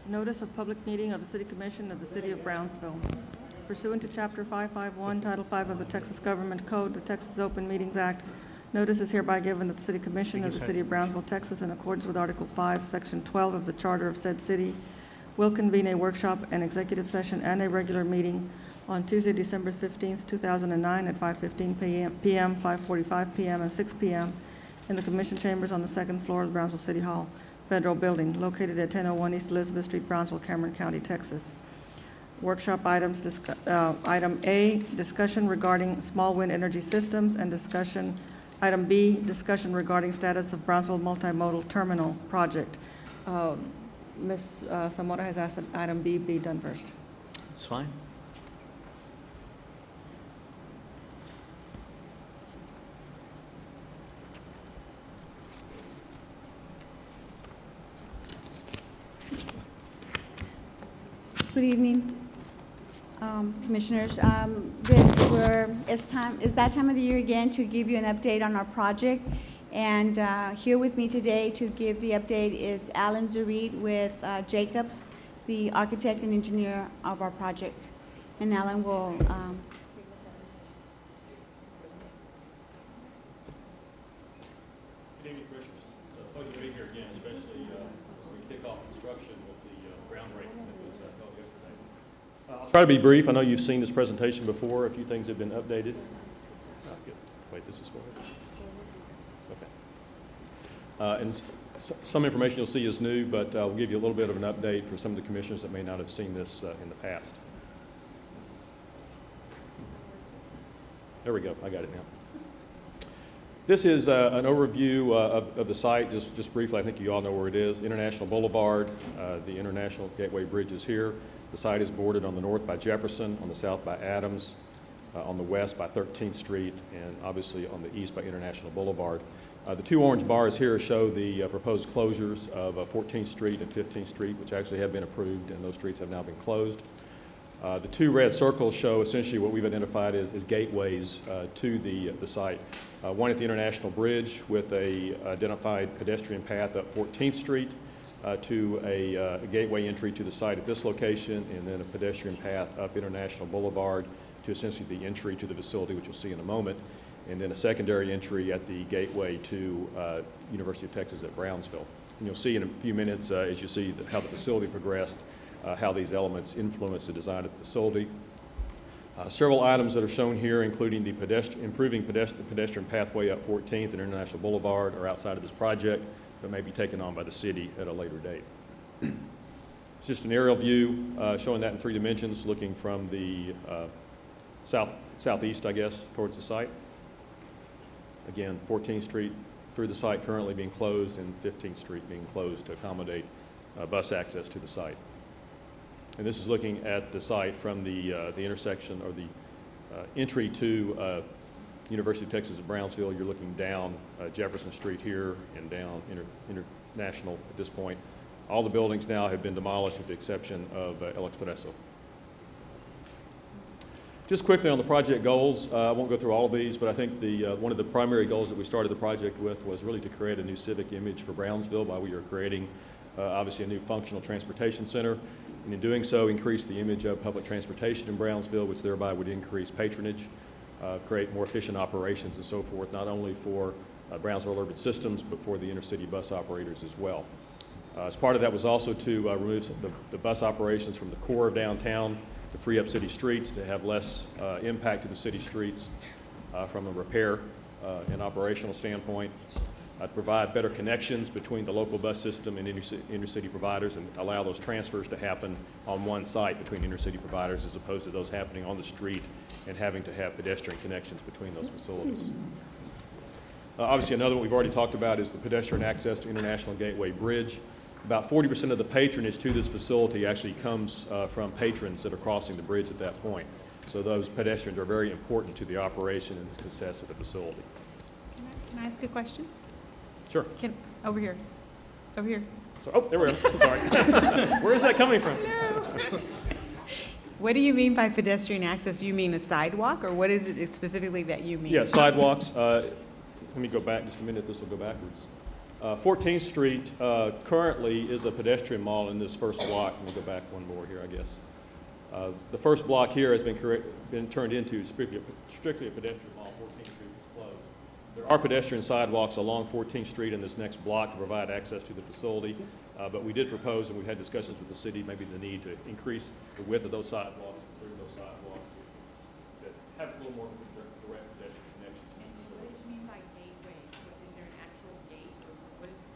Notice of public meeting of the City Commission of the City of Brownsville. Pursuant to Chapter 551, Title 5 of the Texas Government Code, the Texas Open Meetings Act, notice is hereby given that the City Commission of the City of Brownsville, Texas, in accordance with Article 5, Section 12 of the Charter of said city, will convene a workshop, an executive session, and a regular meeting on Tuesday, December 15th, 2009 at 5:15 p.m., 5:45 p.m., and 6 p.m. in the Commission Chambers on the second floor of the Brownsville City Hall Federal Building, located at 1001 East Elizabeth Street, Brownsville, Cameron County, Texas. Workshop items, item A, discussion regarding small wind energy systems, and discussion, item B, discussion regarding status of Brownsville Multimodal Terminal Project. Ms. Zamora has asked that item B be done first. That's fine. Good evening, Commissioners. It's that time of the year again to give you an update on our project. And here with me today to give the update is Alan Zarid with Jacobs, the architect and engineer of our project. And Alan will give the presentation. Good evening, Commissioners. It's a pleasure to be here again, especially as we kick off construction with the groundbreaking that was held yesterday. I'll try to be brief. I know you've seen this presentation before. A few things have been updated. Good. Wait, this is for it. Okay. And some information you'll see is new, but we'll give you a little bit of an update for some of the commissioners that may not have seen this in the past. There we go. I got it now. This is an overview of the site, just briefly. I think you all know where it is. International Boulevard, the International Gateway Bridge is here. The site is bordered on the north by Jefferson, on the south by Adams, on the west by 13th Street, and obviously on the east by International Boulevard. The two orange bars here show the proposed closures of 14th Street and 15th Street, which actually have been approved, and those streets have now been closed. The two red circles show essentially what we've identified as gateways to the site. One at the International Bridge with a identified pedestrian path up 14th Street to a gateway entry to the site at this location, and then a pedestrian path up International Boulevard to essentially the entry to the facility, which you'll see in a moment, and then a secondary entry at the gateway to University of Texas at Brownsville. And you'll see in a few minutes, as you see how the facility progressed, how these elements influence the design of the facility. Several items that are shown here, including the improving pedestrian pathway up 14th and International Boulevard, are outside of this project, but may be taken on by the city at a later date. It's just an aerial view showing that in 3 dimensions, looking from the southeast, I guess, towards the site. Again, 14th Street through the site currently being closed, and 15th Street being closed to accommodate bus access to the site. And this is looking at the site from the intersection, or the entry to University of Texas at Brownsville. You're looking down Jefferson Street here and down International at this point. All the buildings now have been demolished with the exception of El Expresso. Just quickly on the project goals, I won't go through all of these, but I think one of the primary goals that we started the project with was really to create a new civic image for Brownsville while we were creating obviously a new functional transportation center. And in doing so, increase the image of public transportation in Brownsville, which thereby would increase patronage, create more efficient operations and so forth, not only for Brownsville Urban Systems, but for the intercity bus operators as well. As part of that was also to remove the bus operations from the core of downtown to free up city streets, to have less impact to the city streets from a repair and operational standpoint, to provide better connections between the local bus system and intercity providers, and allow those transfers to happen on one site between intercity providers, as opposed to those happening on the street and having to have pedestrian connections between those facilities. Obviously, another one we've already talked about is the pedestrian access to International Gateway Bridge. About 40% of the patronage to this facility actually comes from patrons that are crossing the bridge at that point. So those pedestrians are very important to the operation and the success of the facility. Can I ask a question? Sure. Over here. Over here. So, oh, there we go. I'm sorry. Where is that coming from? No. What do you mean by pedestrian access? Do you mean a sidewalk, or what is it specifically that you mean? Yeah, sidewalks. Let me go back just a minute. This will go backwards. 14th Street currently is a pedestrian mall in this first block. Let me go back one more here, I guess. The first block here has been turned into strictly a pedestrian mall. 14th Street was closed. There are pedestrian sidewalks along 14th Street in this next block to provide access to the facility, but we did propose, and we had discussions with the city, maybe the need to increase the width of those sidewalks, improve those sidewalks, that have a little more direct pedestrian connection. What do you mean by gateway? So is there an actual gate, or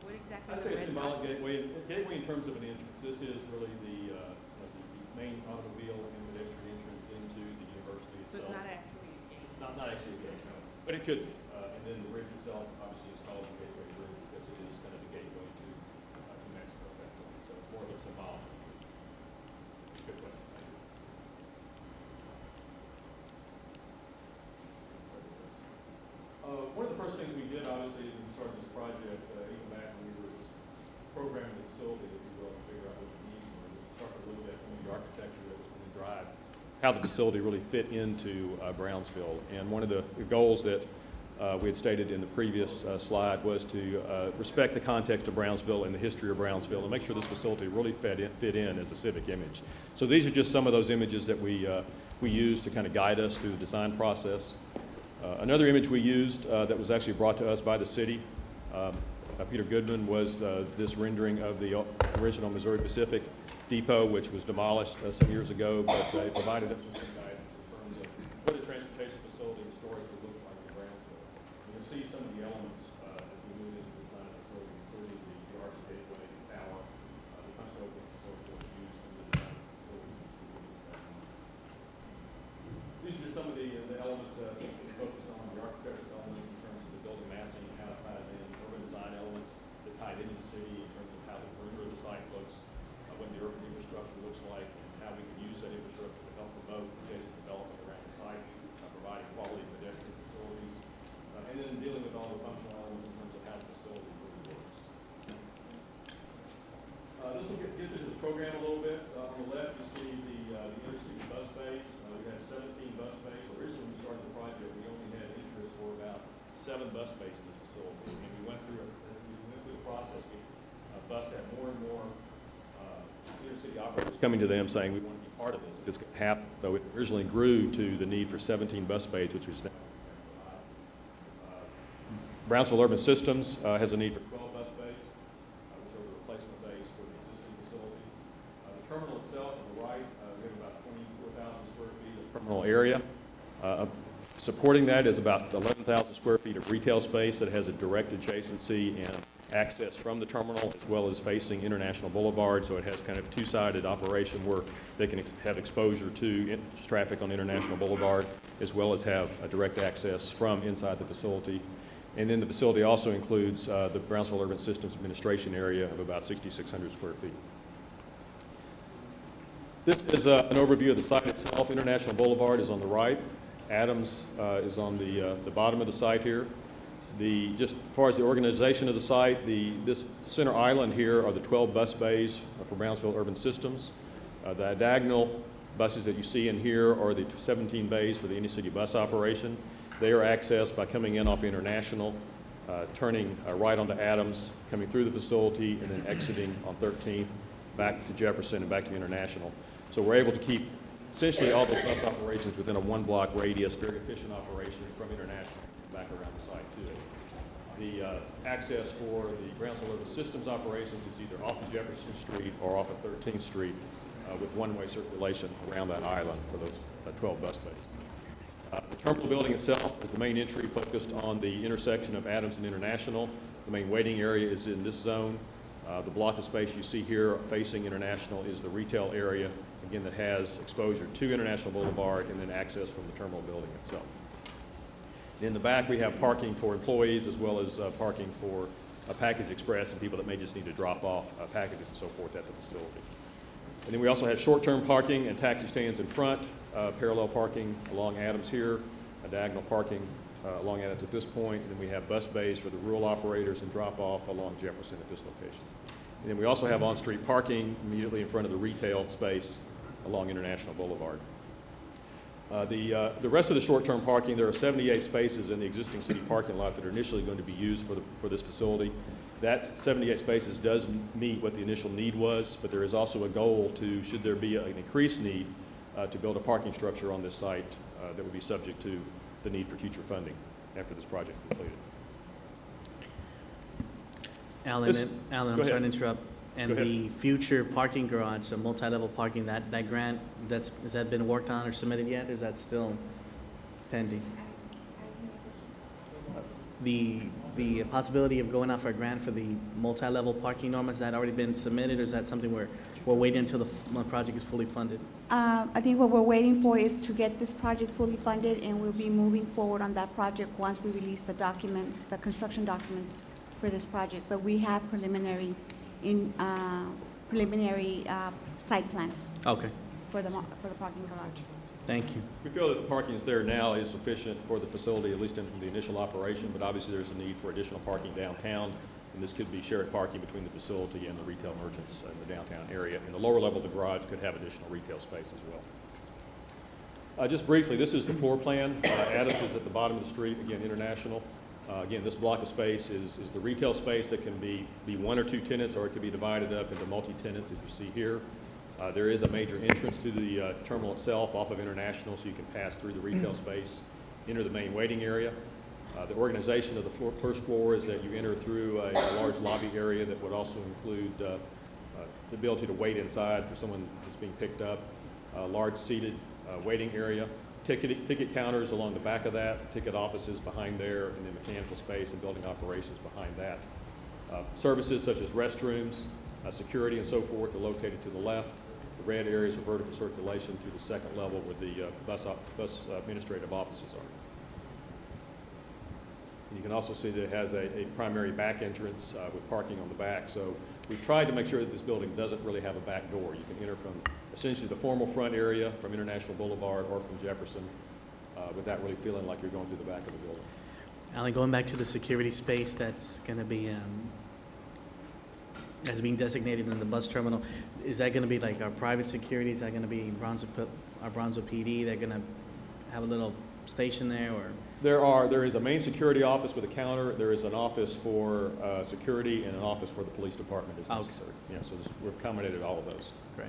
what exactly? I'd say a symbolic gateway. Gateway in terms of an entrance. This is really the main automobile and pedestrian entrance into the university So itself. it's not actually a gate? Not actually a gate, no. But it could be. And then the bridge itself, obviously, is called the Gateway Bridge because it is kind of the gateway to Mexico at that point. So it's more of a symbolic entry. Good question. Thank you. One of the first things we did, obviously, when we started this project, even back when we were just programming the facility, if you will, to figure out what the needs were, we started to look at some of the architecture that was going to drive how the facility really fit into Brownsville. And one of the goals that we had stated in the previous slide was to respect the context of Brownsville and the history of Brownsville and make sure this facility really fit in as a civic image. So these are just some of those images that we used to kind of guide us through the design process. Another image we used that was actually brought to us by the city, Peter Goodman, was this rendering of the original Missouri Pacific Depot, which was demolished some years ago, but it provided us with some guidance in terms of what a transportation facility historically looked like in Brownsville. You'll see some of the elements as we move into the design of the facility, including the arch gateway, the tower, the punch opening, and so forth, used in the design of the facility. These are just some of the elements that we focused on, the architectural elements in terms of the building massing, how it ties in, urban design elements that tie into the city in terms of how the perimeter of the site looks, what the urban infrastructure looks like, and how we can use that infrastructure to help promote adjacent development around the site, providing quality pedestrian facilities, and then dealing with all the functional elements in terms of how the facility really works. This will get into the program a little bit. On the left, you see the intercity bus bays. We have 17 bus bays. Originally, when we started the project, we only had interest for about 7 bus bays in this facility. And we went through the process. Bus had more and more intercity operators coming to them saying, we want to be part of this if this can happen. So it originally grew to the need for 17 bus bays, which was now. Brownsville Urban Systems has a need for 12 bus bays, which are the replacement bays for the existing facility. The terminal itself on the right, we have about 24,000 square feet of terminal area. Supporting that is about 11,000 square feet of retail space that has a direct adjacency and access from the terminal as well as facing International Boulevard, so it has kind of two-sided operation where they can have exposure to traffic on International Boulevard as well as have a direct access from inside the facility. And then the facility also includes the Brownsville Urban Systems Administration area of about 6,600 square feet. This is an overview of the site itself. International Boulevard is on the right. Adams is on the bottom of the site here. Just as far as the organization of the site, this center island here are the 12 bus bays for Brownsville Urban Systems. The diagonal buses that you see in here are the 17 bays for the intercity bus operation. They are accessed by coming in off International, turning right onto Adams, coming through the facility, and then exiting on 13th back to Jefferson and back to International. So we're able to keep essentially all those bus operations within a one-block radius, very efficient operation from International back around the site too. The access for the Brownsville Urban Systems operations is either off of Jefferson Street or off of 13th Street with one-way circulation around that island for those 12 bus bays. The terminal building itself is the main entry focused on the intersection of Adams and International. The main waiting area is in this zone. The block of space you see here facing International is the retail area, again, that has exposure to International Boulevard and then access from the terminal building itself. In the back, we have parking for employees as well as parking for package express and people that may just need to drop off packages and so forth at the facility. And then we also have short-term parking and taxi stands in front, parallel parking along Adams here, diagonal parking along Adams at this point, and then we have bus bays for the rural operators and drop-off along Jefferson at this location. And then we also have on-street parking immediately in front of the retail space along International Boulevard. The rest of the short-term parking, there are 78 spaces in the existing city parking lot that are initially going to be used for this facility. That 78 spaces does meet what the initial need was, but there is also a goal to, should there be an increased need, to build a parking structure on this site that would be subject to the need for future funding after this project is completed. Alan, This- Alan, go I'm sorry ahead. to interrupt. And Go ahead. the future parking garage, the multi-level parking, that grant, has that been worked on or submitted yet, or is that still pending? The possibility of going out for a grant for the multi-level parking norm, has that already been submitted, or is that something we're waiting until the project is fully funded? I think what we're waiting for is to get this project fully funded, and we'll be moving forward on that project once we release the documents, the construction documents for this project. But we have preliminary site plans Okay, for the parking garage. thank you. We feel that the parking that's there now is sufficient for the facility, at least in the initial operation, but obviously there's a need for additional parking downtown, and this could be shared parking between the facility and the retail merchants in the downtown area. And the lower level of the garage could have additional retail space as well. Just briefly, this is the floor plan. Adams is at the bottom of the street, again, International. Again, this block of space is the retail space that can be one or two tenants, or it could be divided up into multi-tenants, as you see here. There is a major entrance to the terminal itself off of International, so you can pass through the retail space, enter the main waiting area. The organization of the first floor is that you enter through a large lobby area that would also include the ability to wait inside for someone that's being picked up, a large seated waiting area, ticket counters along the back of that, ticket offices behind there, and then mechanical space and building operations behind that. Services such as restrooms, security, and so forth are located to the left. The red areas are vertical circulation to the second level where the bus administrative offices are. And you can also see that it has a primary back entrance with parking on the back. So we've tried to make sure that this building doesn't really have a back door. You can enter from essentially the formal front area from International Boulevard or from Jefferson without really feeling like you're going through the back of the building. Alan, going back to the security space that's going to be, as being designated in the bus terminal, is that going to be like our private security? Is that going to be our Brownsville PD? They're going to have a little station there, or? There is a main security office with a counter. There is an office for security and an office for the police department as necessary. Okay. Yeah, so we've accommodated all of those. Great.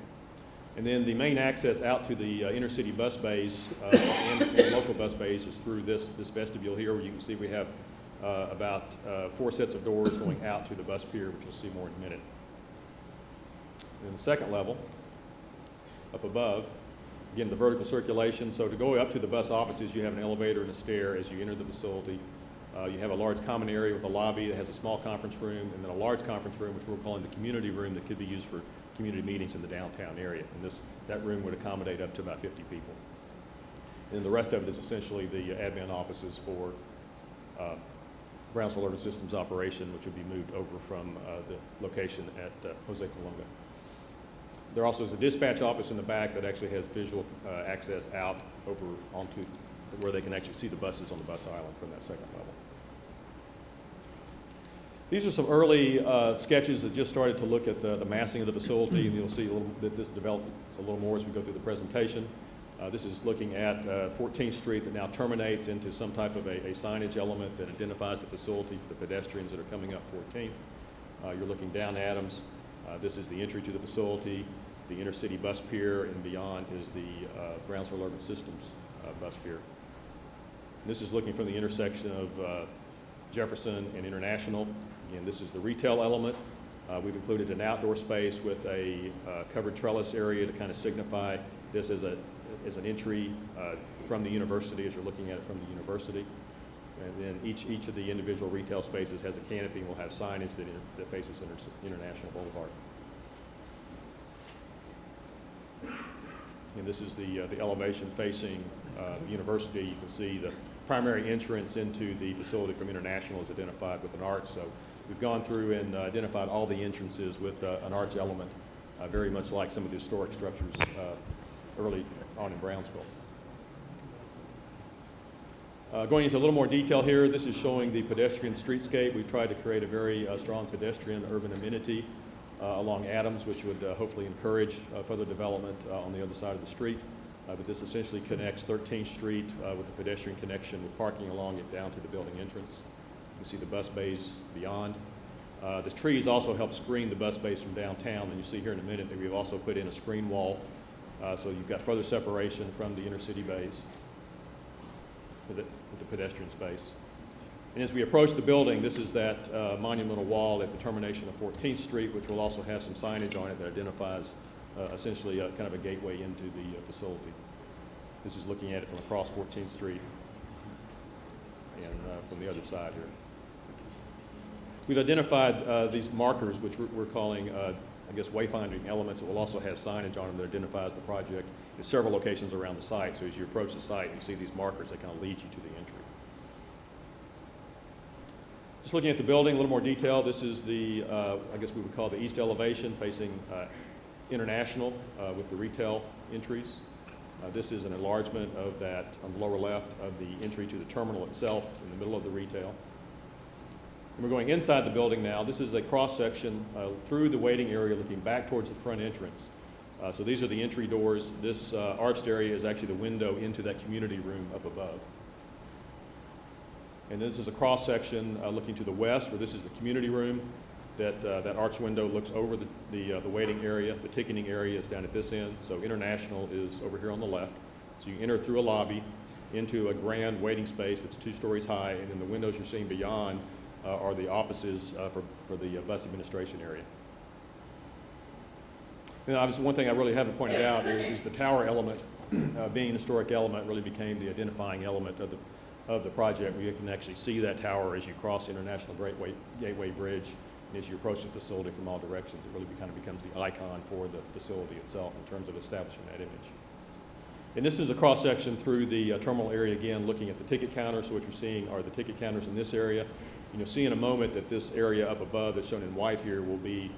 And then the main access out to the intercity bus bays and local bus bays is through this vestibule here, where you can see we have about 4 sets of doors going out to the bus pier, which you'll see more in a minute. And the second level, up above, again, the vertical circulation. So to go up to the bus offices, you have an elevator and a stair as you enter the facility. You have a large common area with a lobby that has a small conference room, and then a large conference room, which we're calling the community room, that could be used for community meetings in the downtown area. And that room would accommodate up to about 50 people. And the rest of it is essentially the admin offices for Brownsville Urban Systems operation, which would be moved over from the location at Jose Colunga. There also is a dispatch office in the back that actually has visual access out over onto where they can actually see the buses on the bus island from that second level. These are some early sketches that just started to look at the massing of the facility, and you'll see that this develops a little more as we go through the presentation. This is looking at 14th Street that now terminates into some type of a signage element that identifies the facility for the pedestrians that are coming up 14th. You're looking down Adams. This is the entry to the facility. The intercity bus pier, and beyond is the Brownsville Urban Systems bus pier. And this is looking from the intersection of Jefferson and International. Again, this is the retail element. We've included an outdoor space with a covered trellis area to kind of signify this as an entry from the university, as you're looking at it from the university. And then each of the individual retail spaces has a canopy and will have signage that faces International Boulevard. And this is the elevation facing the university. You can see the primary entrance into the facility from International is identified with an arch. So we've gone through and identified all the entrances with an arch element, very much like some of the historic structures early on in Brownsville. Going into a little more detail here, this is showing the pedestrian streetscape. We've tried to create a very strong pedestrian urban amenity along Adams, which would hopefully encourage further development on the other side of the street. But this essentially connects 13th Street with a pedestrian connection with parking along it down to the building entrance. You can see the bus bays beyond. The trees also help screen the bus base from downtown, and you see here in a minute that we've also put in a screen wall, so you've got further separation from the inner city base with the pedestrian space. And as we approach the building, this is that monumental wall at the termination of 14th Street, which will also have some signage on it that identifies essentially kind of a gateway into the facility. This is looking at it from across 14th Street and from the other side here. We've identified these markers, which we're calling, I guess, wayfinding elements. It will also have signage on them that identifies the project in several locations around the site. So as you approach the site, you see these markers that kind of lead you to the entry. Just looking at the building, a little more detail. This is the, I guess we would call the east elevation facing International with the retail entries. This is an enlargement of that on the lower left of the entry to the terminal itself in the middle of the retail. And we're going inside the building now. This is a cross-section through the waiting area looking back towards the front entrance. So these are the entry doors. This arched area is actually the window into that community room up above. And this is a cross-section looking to the west, where this is the community room. That arch window looks over the waiting area. The ticketing area is down at this end. So International is over here on the left. So you enter through a lobby into a grand waiting space that's 2 stories high, and then the windows you're seeing beyond are the offices for the bus administration area. And obviously one thing I really haven't pointed out is the tower element, being an historic element, really became the identifying element of the project, where you can actually see that tower as you cross the International Gateway Bridge, and as you approach the facility from all directions. It really kind of becomes the icon for the facility itself in terms of establishing that image. And this is a cross-section through the terminal area, again, looking at the ticket counters. So what you're seeing are the ticket counters in this area. And you'll see in a moment that this area up above that's shown in white here will be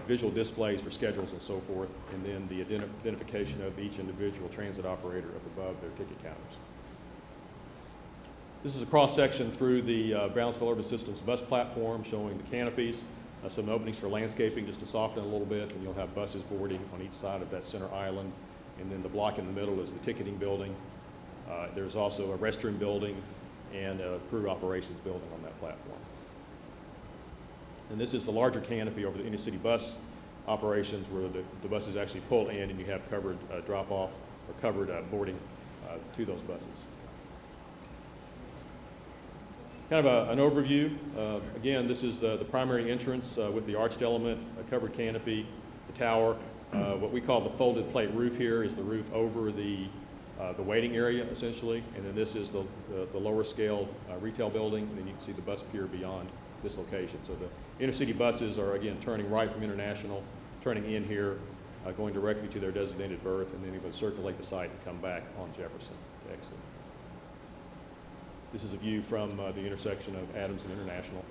visual displays for schedules and so forth, and then the identification of each individual transit operator up above their ticket counters. This is a cross-section through the Brownsville Urban Systems bus platform, showing the canopies, some openings for landscaping just to soften it a little bit, and you'll have buses boarding on each side of that center island. And then the block in the middle is the ticketing building. There's also a restroom building and a crew operations building on that platform. And this is the larger canopy over the inner city bus operations, where the buses actually pull in and you have covered drop-off or covered boarding to those buses. Kind of an overview. Again, this is the primary entrance with the arched element, a covered canopy, the tower. What we call the folded plate roof here is the roof over the waiting area, essentially. And then this is the lower scale retail building, and then you can see the bus pier beyond this location. So the intercity buses are, again, turning right from International, turning in here, going directly to their designated berth, and then they would circulate the site and come back on Jefferson to exit. This is a view from the intersection of Adams and International.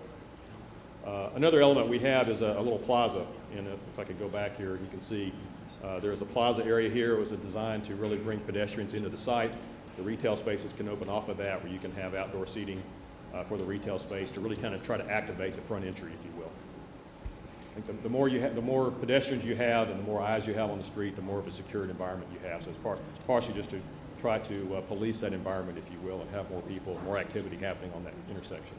Another element we have is a little plaza, and if I could go back here, you can see there's a plaza area here. It was designed to really bring pedestrians into the site. The retail spaces can open off of that, where you can have outdoor seating for the retail space to really kind of try to activate the front entry, if you will. I think the more pedestrians you have, and the more eyes you have on the street, the more of a secured environment you have. So it's partially just to try to police that environment, if you will, and have more people, more activity happening on that intersection.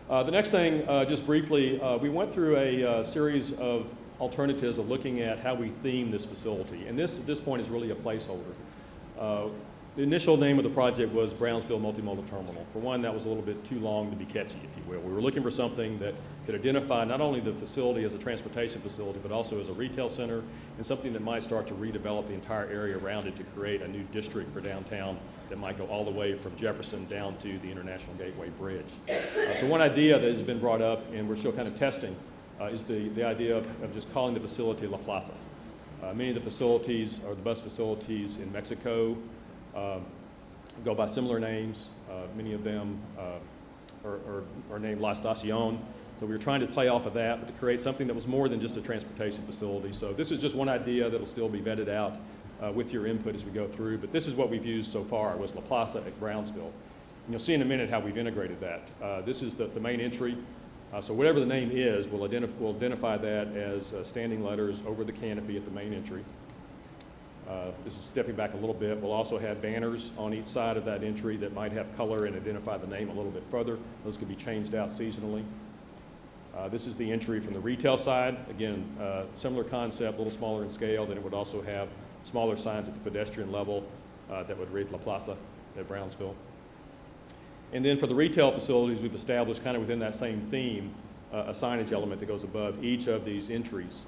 The next thing, just briefly, we went through a series of alternatives of looking at how we theme this facility, and this at this point is really a placeholder. The initial name of the project was Brownsville Multimodal Terminal. For one, that was a little bit too long to be catchy, if you will. We were looking for something that could identify not only the facility as a transportation facility, but also as a retail center, and something that might start to redevelop the entire area around it to create a new district for downtown that might go all the way from Jefferson down to the International Gateway Bridge. So one idea that has been brought up, and we're still kind of testing, is the idea of just calling the facility La Plaza. Many of the facilities, or the bus facilities in Mexico, go by similar names. Many of them are named La Estación. So we were trying to play off of that, but to create something that was more than just a transportation facility. So this is just one idea that will still be vetted out with your input as we go through. But this is what we've used so far, was La Plaza at Brownsville. And you'll see in a minute how we've integrated that. This is the main entry. So whatever the name is, we'll identify that as standing letters over the canopy at the main entry. This is stepping back a little bit. We'll also have banners on each side of that entry that might have color and identify the name a little bit further. Those could be changed out seasonally. This is the entry from the retail side. Again, similar concept, a little smaller in scale. Then it would also have smaller signs at the pedestrian level that would read La Plaza at Brownsville. And then for the retail facilities, we've established kind of within that same theme a signage element that goes above each of these entries.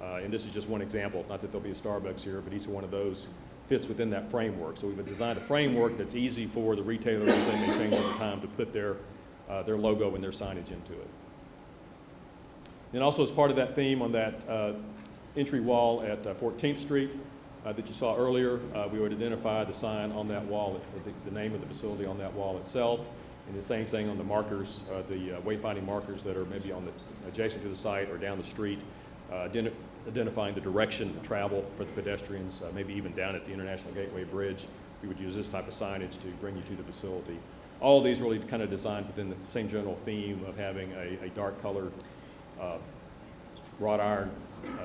And this is just one example, not that there'll be a Starbucks here, but each one of those fits within that framework. So we've designed a framework that's easy for the retailers, as they may change over time, to put their logo and their signage into it. And also as part of that theme on that entry wall at 14th Street that you saw earlier, we would identify the sign on that wall, the name of the facility on that wall itself, and the same thing on the markers, the wayfinding markers that are maybe on the adjacent to the site or down the street, identifying the direction of travel for the pedestrians, maybe even down at the International Gateway Bridge. We would use this type of signage to bring you to the facility. All of these really kind of designed within the same general theme of having a dark colored wrought iron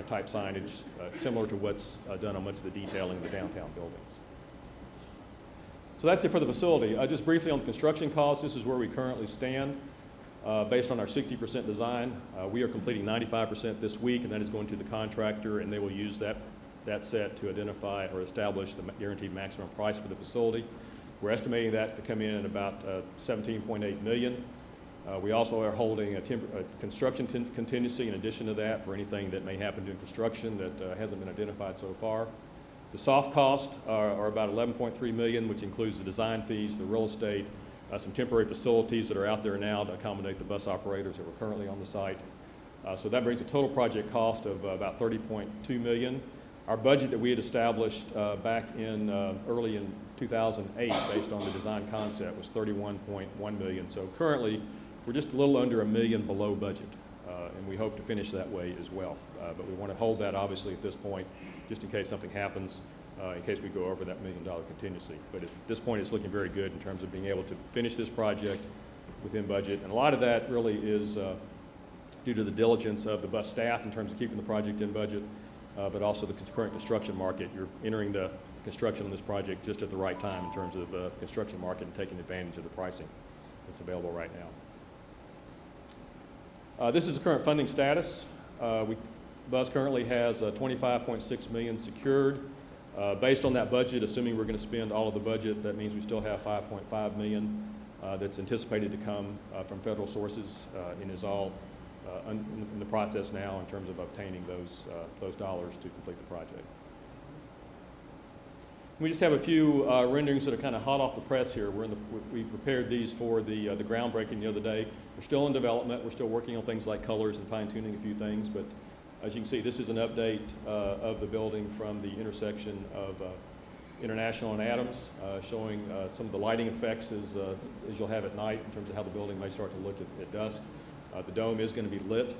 type signage, similar to what's done on much of the detailing of the downtown buildings. So that's it for the facility. Just briefly on the construction costs, this is where we currently stand. Based on our 60% design, we are completing 95% this week, and that is going to the contractor, and they will use that set to identify or establish the guaranteed maximum price for the facility. We're estimating that to come in at about $17.8 million. We also are holding a construction contingency in addition to that for anything that may happen during construction that hasn't been identified so far. The soft costs are about $11.3 million, which includes the design fees, the real estate, some temporary facilities that are out there now to accommodate the bus operators that were currently on the site. So that brings a total project cost of about $30.2 million. Our budget that we had established back in early in 2008 based on the design concept was $31.1 million. So currently we're just a little under $1 million below budget, and we hope to finish that way as well. But we want to hold that obviously at this point just in case something happens, in case we go over that $1 million contingency. But at this point it's looking very good in terms of being able to finish this project within budget. And a lot of that really is due to the diligence of the bus staff in terms of keeping the project in budget, but also the current construction market. You're entering the construction on this project just at the right time in terms of the construction market and taking advantage of the pricing that's available right now. This is the current funding status. Bus currently has $25.6 million secured. Based on that budget, assuming we're going to spend all of the budget, that means we still have $5.5 million that's anticipated to come from federal sources and is all in the process now in terms of obtaining those dollars to complete the project. We just have a few renderings that are kind of hot off the press here. We prepared these for the groundbreaking the other day. We're still in development. We're still working on things like colors and fine-tuning a few things, but as you can see, this is an update of the building from the intersection of International and Adams, showing some of the lighting effects as you'll have at night in terms of how the building may start to look at dusk. The dome is going to be lit,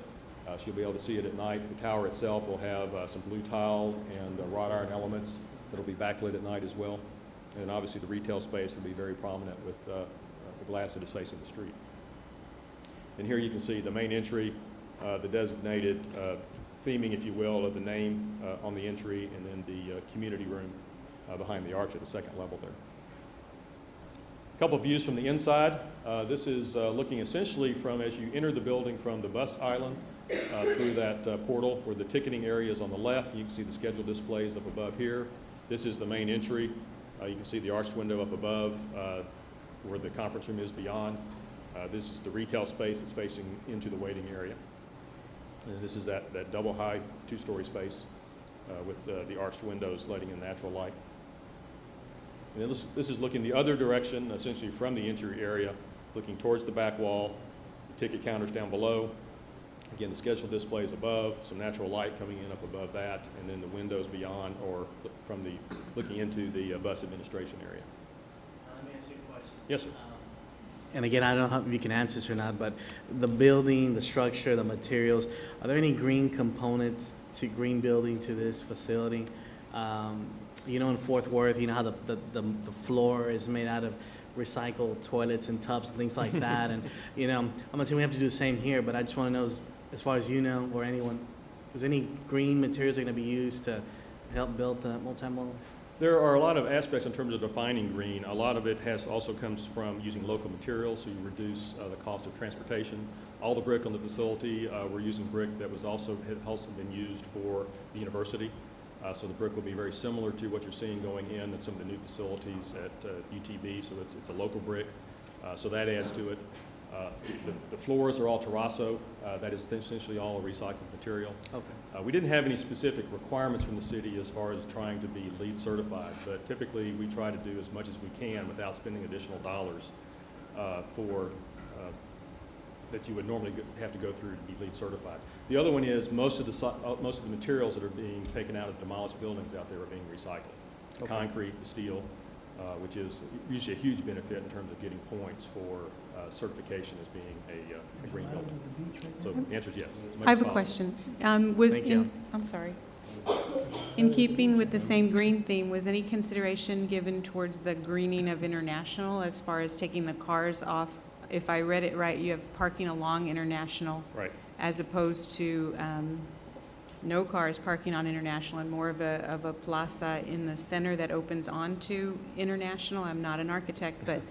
so you'll be able to see it at night. The tower itself will have some blue tile and wrought iron elements that will be backlit at night as well. And obviously the retail space will be very prominent with the glass that is facing the street. And here you can see the main entry, the designated theming, if you will, of the name on the entry, and then the community room behind the arch at the second level there. A couple of views from the inside. This is looking essentially from as you enter the building from the bus island through that portal where the ticketing area is on the left. You can see the schedule displays up above here. This is the main entry. You can see the arched window up above where the conference room is beyond. This is the retail space that's facing into the waiting area. And this is that double high two-story space with the arched windows letting in natural light. And then this is looking the other direction, essentially from the entry area, looking towards the back wall, the ticket counters down below. Again, the schedule displays above, some natural light coming in up above that, and then the windows beyond or from looking into the bus administration area. Let me ask you a question. Yes, sir. And again, I don't know if you can answer this or not, but the building, the structure, the materials, are there any green components to green building to this facility? You know, in Fort Worth, you know how the floor is made out of recycled toilets and tubs and things like that. And, you know, I'm not saying we have to do the same here, but I just want to know, as far as you know, or anyone, is any green materials are going to be used to help build the multimodal? There are a lot of aspects in terms of defining green. A lot of it also comes from using local materials, so you reduce the cost of transportation. All the brick on the facility, we're using brick that had also been used for the university. So the brick will be very similar to what you're seeing going in some of the new facilities at UTB, so it's a local brick. So that adds to it. The floors are all terrazzo. That is essentially all a recycled material. Okay. We didn't have any specific requirements from the city as far as trying to be LEED certified, but typically we try to do as much as we can without spending additional dollars that you would normally have to go through to be LEED certified. The other one is most of the materials that are being taken out of demolished buildings out there are being recycled. The concrete, the steel, which is usually a huge benefit in terms of getting points for certification as being a green building. So the answer is yes. I have a question. Thank you. I'm sorry. In keeping with the same green theme, was any consideration given towards the greening of International as far as taking the cars off? If I read it right, you have parking along International. Right. As opposed to no cars parking on International and more of a plaza in the center that opens onto International. I'm not an architect, but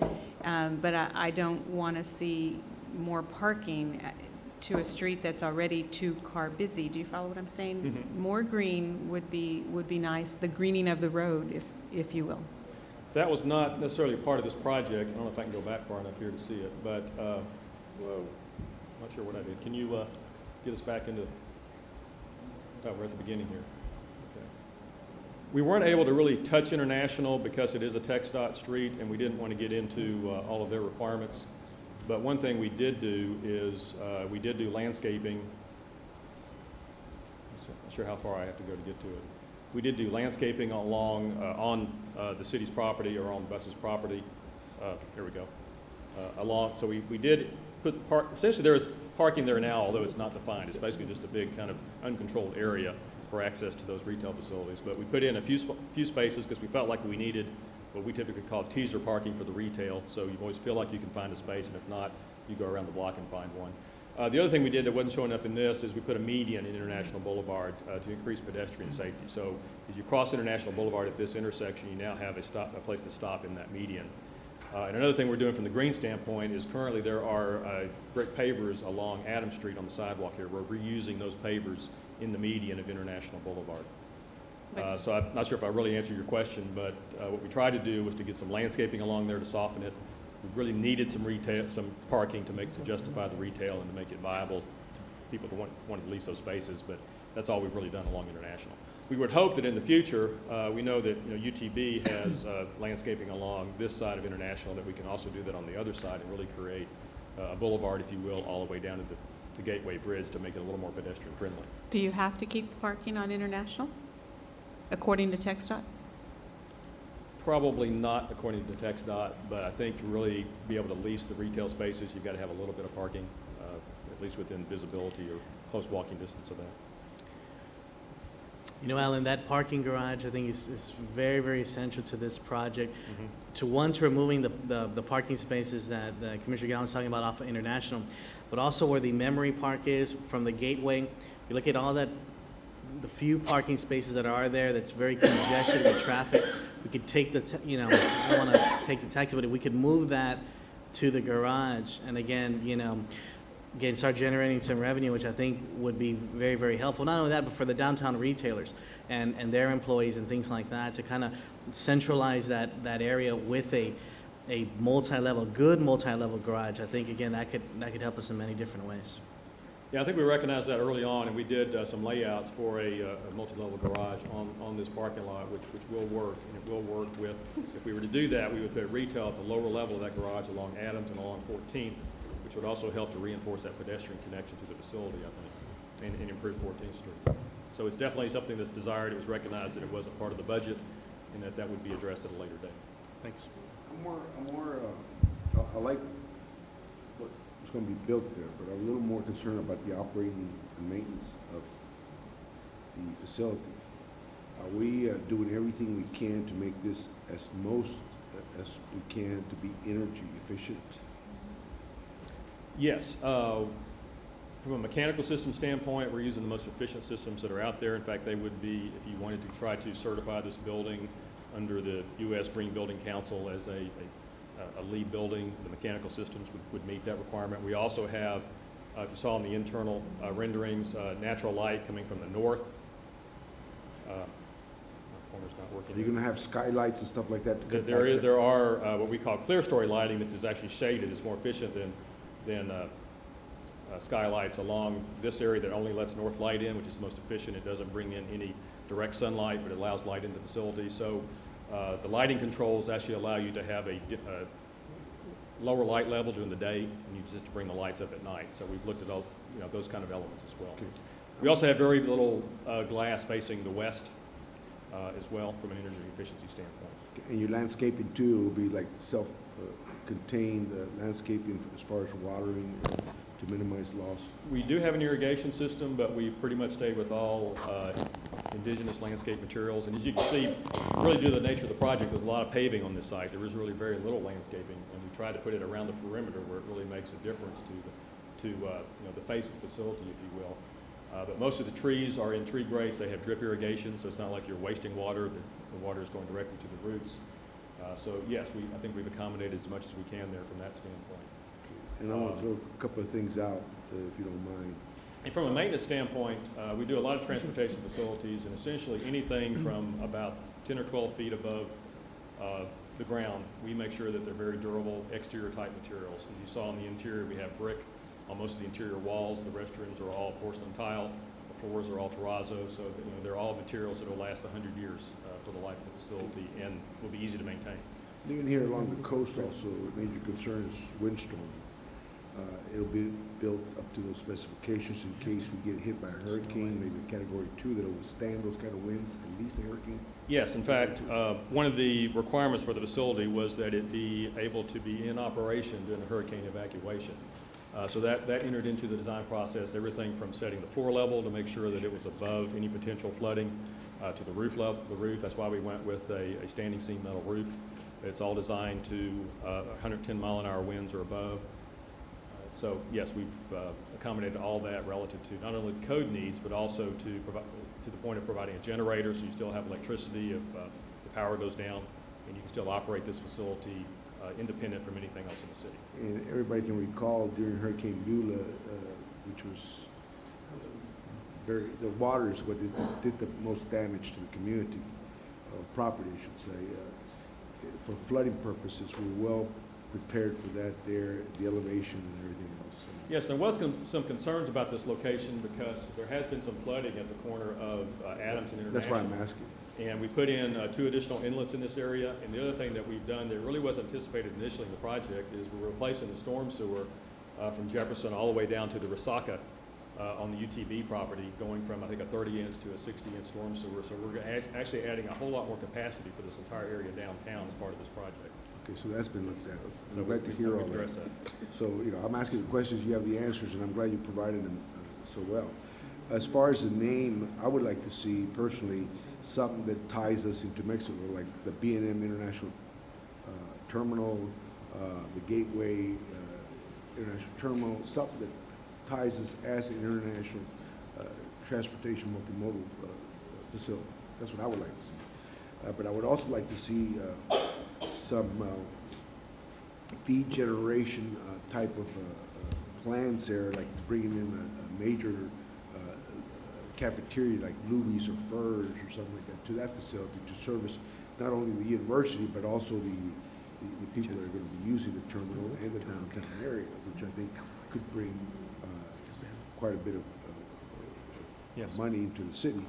I don't want to see more parking to a street that's already too car busy. Do you follow what I'm saying? Mm-hmm. More green would be nice. The greening of the road, if you will. That was not necessarily part of this project. I don't know if I can go back far enough here to see it, but whoa, not sure what I did. Can you get us back into? Oh, we're at the beginning here. Okay. We weren't able to really touch International because it is a TxDOT street, and we didn't want to get into all of their requirements. But one thing we did do is we did do landscaping. I'm not sure how far I have to go to get to it. We did do landscaping along on the city's property or on the bus's property. Here we go. So we did put essentially there is parking there now, although it's not defined. It's basically just a big kind of uncontrolled area for access to those retail facilities. But we put in a few spaces because we felt like we needed what we typically call teaser parking for the retail. So you always feel like you can find a space, and if not, you go around the block and find one. The other thing we did that wasn't showing up in this is we put a median in International Boulevard to increase pedestrian safety. So as you cross International Boulevard at this intersection, you now have a place to stop in that median. And another thing we're doing from the green standpoint is currently there are brick pavers along Adams Street on the sidewalk here. We're reusing those pavers in the median of International Boulevard. So I'm not sure if I really answered your question, but what we tried to do was to get some landscaping along there to soften it. We really needed some parking to justify the retail and to make it viable to people to want to lease those spaces, but that's all we've really done along International. We would hope that in the future, we know that UTB has landscaping along this side of International, that we can also do that on the other side and really create a boulevard, if you will, all the way down to the Gateway Bridge to make it a little more pedestrian friendly. Do you have to keep the parking on International, according to TxDOT? Probably not according to TxDOT, but I think to really be able to lease the retail spaces, you've got to have a little bit of parking, at least within visibility or close walking distance of that. You know, Alan, that parking garage, I think, is very, very essential to this project. Mm-hmm. To removing the parking spaces that Commissioner Galvin was talking about off of International, but also where the memory park is from the gateway. You look at all that, the few parking spaces that are there, that's very congested with traffic. We could take I don't want to take the taxi, but if we could move that to the garage, and again, start generating some revenue, which I think would be very, very helpful. Not only that, but for the downtown retailers and their employees and things like that, to kind of centralize that area with a good multi-level garage. I think, again, that could help us in many different ways. Yeah, I think we recognized that early on, and we did some layouts for a multi-level garage on this parking lot, which will work, and it will work with, if we were to do that, we would put retail at the lower level of that garage along Adams and along 14th, which would also help to reinforce that pedestrian connection to the facility, I think, and improve 14th Street. So it's definitely something that's desired. It was recognized that it wasn't part of the budget, and that would be addressed at a later date. Thanks. I like what's going to be built there, but I'm a little more concerned about the operating and maintenance of the facility. Are we doing everything we can to make this as we can to be energy efficient? Yes. From a mechanical system standpoint, we're using the most efficient systems that are out there. In fact, they would be, if you wanted to try to certify this building under the U.S. Green Building Council as a lead building. The mechanical systems would meet that requirement. We also have, if you saw in the internal renderings, natural light coming from the north. My pointer's not working. Are you going to have skylights and stuff like that? To cut back There are what we call clear story lighting that is actually shaded. It's more efficient than skylights along this area that only lets north light in, which is the most efficient. It doesn't bring in any direct sunlight, but it allows light into the facility. So the lighting controls actually allow you to have a lower light level during the day, and you just have to bring the lights up at night. So we've looked at all, those kind of elements as well. Okay. We also have very little glass facing the west as well from an energy efficiency standpoint. And your landscaping too will be like self-contained landscaping as far as watering to minimize loss? We do have an irrigation system, but we pretty much stay with all indigenous landscape materials. And as you can see, really due to the nature of the project, there's a lot of paving on this site. There is really very little landscaping, and we try to put it around the perimeter where it really makes a difference to the face of the facility, if you will. But most of the trees are in tree grades. They have drip irrigation, so it's not like you're wasting water. The water is going directly to the roots. So yes, I think we've accommodated as much as we can there from that standpoint. And I want to throw a couple of things out, if you don't mind. And from a maintenance standpoint, we do a lot of transportation facilities, and essentially anything from about 10 or 12 feet above the ground, we make sure that they're very durable, exterior type materials. As you saw in the interior, we have brick on most of the interior walls. The restrooms are all porcelain tile. The floors are all terrazzo, so they're all materials that will last 100 years for the life of the facility and will be easy to maintain. Even here along the coast also, a major concern is windstorm. It'll be built up to those specifications in case we get hit by a hurricane, maybe a category 2 that'll withstand those kind of winds, at least a hurricane. Yes, in fact, one of the requirements for the facility was that it be able to be in operation during a hurricane evacuation. So that entered into the design process, everything from setting the floor level to make sure that it was above any potential flooding to the roof level. That's why we went with a standing seam metal roof. It's all designed to 110 mile-an-hour winds or above. So yes, we've accommodated all that relative to not only the code needs, but also to the point of providing a generator, so you still have electricity if the power goes down, and you can still operate this facility independent from anything else in the city. And everybody can recall during Hurricane Beulah, which was the water is what did the most damage to the community, property, I should say. For flooding purposes, we're well prepared for that there, the elevation and everything else. Yes, there was some concerns about this location because there has been some flooding at the corner of Adams and International. That's why I'm asking. And we put in 2 additional inlets in this area. And the other thing that we've done that really wasn't anticipated initially in the project is we're replacing the storm sewer from Jefferson all the way down to the Resaca on the UTV property, going from I think a 30-inch to a 60-inch storm sewer. So we're actually adding a whole lot more capacity for this entire area downtown as part of this project. Okay, so that's been looked at. So I'm glad to hear all that. that. So, I'm asking the questions, you have the answers, and I'm glad you provided them so well. As far as the name, I would like to see personally something that ties us into Mexico, like the B&M International Terminal, the Gateway International Terminal, something that ties us as an international transportation multimodal facility. That's what I would like to see. But I would also like to see some feed generation type of plans there, like bringing in a major cafeteria like Louis or Furs or something like that to that facility to service not only the university but also the people that are going to be using the terminal and the downtown area, which I think could bring quite a bit of Yes. money into the city.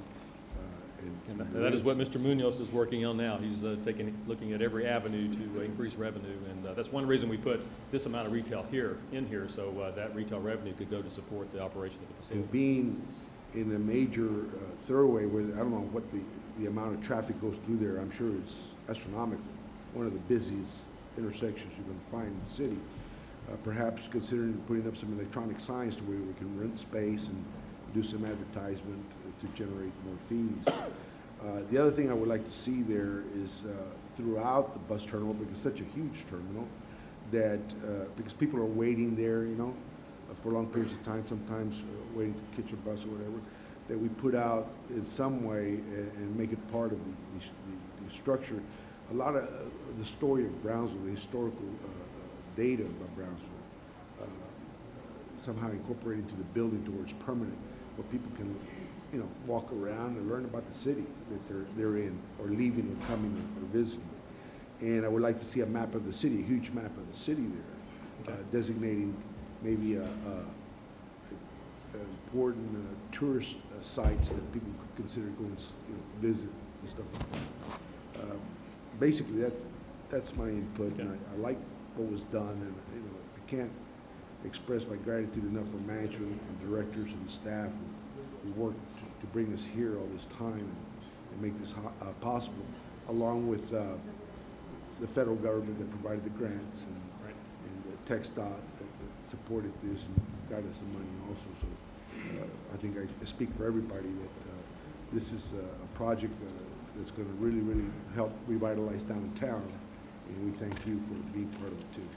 And that is what Mr. Munoz is working on now. He's looking at every avenue to increase revenue, and that's one reason we put this amount of retail in here, so that retail revenue could go to support the operation of the facility. And being in a major thoroughway where I don't know what the amount of traffic goes through there, I'm sure it's astronomical. One of the busiest intersections you're going to find in the city. Perhaps considering putting up some electronic signs to where we can rent space and do some advertisement to generate more fees. The other thing I would like to see there is throughout the bus terminal, because it's such a huge terminal, that because people are waiting there, for long periods of time, sometimes waiting to catch a bus or whatever, that we put out in some way and make it part of the structure. A lot of the story of Brownsville, the historical data about Brownsville, somehow incorporated into the building towards permanent, where people can, you know, walk around and learn about the city that they're in, or leaving, or coming, or visiting. And I would like to see a map of the city, a huge map of the city there, designating maybe important tourist sites that people could consider going, you know, visit and stuff like that. Basically, that's my input, and I like what was done, and you know, I can't express my gratitude enough for management and directors and staff who worked to bring us here all this time and make this possible, along with the federal government that provided the grants and the TxDOT that supported this and got us the money also. So I think I speak for everybody that this is a project that's going to really, really help revitalize downtown, and we thank you for being part of it too.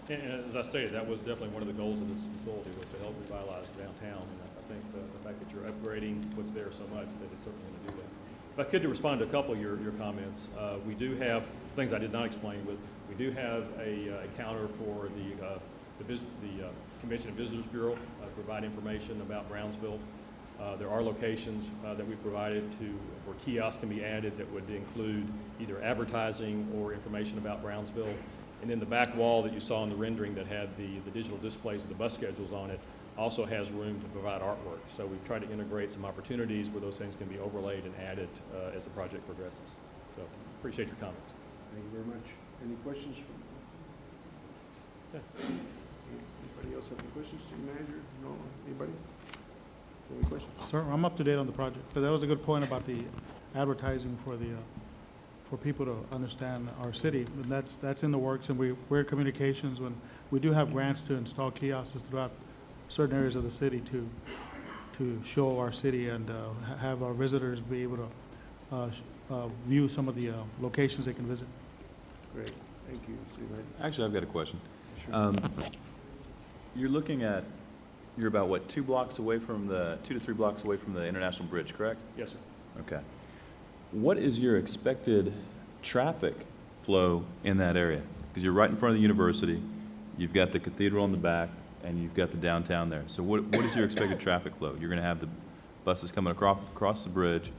Thank you. And as I stated, that was definitely one of the goals of this facility, was to help revitalize downtown. And I think the fact that you're upgrading what's there so much, that it's certainly going to do that. If I could respond to a couple of your comments, we do have things I did not explain, but we do have a counter for the Convention and Visitors Bureau to provide information about Brownsville. There are locations that we provided where kiosks can be added that would include either advertising or information about Brownsville. And then the back wall that you saw in the rendering that had the digital displays of the bus schedules on it also has room to provide artwork. So we've tried to integrate some opportunities where those things can be overlaid and added as the project progresses. So appreciate your comments. Thank you very much. Any questions? Anybody else have any questions? City manager? No? Anybody? Any questions? Sir, I'm up to date on the project, but that was a good point about the advertising for people to understand our city. And that's in the works, and we're in communications when we do have grants to install kiosks throughout certain areas of the city to show our city and have our visitors be able to view some of the locations they can visit. Great. Thank you. City manager. Actually, I've got a question. Sure. You're about, what, 2 to 3 blocks away from the International Bridge, correct? Yes, sir. Okay. What is your expected traffic flow in that area? Because you're right in front of the university, you've got the cathedral on the back, and you've got the downtown there. So what is your expected traffic flow? You're going to have the buses coming across the bridge.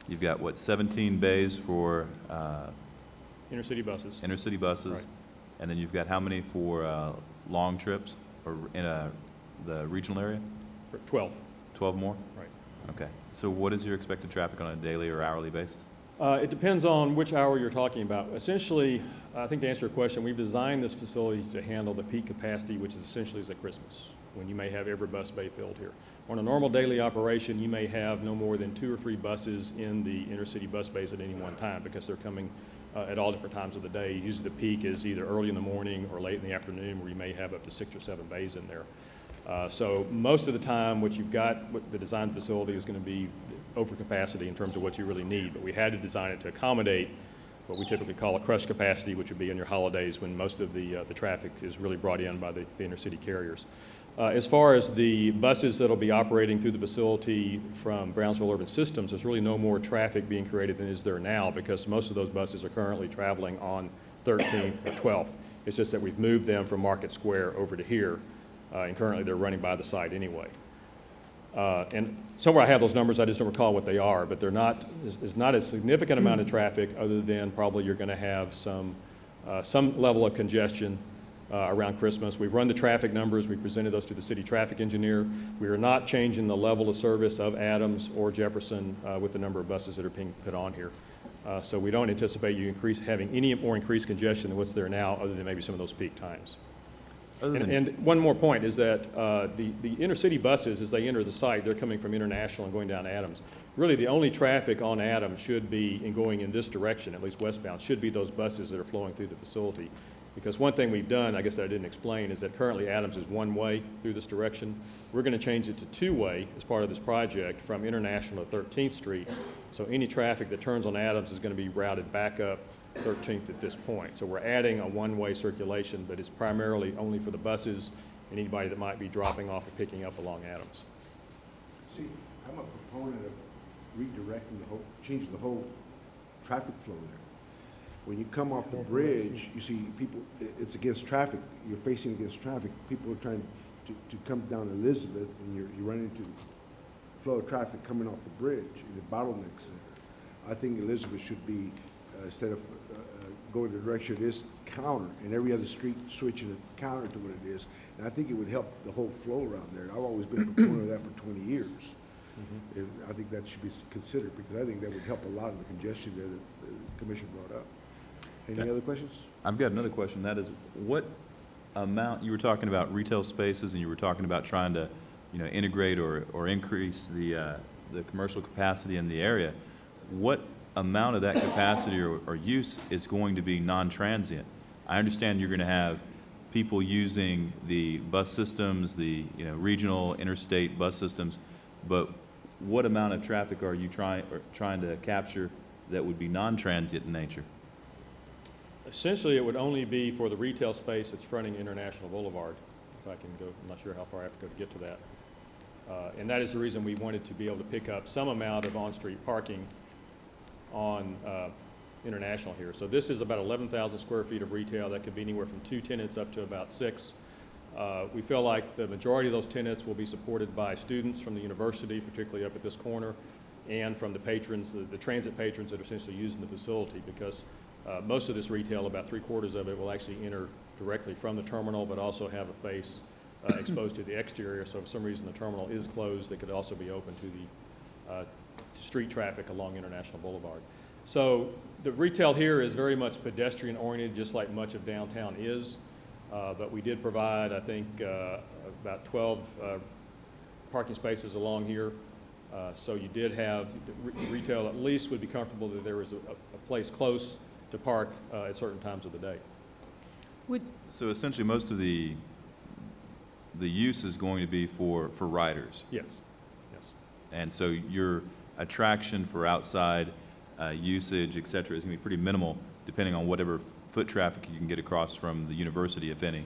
You've got, what, 17 bays for Intercity buses. Intercity buses. Right. And then you've got how many for long trips or in the regional area? For 12. 12 more? Right. Okay. So what is your expected traffic on a daily or hourly basis? It depends on which hour you're talking about. Essentially, I think to answer your question, we've designed this facility to handle the peak capacity, which is essentially at Christmas, when you may have every bus bay filled here. On a normal daily operation, you may have no more than 2 or 3 buses in the intercity bus bays at any one time, because they're coming at all different times of the day. Usually the peak is either early in the morning or late in the afternoon, where you may have up to 6 or 7 bays in there. So most of the time, what you've got with the design facility is going to be over capacity in terms of what you really need. But we had to design it to accommodate what we typically call a crush capacity, which would be in your holidays when most of the traffic is really brought in by the intercity carriers. As far as the buses that will be operating through the facility from Brownsville Urban Systems, there's really no more traffic being created than is there now, because most of those buses are currently traveling on 13th or 12th. It's just that we've moved them from Market Square over to here, and currently they're running by the site anyway. And somewhere I have those numbers, I just don't recall what they are, but they're not, it's not a significant amount of traffic, other than probably you're going to have some level of congestion around Christmas. We've run the traffic numbers. We presented those to the city traffic engineer. We are not changing the level of service of Adams or Jefferson with the number of buses that are being put on here. So we don't anticipate you having any more increased congestion than what's there now, other than maybe some of those peak times. And one more point is that the intercity buses, as they enter the site, they're coming from International and going down Adams. Really, the only traffic on Adams should be, in going in this direction, at least westbound, should be those buses that are flowing through the facility. Because one thing we've done, I guess that I didn't explain, is that currently Adams is one way through this direction. We're going to change it to 2-way as part of this project from International to 13th Street. So any traffic that turns on Adams is going to be routed back up 13th at this point. So we're adding a 1-way circulation, but it's primarily only for the buses and anybody that might be dropping off or picking up along Adams. See, I'm a proponent of redirecting the whole, changing the whole traffic flow there. When you come off the bridge, you see people, it's against traffic, you're facing against traffic. People are trying to come down Elizabeth, and you run into flow of traffic coming off the bridge, and the bottlenecks there. I think Elizabeth should be, instead of going the direction it is, counter, and every other street switching it counter to what it is. And I think it would help the whole flow around there. I've always been a proponent of that for 20 years. I think that should be considered, because I think that would help a lot of the congestion there that the commission brought up. Any Okay. other questions? I've got another question. That is, what amount, you were talking about retail spaces, and you were talking about trying to, integrate or increase the commercial capacity in the area. What amount of that capacity or use is going to be non-transient? I understand you're going to have people using the bus systems, the regional, interstate bus systems, but what amount of traffic are you trying to capture that would be non-transient in nature? Essentially, it would only be for the retail space that's fronting International Boulevard, if I can go. I'm not sure how far I have to go to get to that. And that is the reason we wanted to be able to pick up some amount of on-street parking on International here. So this is about 11,000 square feet of retail. That could be anywhere from 2 tenants up to about 6. We feel like the majority of those tenants will be supported by students from the university, particularly up at this corner, and from the patrons, the transit patrons that are essentially using the facility, because most of this retail, about 3/4 of it, will actually enter directly from the terminal, but also have a face exposed to the exterior. So if for some reason the terminal is closed, they could also be open to the to street traffic along International Boulevard. So the retail here is very much pedestrian oriented, just like much of downtown is. But we did provide, I think, about 12 parking spaces along here. So you did have, the retail at least would be comfortable that there was a place close to park at certain times of the day. So essentially, most of the use is going to be for riders. Yes, yes. And so your attraction for outside usage, et cetera, is going to be pretty minimal, depending on whatever foot traffic you can get across from the university, if any.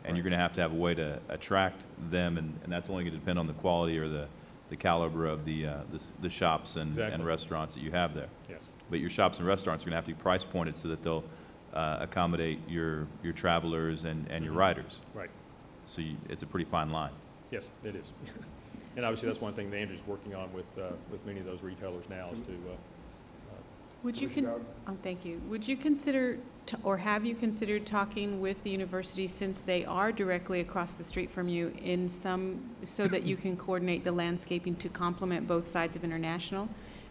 And you're going to have a way to attract them, and that's only going to depend on the quality or the caliber of the shops and restaurants that you have there. Yes. But your shops and restaurants are going to have to be price pointed so that they'll accommodate your travelers and your riders. Right. So it's a pretty fine line. Yes, it is. And obviously, that's one thing that Andrew's working on with many of those retailers now is to. Would you thank you. Would you consider, or have you considered talking with the university, since they are directly across the street from you, so that you can coordinate the landscaping to complement both sides of International?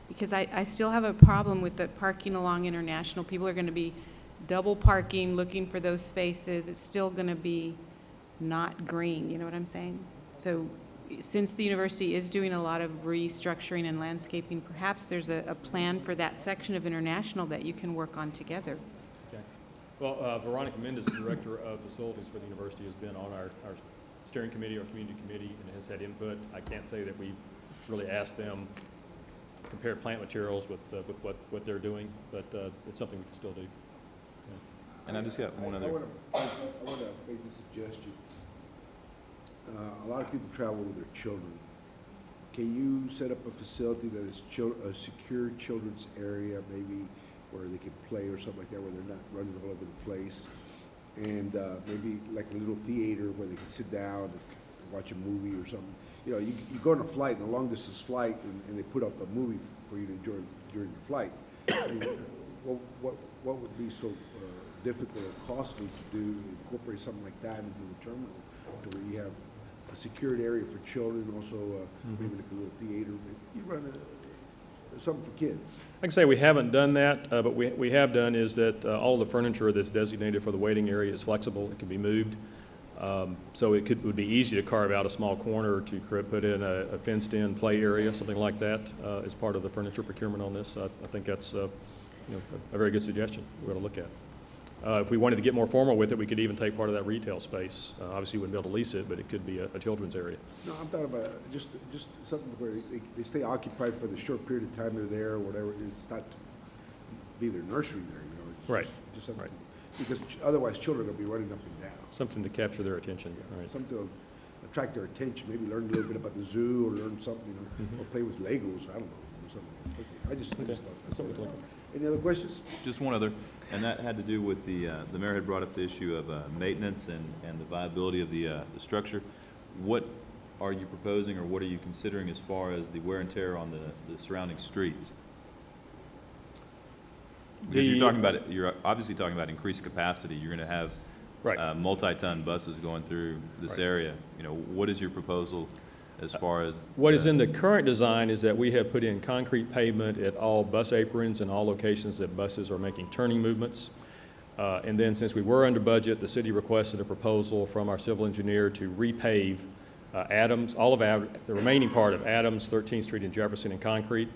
Because I still have a problem with the parking along International. People are going to be double parking, looking for those spaces. It's still going to be not green, you know what I'm saying? So since the university is doing a lot of restructuring and landscaping, perhaps there's a plan for that section of International that you can work on together. Okay. Well, Veronica Mendez, the director of facilities for the university, has been on our steering committee, our community committee, and has had input. I can't say that we've really asked them compare plant materials with what they're doing, but it's something we can still do. Yeah. And I just got one other. I want to make this suggestion. A lot of people travel with their children. Can you set up a facility that is a secure children's area, maybe where they can play or something like that, where they're not running all over the place? And maybe like a little theater where they can sit down and watch a movie or something. You know, you go on a flight, a long distance flight, and they put up a movie for you to enjoy during your flight. What would be so difficult or costly to do, incorporate something like that into the terminal, to where you have a secured area for children, also maybe like a little theater. You run something for kids. I can say we haven't done that, but we have done is that all the furniture that's designated for the waiting area is flexible. It can be moved. So it would be easy to carve out a small corner to put in a fenced-in play area, something like that, as part of the furniture procurement on this. I think that's a very good suggestion we're going to look at. If we wanted to get more formal with it, we could even take part of that retail space. Obviously, you wouldn't be able to lease it, but it could be a children's area. No, I'm talking about just something where they stay occupied for the short period of time they're there, or whatever. It's not to be their nursery there, you know. It's Right. Just something Right. because otherwise children will be running up and down. Something to capture their attention. Right. Something attract their attention, maybe learn a little bit about the zoo or learn something, or play with Legos, I don't know, or something. Okay, I just thought that's Something to look Any other questions? Just one other, and that had to do with the mayor had brought up the issue of maintenance and the viability of the structure. What are you proposing, or what are you considering as far as the wear and tear on the surrounding streets? Because you're obviously talking about increased capacity. You're going to have Right. multi-ton buses going through this Right. area. You know, what is your proposal as far as? What is in the current design is that we have put in concrete pavement at all bus aprons and all locations that buses are making turning movements. And then since we were under budget, the city requested a proposal from our civil engineer to repave Adams, the remaining part of Adams, 13th Street and Jefferson in concrete.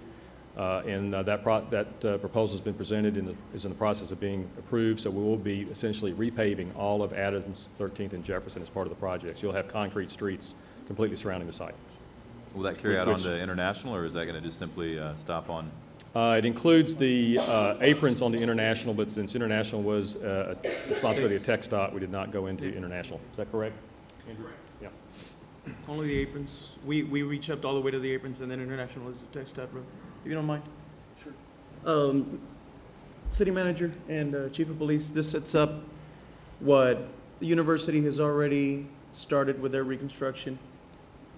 And that proposal's been presented and is in the process of being approved. So we will be essentially repaving all of Adams, 13th and Jefferson as part of the project. So you'll have concrete streets completely surrounding the site. Will that carry out onto International, or is that going to just simply stop on? It includes the aprons on the International, but since International was a responsibility of TxDOT, we did not go into International. Is that correct, Andrew? Yeah. Only the aprons. We reach up all the way to the aprons, and then International is the TxDOT road. If you don't mind. Sure. City manager and chief of police, this sets up what the university has already started with their reconstruction.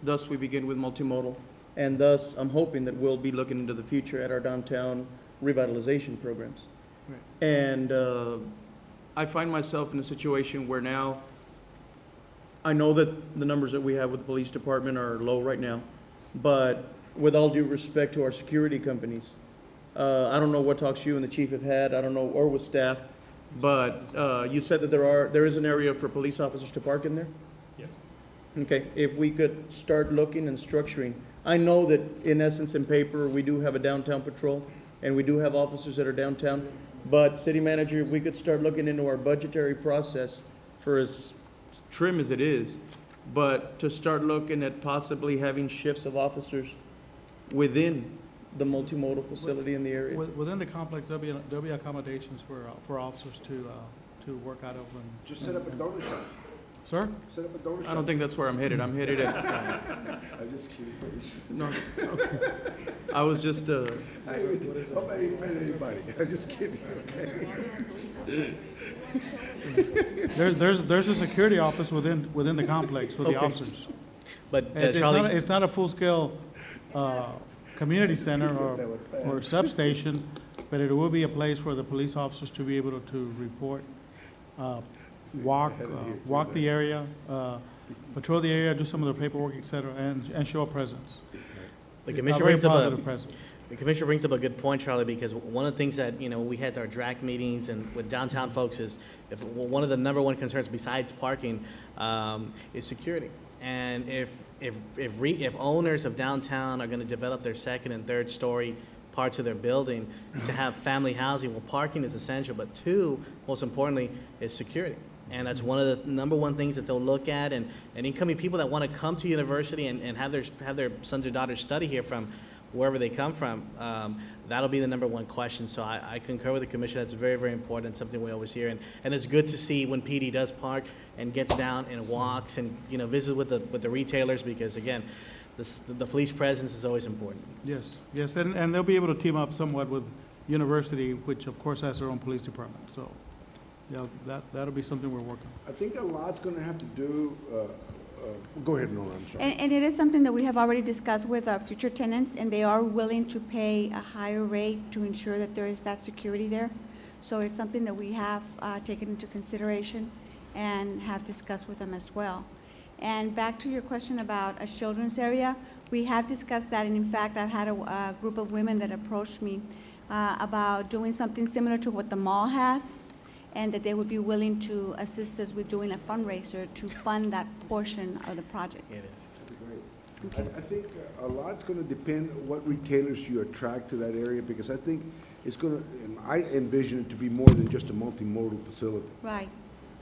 Thus, we begin with multimodal. And thus, I'm hoping that we'll be looking into the future at our downtown revitalization programs. Right. And I find myself in a situation where now I know that the numbers that we have with the police department are low right now, but with all due respect to our security companies, I don't know what talks you and the chief have had, I don't know, or with staff, but you said that there is an area for police officers to park in there? Yes. Okay, if we could start looking and structuring. I know that in essence, in paper, we do have a downtown patrol, and we do have officers that are downtown, but city manager, if we could start looking into our budgetary process for as trim as it is, but to start looking at possibly having shifts of officers within the multimodal facility in the area. Within the complex, there'll be accommodations for officers to work out of. And Just set up a donor shop. Sir? Set up a donor shop. I don't think that's where I'm headed. I'm headed at, I'm just kidding. no, okay. I was just, I'm not offending anybody. I'm just kidding, okay? There's a security office within the complex with the Okay. officers. But It's it's not a full-scale community center or substation, but it will be a place for the police officers to be able to report, walk the area, patrol the area, do some of the paperwork, et cetera, and show a presence. The A commissioner very brings up positive presence. The commissioner brings up a good point, Charlie, because one of the things that, we had our DRAC meetings and with downtown folks is, one of the number one concerns besides parking, is security. And if owners of downtown are gonna develop their second and third story parts of their building to have family housing, well, parking is essential, but two, most importantly, is security. And that's one of the number one things that they'll look at, and incoming people that want to come to university and have their sons or daughters study here from wherever they come from, that'll be the number one question. So I concur with the commission. That's very, very important, something we always hear. And it's good to see when PD does park and gets down and walks and, visit with the retailers, because again, the police presence is always important. Yes, and they'll be able to team up somewhat with university, which of course has their own police department, so, that'll be something we're working on. I think a lot's gonna have to do, go ahead, Norma, I'm sorry. And it is something that we have already discussed with our future tenants, and they are willing to pay a higher rate to ensure that there is that security there. So it's something that we have taken into consideration and have discussed with them as well. And back to your question about a children's area, we have discussed that, and in fact, I've had a group of women that approached me about doing something similar to what the mall has, and that they would be willing to assist us with doing a fundraiser to fund that portion of the project. It is. That'd be great. I think a lot's gonna depend what retailers you attract to that area, because I think it's gonna, and I envision it to be more than just a multimodal facility. Right.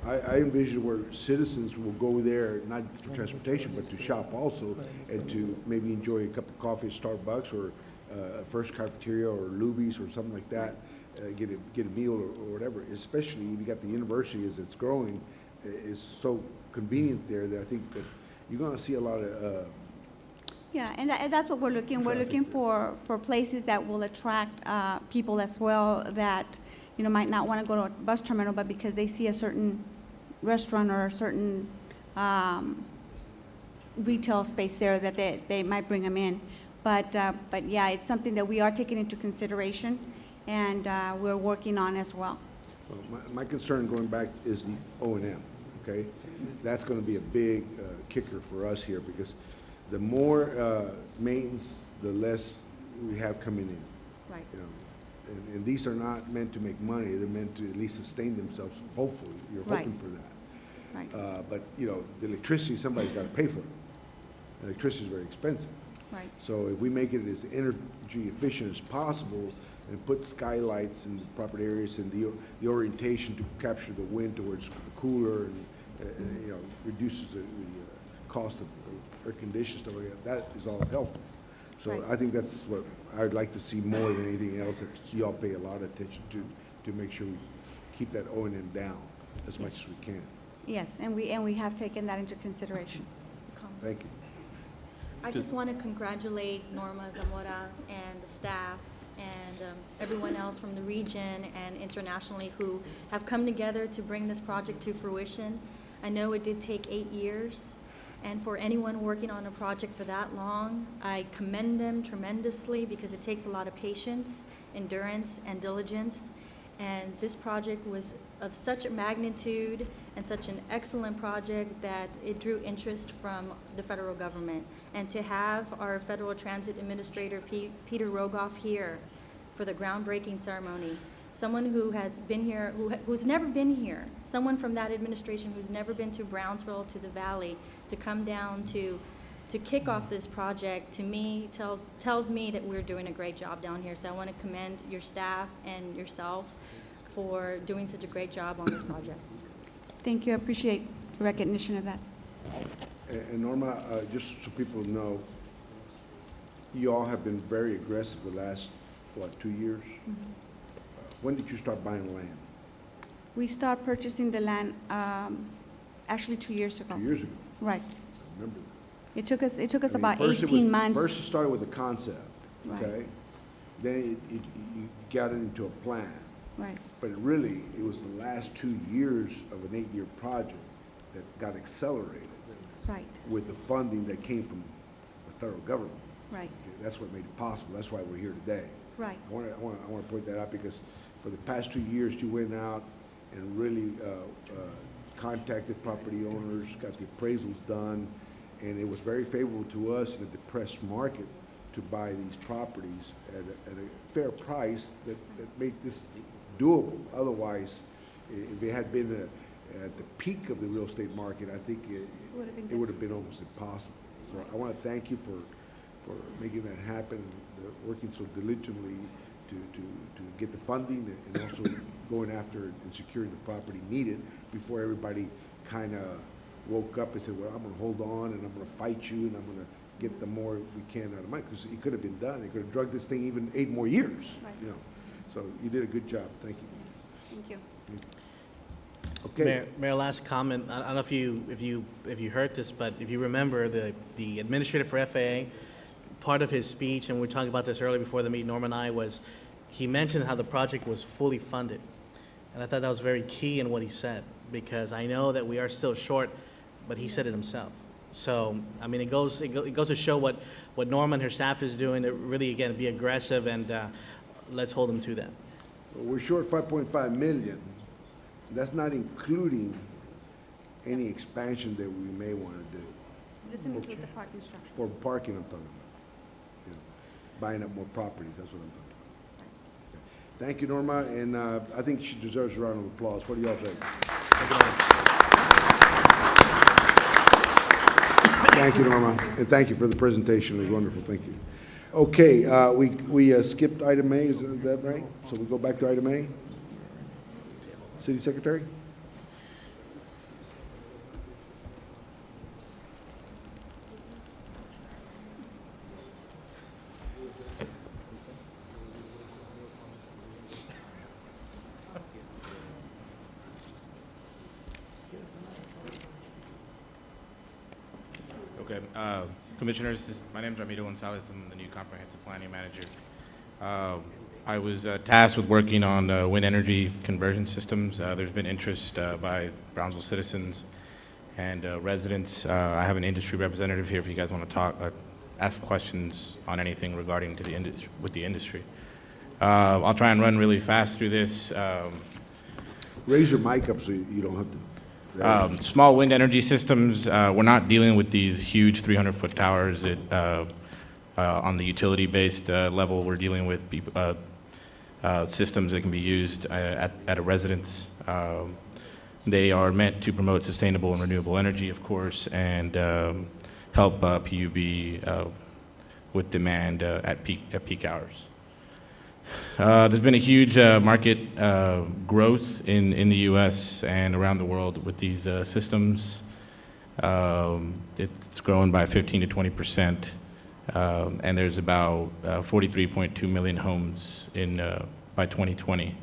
I envision where citizens will go there, not for transportation, but to shop also, and to maybe enjoy a cup of coffee at Starbucks, or a First Cafeteria, or Luby's, or something like that, get a meal or whatever. Especially if you got the university as it's growing, is so convenient there that I think that you're gonna see a lot of, Yeah, and that's what we're looking. We're Traffic looking there. for places that will attract people as well that, you know, might not want to go to a bus terminal, but because they see a certain restaurant or a certain retail space there, that they might bring them in. But yeah, it's something that we are taking into consideration, and we're working on as well. well, my concern going back is the O&M, okay? That's gonna be a big kicker for us here, because the more maintenance, the less we have coming in. Right. You know, and these are not meant to make money, they're meant to at least sustain themselves, hopefully, you're Right. hoping for that. Right. But, you know, the electricity, somebody's gotta pay for it. Electricity is very expensive. Right. So if we make it as energy efficient as possible and put skylights in the proper areas and the orientation to capture the wind towards cooler and, you know, reduces the cost of air conditioning, stuff like that, that is all helpful. So Right. I think that's what I'd like to see more than anything else, that y'all pay a lot of attention to make sure we keep that O&M down as much as we can. Yes, and we have taken that into consideration. Thank you. I just want to congratulate Norma Zamora and the staff and everyone else from the region and internationally who have come together to bring this project to fruition. I know it did take 8 years, and for anyone working on a project for that long, I commend them tremendously, because it takes a lot of patience, endurance, and diligence. And this project was of such a magnitude and such an excellent project that it drew interest from the federal government. And to have our Federal Transit Administrator, Peter Rogoff, here for the groundbreaking ceremony, someone who has been here, who's never been here, someone from that administration who's never been to Brownsville, to the Valley, to come down to kick off this project, to me, tells me that we're doing a great job down here. So I want to commend your staff and yourself for doing such a great job on this project. Thank you. I appreciate the recognition of that. And Norma, just so people know, you all have been very aggressive the last, what, 2 years? When did you start buying land? We start purchasing the land actually 2 years ago. 2 years ago, Right. I remember that. It took us I mean, about first it 18 was- months. First it started with a concept, Right. okay? Then you got it into a plan. Right. But it was the last 2 years of an 8-year project that got accelerated Right. with the funding that came from the federal government. Right. Okay, that's what made it possible. That's why we're here today. Right. I want to point that out, because for the past 2 years, you went out and really contacted property owners, got the appraisals done, and it was very favorable to us in a depressed market to buy these properties at a fair price that made this doable. Otherwise, if it had been at the peak of the real estate market, I think it would have been almost impossible. So I want to thank you for making that happen, working so diligently to get the funding, and also going after and securing the property needed before everybody kind of woke up and said, well, I'm going to hold on and I'm going to fight you and I'm going to get the more we can out of money, because it could have been done. It could have drugged this thing even 8 more years, you know. So you did a good job. Thank you. Thank you. Okay. Mayor, last comment. I don't know if you heard this, but if you remember, the administrator for FAA, part of his speech, and we were talking about this earlier before the meeting, Norm and I, was he mentioned how the project was fully funded. And I thought that was very key in what he said, because I know that we are still short, but he said it himself. So, I mean, it goes to show what Norma and her staff is doing to really, again, be aggressive, and let's hold them to that. We're short 5.5 million. That's not including any expansion that we may want to do. Doesn't include the parking structure. For parking, I'm talking about. You know, buying up more properties, that's what I'm talking about. Okay. Thank you, Norma, and I think she deserves a round of applause. What do y'all think? Thank you, Norma, and thank you for the presentation. It was wonderful. Thank you. Okay, we skipped item A. Is that right? So we go back to item A. City Secretary? Okay. Commissioners, my name is Ramiro Gonzalez. I'm the new Comprehensive Planning Manager. I was tasked with working on wind energy conversion systems. There's been interest by Brownsville citizens and residents. I have an industry representative here if you guys want to talk, ask questions on anything regarding to the industry, with the industry. I'll try and run really fast through this. Raise your mic up so you don't have to. Small wind energy systems, we're not dealing with these huge 300-foot towers that, on the utility-based level. We're dealing with systems that can be used at a residence. They are meant to promote sustainable and renewable energy, of course, and help PUB with demand at peak hours. There's been a huge market growth in the U.S. and around the world with these systems. It's growing by 15 to 20%, and there's about 43.2 million homes by 2020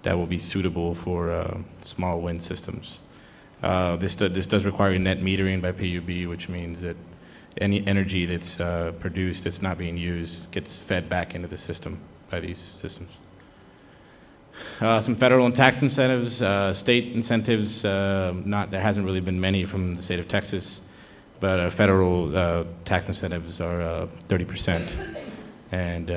that will be suitable for small wind systems. This does require net metering by PUB, which means that any energy that's produced that's not being used gets fed back into the system by these systems. Some federal and tax incentives, state incentives, there hasn't really been many from the state of Texas, but federal tax incentives are 30%, and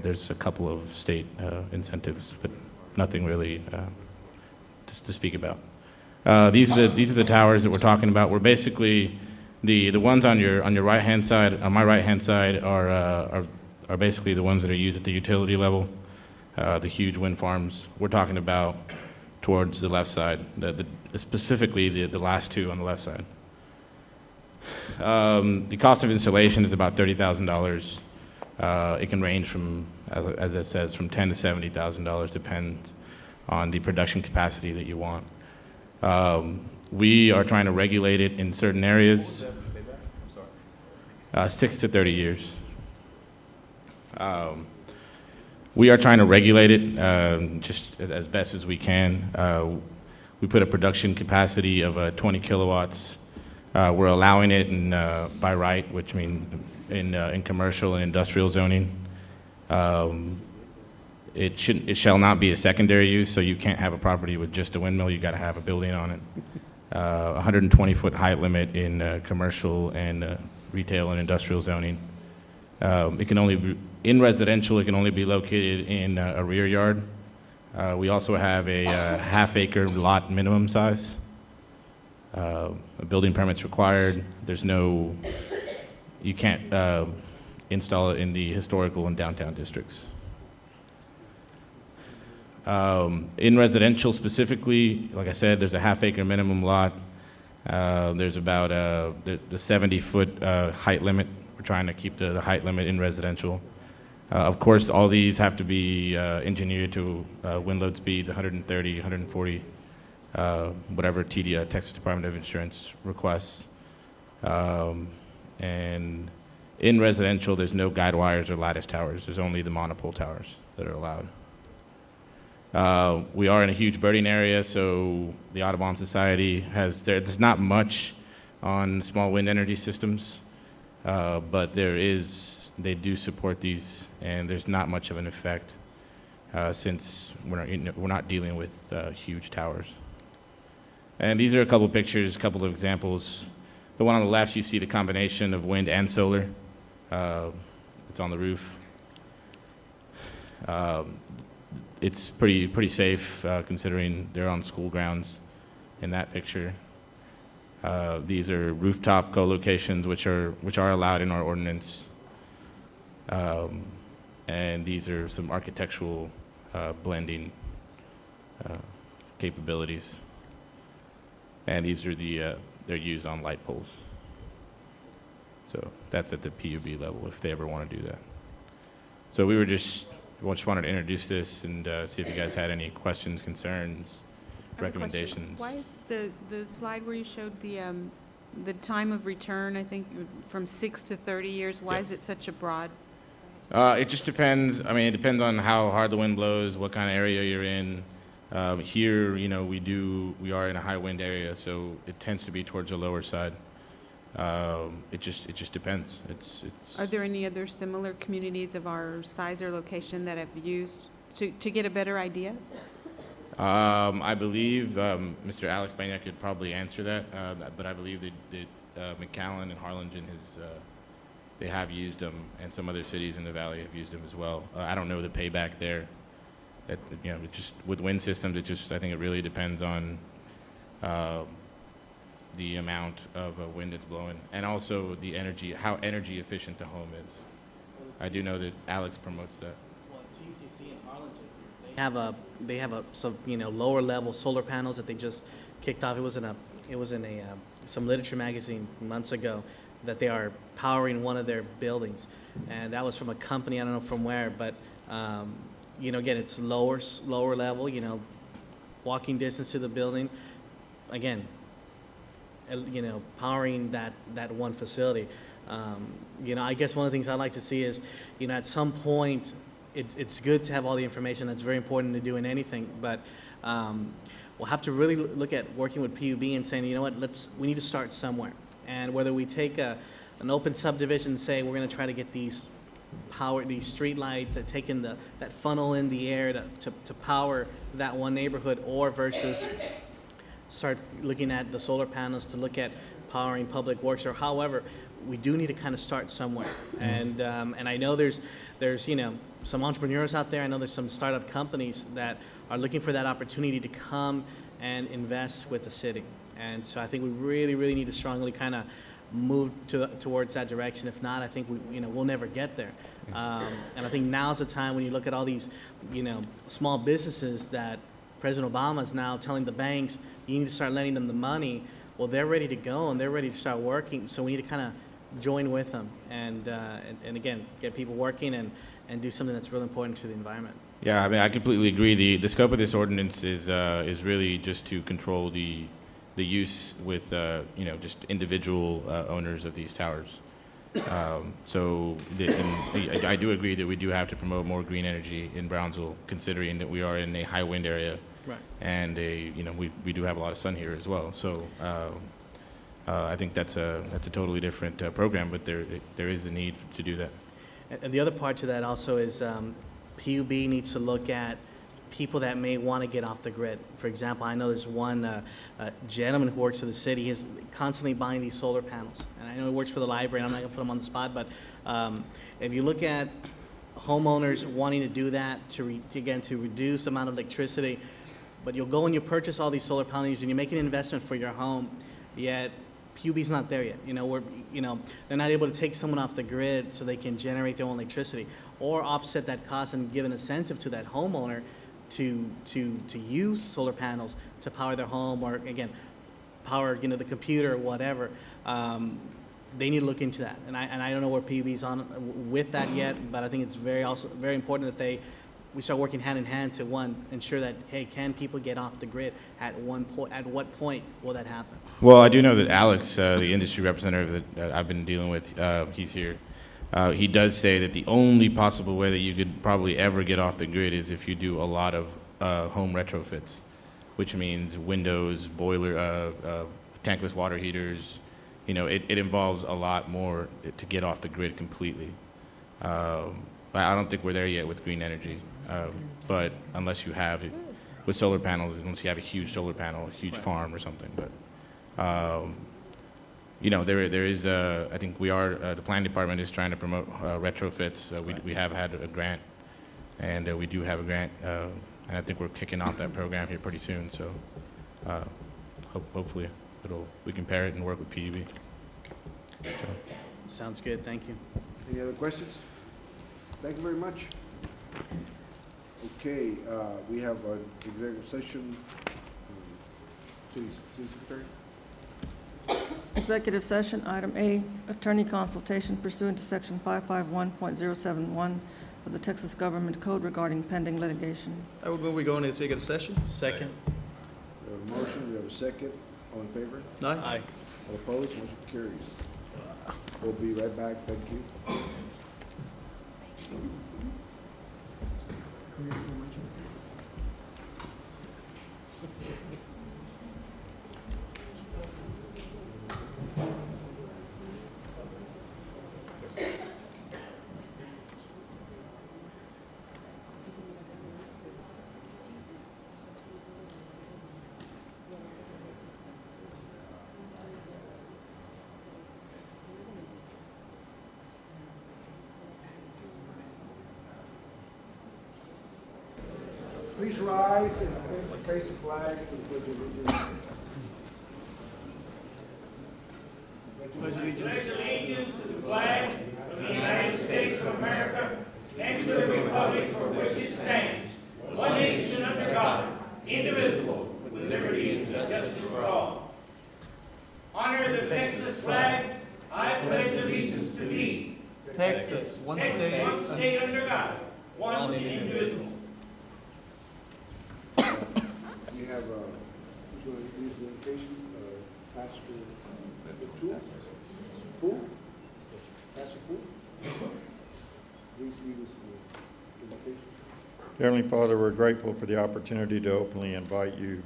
there's a couple of state incentives, but nothing really to speak about. These are the towers that we're talking about. We're basically the ones on your right hand side, on my right hand side, are basically the ones that are used at the utility level, the huge wind farms. We're talking about towards the left side, specifically the last two on the left side. The cost of installation is about $30,000. It can range from, as it says, from $10,000 to $70,000, depends on the production capacity that you want. We are trying to regulate it in certain areas. 6 to 30 years. We are trying to regulate it just as best as we can. We put a production capacity of 20 kilowatts. We're allowing it by right, which means in commercial and industrial zoning. It shall not be a secondary use, so you can't have a property with just a windmill. You got to have a building on it. 120-foot height limit in commercial and retail and industrial zoning. It can only be, in residential, it can only be located in a rear yard. We also have a half-acre lot minimum size. A building permit's required. You can't install it in the historical and downtown districts. In residential specifically, like I said, there's a half-acre minimum lot. There's about the 70-foot height limit. We're trying to keep the height limit in residential. Of course, all these have to be engineered to wind load speeds, 130, 140, whatever Texas Department of Insurance requests. And in residential, there's no guide wires or lattice towers. There's only the monopole towers that are allowed. We are in a huge birding area, so the Audubon Society there's not much on small wind energy systems, but they do support these, and there's not much of an effect since we're not dealing with huge towers. And these are a couple of pictures, a couple of examples. The one on the left, you see the combination of wind and solar. It's on the roof. It's pretty safe considering they're on school grounds in that picture. These are rooftop co-locations, which are allowed in our ordinance. And these are some architectural blending capabilities. And these are they're used on light poles. So that's at the PUB level if they ever want to do that. So we just wanted to introduce this and see if you guys had any questions, concerns, recommendations. Why is the slide where you showed the time of return, I think from 6 to 30 years, why is it such a broad? It just depends. I mean, it depends on how hard the wind blows, what kind of area you're in. Here, we are in a high wind area, so it tends to be towards the lower side. It just depends. Are there any other similar communities of our size or location that have used, to get a better idea? I believe Mr. Alex Baina could probably answer that, but I believe that McAllen and Harlingen they have used them, and some other cities in the valley have used them as well. I don't know the payback there. It just with wind systems, I think it really depends on the amount of wind that's blowing, and also the energy, how energy efficient the home is. I do know that Alex promotes that. Well, TCC and Harlingen, they have some lower level solar panels that they just kicked off. It was in some literature magazine months ago that they are powering one of their buildings, and that was from a company, I don't know from where, but again, it's lower level, walking distance to the building. Again, powering that one facility. I guess one of the things I'd like to see is, at some point, it's good to have all the information. That's very important to do in anything, but we'll have to really look at working with PUB and saying, you know what, we need to start somewhere. And whether we take an open subdivision and say we're going to try to get these street lights that take in that funnel in the air to power that one neighborhood, or versus start looking at the solar panels to look at powering public works, or however, we do need to kind of start somewhere. And I know there's some entrepreneurs out there. I know there's some startup companies that are looking for that opportunity to come and invest with the city. And so I think we really, really need to strongly kind of move towards that direction. If not, I think we'll never get there. And I think now's the time when you look at all these, small businesses that President Obama is now telling the banks, you need to start lending them the money. Well, they're ready to go and they're ready to start working. So we need to kind of join with them and again, get people working and do something that's really important to the environment. Yeah, I mean, I completely agree. The scope of this ordinance is really just to control the use with just individual owners of these towers. I do agree that we do have to promote more green energy in Brownsville, considering that we are in a high wind area, right? And we do have a lot of sun here as well. So I think that's a totally different program, but there is a need to do that. And the other part to that also is PUB needs to look at people that may want to get off the grid. For example, I know there's one gentleman who works for the city. He's constantly buying these solar panels. And I know he works for the library, and I'm not going to put him on the spot, but if you look at homeowners wanting to do that to reduce the amount of electricity, but you'll go and you purchase all these solar panels and you make an investment for your home, yet PUB's not there yet. They're not able to take someone off the grid so they can generate their own electricity or offset that cost and give an incentive to that homeowner to use solar panels to power their home, or again, power the computer or whatever. They need to look into that, and I don't know where PUB's on with that yet, but I think it's very important that we start working hand in hand to ensure that, hey, can people get off the grid at what point will that happen? Well, I do know that Alex, the industry representative that I've been dealing with, he's here. He does say that the only possible way that you could probably ever get off the grid is if you do a lot of home retrofits, which means windows, boiler, tankless water heaters. It involves a lot more to get off the grid completely. I don't think we're there yet with green energy, but unless you have it with solar panels, unless you have a huge solar panel, a huge farm or something. But there is, I think the planning department is trying to promote retrofits. We have had a grant, and we do have a grant, and I think we're kicking off that program here pretty soon. So hopefully we can pair it and work with PUB. So. Sounds good. Thank you. Any other questions? Thank you very much. Okay, we have an executive session. City Secretary. Executive session, item A, attorney consultation pursuant to section 551.071 of the Texas Government Code regarding pending litigation. I would move we go into executive session. Second. We have a motion, we have a second. All in favor? Aye. All opposed? Motion carries. We'll be right back. Thank you. Please rise and face the flag for the Pledge of Allegiance. Pledge allegiance to the flag of the United States of America and to the republic for which it stands, one nation under God, indivisible, with liberty and justice for all. Honor the Texas flag. I pledge allegiance to thee. Texas, one state. One state under God, one and indivisible. We have, who's going to use the invitation? Pastor Poole? Pastor Poole? Please lead us in the invocation. Heavenly Father, we're grateful for the opportunity to openly invite you,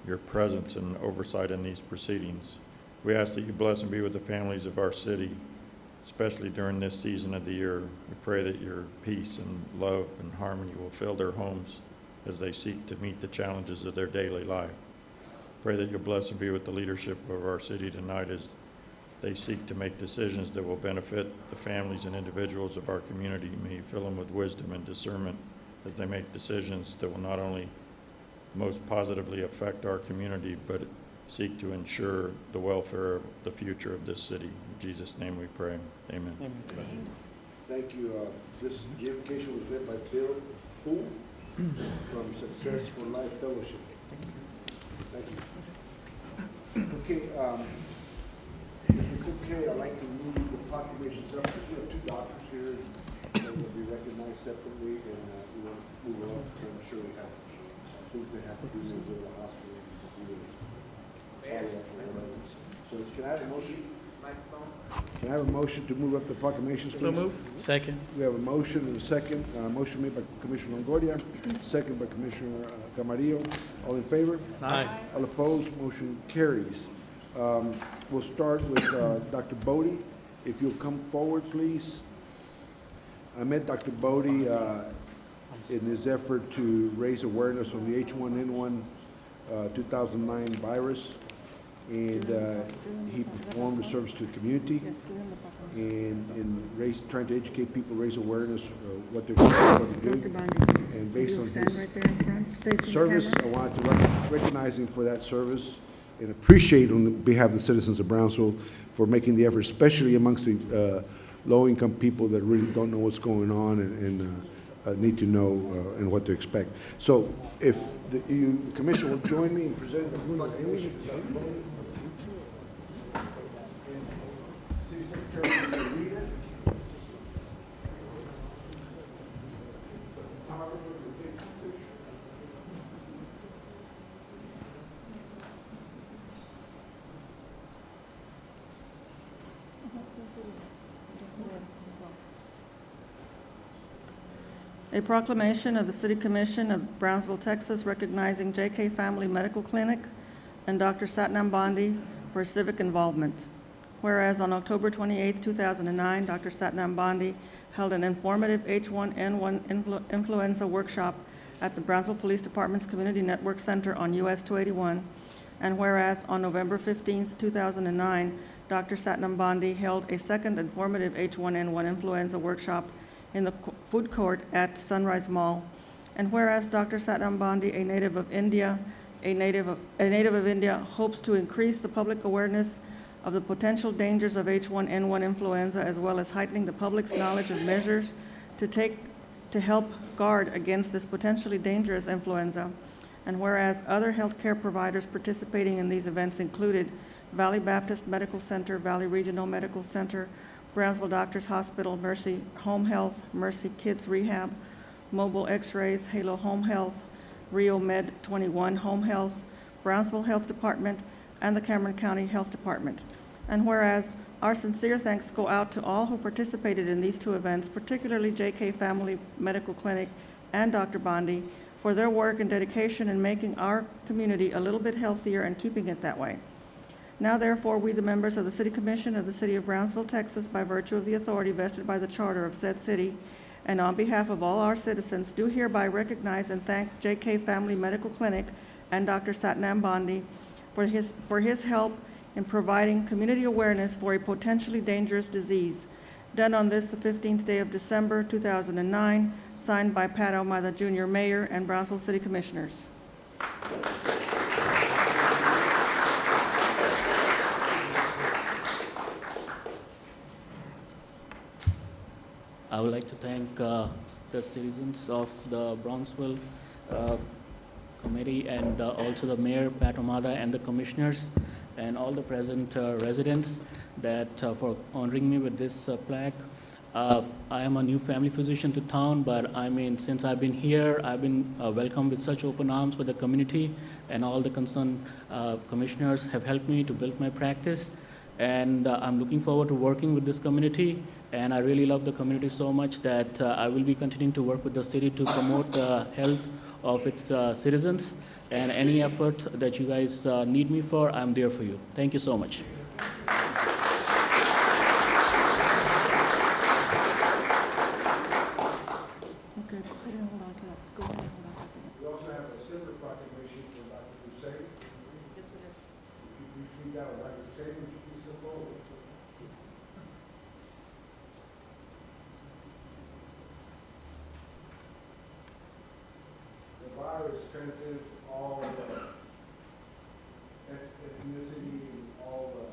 your presence and oversight in these proceedings. We ask that you bless and be with the families of our city, especially during this season of the year. We pray that your peace and love and harmony will fill their homes as they seek to meet the challenges of their daily life. Pray that you'll bless and be with the leadership of our city tonight as they seek to make decisions that will benefit the families and individuals of our community. May you fill them with wisdom and discernment as they make decisions that will not only most positively affect our community, but seek to ensure the welfare of the future of this city. In Jesus' name we pray. Amen. Thank you. The invocation was led by Bill Poole from Success for Life Fellowship. Thank you. Okay, if it's okay, I'd like to move the proclamations up. We have two doctors here that will be recognized separately, and we want to move on. So I'm sure we have things that have to do with the hospital. So can I have a motion? Can I have a motion to move up the proclamations, please? So move. Second. We have a motion and a second. Motion made by Commissioner Longoria, second by Commissioner Camarillo. All in favor? Aye. All opposed? Motion carries. We'll start with Dr. Bodie. If you'll come forward, please. I met Dr. Bodie in his effort to raise awareness on the H1N1 2009 virus, and he performed a service to the community and trying to educate people, raise awareness what they're doing. And based on his service, I wanted to recognize him for that service and appreciate on behalf of the citizens of Brownsville for making the effort, especially amongst the low-income people that really don't know what's going on and need to know and what to expect. So if the commission will join me in presenting the proclamation. City Secretary, will you read it? A proclamation of the City Commission of Brownsville, Texas, recognizing J.K. Family Medical Clinic and Dr. Satnam Bondi for civic involvement. Whereas on October 28, 2009, Dr. Satnam Bondi held an informative H1N1 influenza workshop at the Brownsville Police Department's Community Network Center on US 281. And whereas on November 15, 2009, Dr. Satnam Bondi held a second informative H1N1 influenza workshop in the food court at Sunrise Mall. And whereas Dr. Satnam Bondi, a native of India, hopes to increase the public awareness of the potential dangers of H1N1 influenza, as well as heightening the public's knowledge of measures to help guard against this potentially dangerous influenza. And whereas other healthcare providers participating in these events included Valley Baptist Medical Center, Valley Regional Medical Center, Brownsville Doctors Hospital, Mercy Home Health, Mercy Kids Rehab, Mobile X-Rays, Halo Home Health, Rio Med 21 Home Health, Brownsville Health Department, and the Cameron County Health Department. And whereas our sincere thanks go out to all who participated in these two events, particularly J.K. Family Medical Clinic and Dr. Bondi, for their work and dedication in making our community a little bit healthier and keeping it that way. Now, therefore, we, the members of the City Commission of the City of Brownsville, Texas, by virtue of the authority vested by the charter of said city, and on behalf of all our citizens, do hereby recognize and thank J.K. Family Medical Clinic and Dr. Satnam Bondi for his help in providing community awareness for a potentially dangerous disease, Done on this the 15th day of December, 2009, signed by Pat Ahumada, Jr., Mayor, and Brownsville City Commissioners. I would like to thank the citizens of the Brownsville Committee and also the Mayor, Pat Ahumada, and the commissioners, and all the present residents that for honoring me with this plaque. I am a new family physician to town, but I mean, since I've been here, I've been welcomed with such open arms with the community, and all the concerned commissioners have helped me to build my practice. And I'm looking forward to working with this community, and I really love the community so much that I will be continuing to work with the city to promote the health of its citizens, and any effort that you guys need me for, I'm there for you. Thank you so much. Okay, go ahead and hold on to that. Go ahead and hold on to that. We also have a separate proclamation from Dr. Hussein. Yes, we do. If you please read out, Dr. Hussein, would you please come forward? The virus transcends all ethnicity and all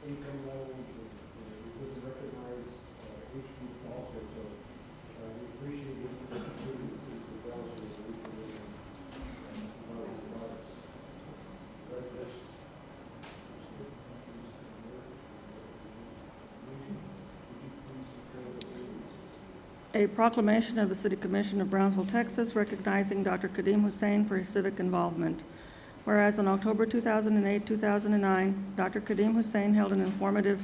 income levels, and it doesn't recognize age groups also. So we appreciate this opportunity. This is the Brownsville Resolution. Congratulations. A proclamation of the City Commission of Brownsville, Texas, recognizing Dr. Kadeem Hussein for his civic involvement. Whereas on October 2008, 2009, Dr. Kadeem Hussein held an informative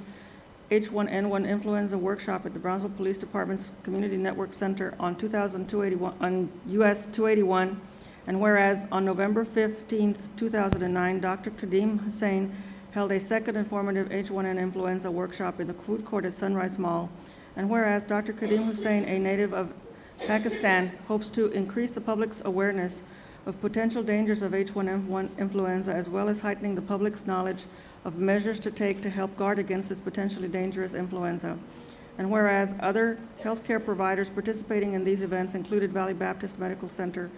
H1N1 influenza workshop at the Brownsville Police Department's Community Network Center on US 281, and whereas on November 15, 2009, Dr. Kadeem Hussein held a second informative H1N influenza workshop in the food court at Sunrise Mall, and whereas Dr. Kadeem Hussein, a native of Pakistan, hopes to increase the public's awareness of potential dangers of H1N1 influenza, as well as heightening the public's knowledge of measures to take to help guard against this potentially dangerous influenza. And whereas other healthcare providers participating in these events included Valley Baptist Medical Center,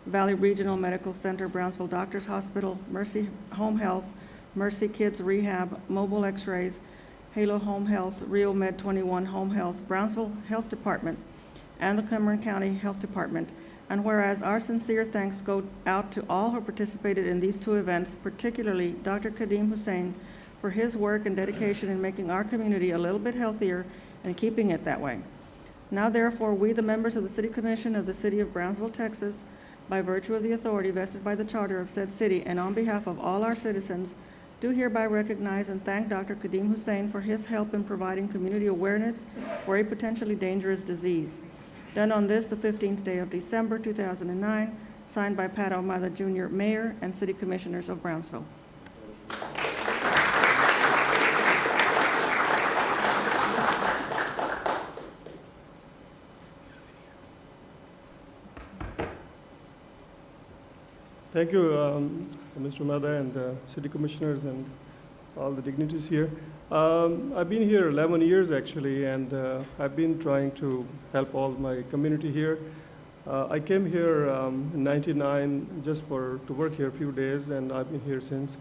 Valley Regional Medical Center, Brownsville Doctors Hospital, Mercy Home Health, Mercy Kids Rehab, Mobile X-rays, Halo Home Health, Rio Med 21 Home Health, Brownsville Health Department, and the Cameron County Health Department. And whereas our sincere thanks go out to all who participated in these two events, particularly Dr. Kadeem Hussein for his work and dedication in making our community a little bit healthier and keeping it that way. Now therefore, we, the members of the City Commission of the City of Brownsville, Texas, by virtue of the authority vested by the charter of said city, and on behalf of all our citizens, do hereby recognize and thank Dr. Kadeem Hussein for his help in providing community awareness for a potentially dangerous disease. Done on this, the 15th day of December, 2009, signed by Pat Ahumada, Jr., Mayor, and City Commissioners of Brownsville. Thank you, Mr. Ahumada and City Commissioners and all the dignitaries here. I've been here 11 years actually, and I've been trying to help all my community here. I came here in '99 just to work here a few days, and I've been here since.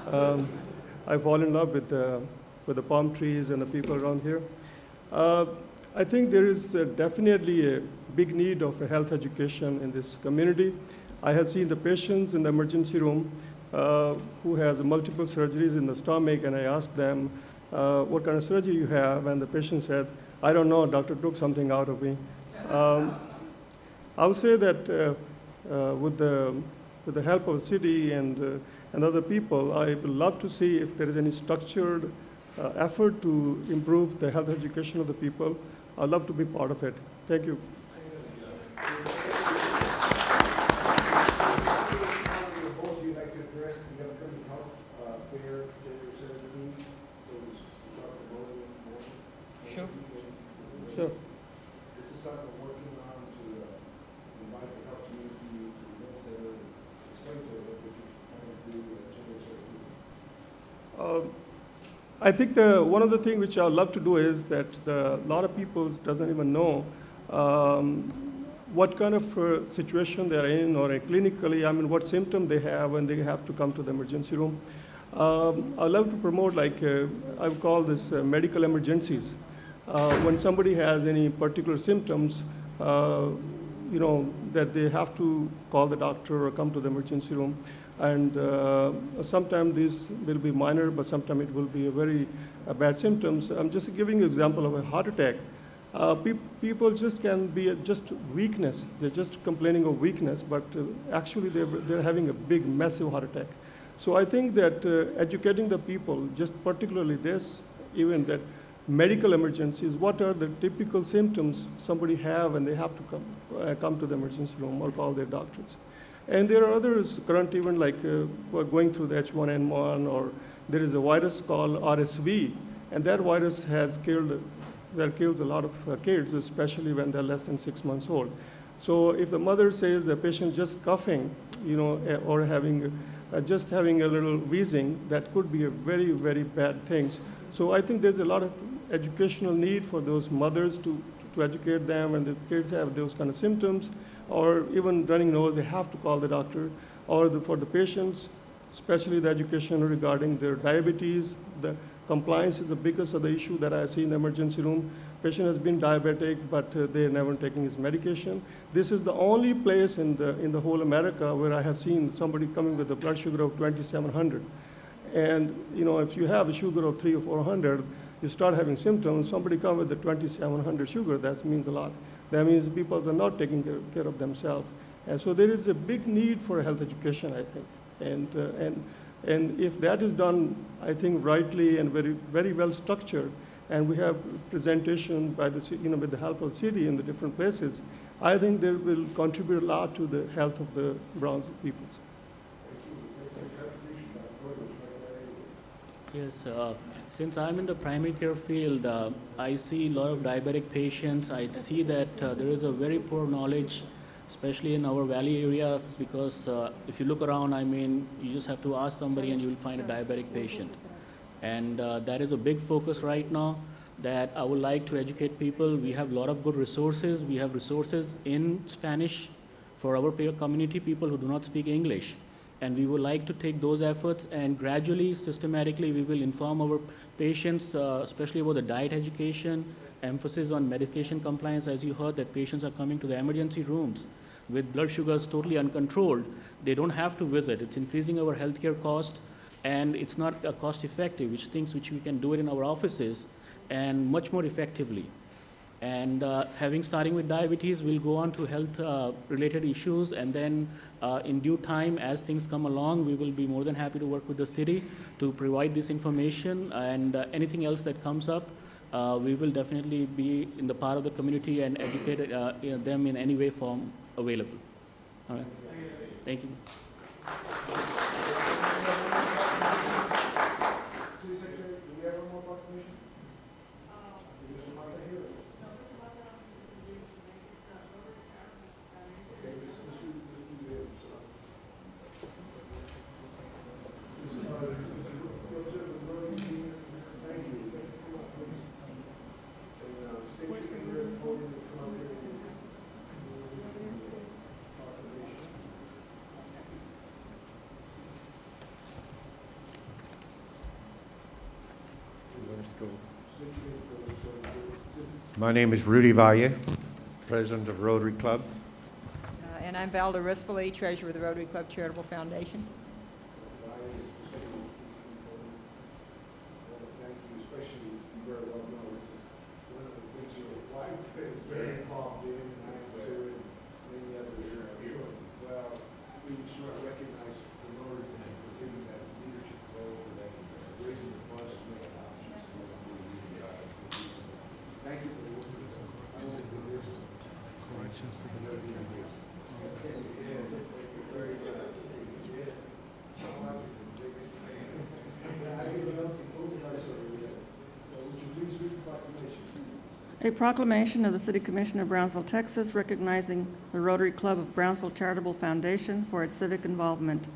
I fall in love with the palm trees and the people around here. I think there is definitely a big need of a health education in this community. I have seen the patients in the emergency room who has multiple surgeries in the stomach, and I asked them, what kind of surgery you have? And the patient said, I don't know, doctor took something out of me. I would say that with the help of the city and other people, I would love to see if there is any structured effort to improve the health education of the people. I'd love to be part of it. Thank you. Sure. Sure. This is something we're working on to invite the health community to the event center and explain to them what you're trying to do and generate. I think one of the things which I love to do is that a lot of people doesn't even know what kind of situation they're in, or clinically, I mean, what symptom they have when they have to come to the emergency room. I love to promote, like, I would call this medical emergencies. When somebody has any particular symptoms, you know, that they have to call the doctor or come to the emergency room. And sometimes these will be minor, but sometimes it will be a very bad symptoms. I'm just giving you an example of a heart attack. People just can be just weakness. They're just complaining of weakness, but actually they're having a big, massive heart attack. So I think that educating the people, just particularly this, even that medical emergencies, what are the typical symptoms somebody have and they have to come to the emergency room or call their doctors. And there are others current, even like who are going through the H1N1, or there is a virus called RSV, and that virus has killed a lot of kids, especially when they're less than 6 months old. So if the mother says the patient just coughing, you know, or just having a little wheezing, that could be a very, very bad thing. So I think there's a lot of educational need for those mothers to educate them, and the kids have those kind of symptoms, or even running nose, they have to call the doctor, or for the patients, especially the education regarding their diabetes. The compliance is the biggest of the issue that I see in the emergency room. Patient has been diabetic, but they're never taking his medication. This is the only place in the whole America where I have seen somebody coming with a blood sugar of 2,700. And you know, if you have a sugar of 300 or 400, you start having symptoms, somebody come with the 2,700 sugar, that means a lot. That means people are not taking care of themselves. And so there is a big need for health education, I think. And if that is done, I think, rightly and very, very well structured, and we have presentation by the, you know, with the help of the city in the different places, I think they will contribute a lot to the health of the Brownsville peoples. Yes, since I'm in the primary care field, I see a lot of diabetic patients. I see that there is a very poor knowledge, especially in our valley area, because if you look around, I mean, you just have to ask somebody and you will find a diabetic patient. And that is a big focus right now, that I would like to educate people. We have a lot of good resources. We have resources in Spanish for our community, people who do not speak English. And we would like to take those efforts, and gradually, systematically, we will inform our patients, especially about the diet education, emphasis on medication compliance. As you heard, that patients are coming to the emergency rooms with blood sugars totally uncontrolled. They don't have to visit. It's increasing our healthcare cost, and it's not cost effective, which we can do it in our offices and much more effectively. And starting with diabetes, we'll go on to health related issues, and then in due time, as things come along, we will be more than happy to work with the city to provide this information, and anything else that comes up, we will definitely be in the part of the community and educate them in any way form available. All right. Thank you. My name is Rudy Valle, President of Rotary Club. And I'm Valda Rispoli, Treasurer of the Rotary Club Charitable Foundation. A proclamation of the City Commission of Brownsville, Texas, recognizing the Rotary Club of Brownsville Charitable Foundation for its civic involvement.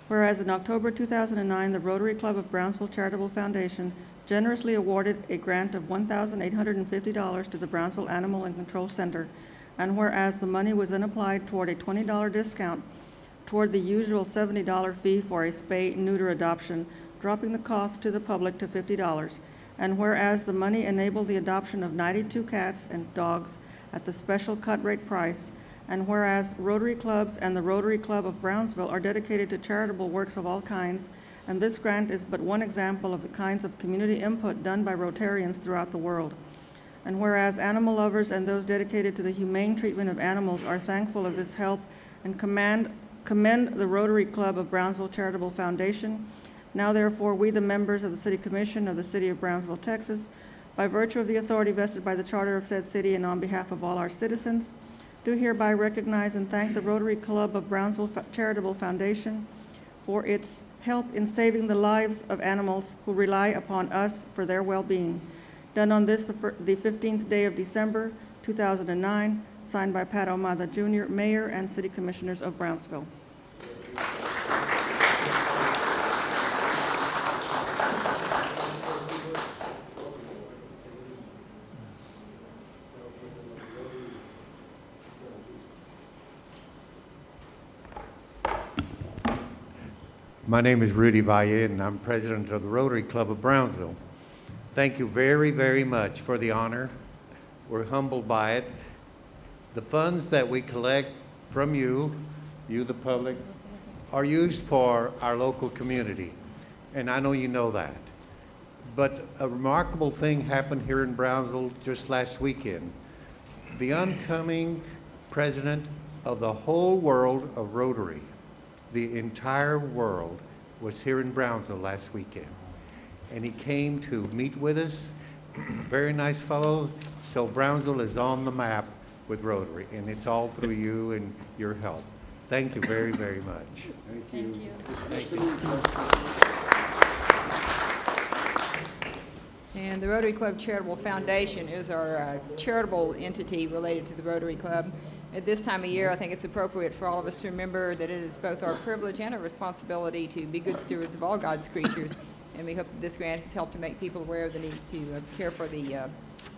Whereas in October 2009, the Rotary Club of Brownsville Charitable Foundation generously awarded a grant of $1,850 to the Brownsville Animal and Control Center, and whereas the money was then applied toward a $20 discount toward the usual $70 fee for a spay-neuter adoption, dropping the cost to the public to $50, and whereas the money enabled the adoption of 92 cats and dogs at the special cut rate price, and whereas Rotary Clubs and the Rotary Club of Brownsville are dedicated to charitable works of all kinds, and this grant is but one example of the kinds of community input done by Rotarians throughout the world. And whereas animal lovers and those dedicated to the humane treatment of animals are thankful of this help and commend the Rotary Club of Brownsville Charitable Foundation, now therefore we, the members of the City Commission of the City of Brownsville, Texas, by virtue of the authority vested by the Charter of said city and on behalf of all our citizens, do hereby recognize and thank the Rotary Club of Brownsville Charitable Foundation for its help in saving the lives of animals who rely upon us for their well-being. Done on this, the 15th day of December, 2009, signed by Pat Ahumada Jr., Mayor and City Commissioners of Brownsville. My name is Rudy Valle, and I'm president of the Rotary Club of Brownsville. Thank you very, very much for the honor. We're humbled by it. The funds that we collect from you, the public, are used for our local community, and I know you know that. But a remarkable thing happened here in Brownsville just last weekend. The oncoming president of the whole world of Rotary, the entire world, was here in Brownsville last weekend. And he came to meet with us. Very nice fellow. So Brownsville is on the map with Rotary, and it's all through you and your help. Thank you very, very much. Thank you. Thank you. And the Rotary Club Charitable Foundation is our charitable entity related to the Rotary Club. At this time of year, I think it's appropriate for all of us to remember that it is both our privilege and our responsibility to be good stewards of all God's creatures. And we hope that this grant has helped to make people aware of the needs to care for the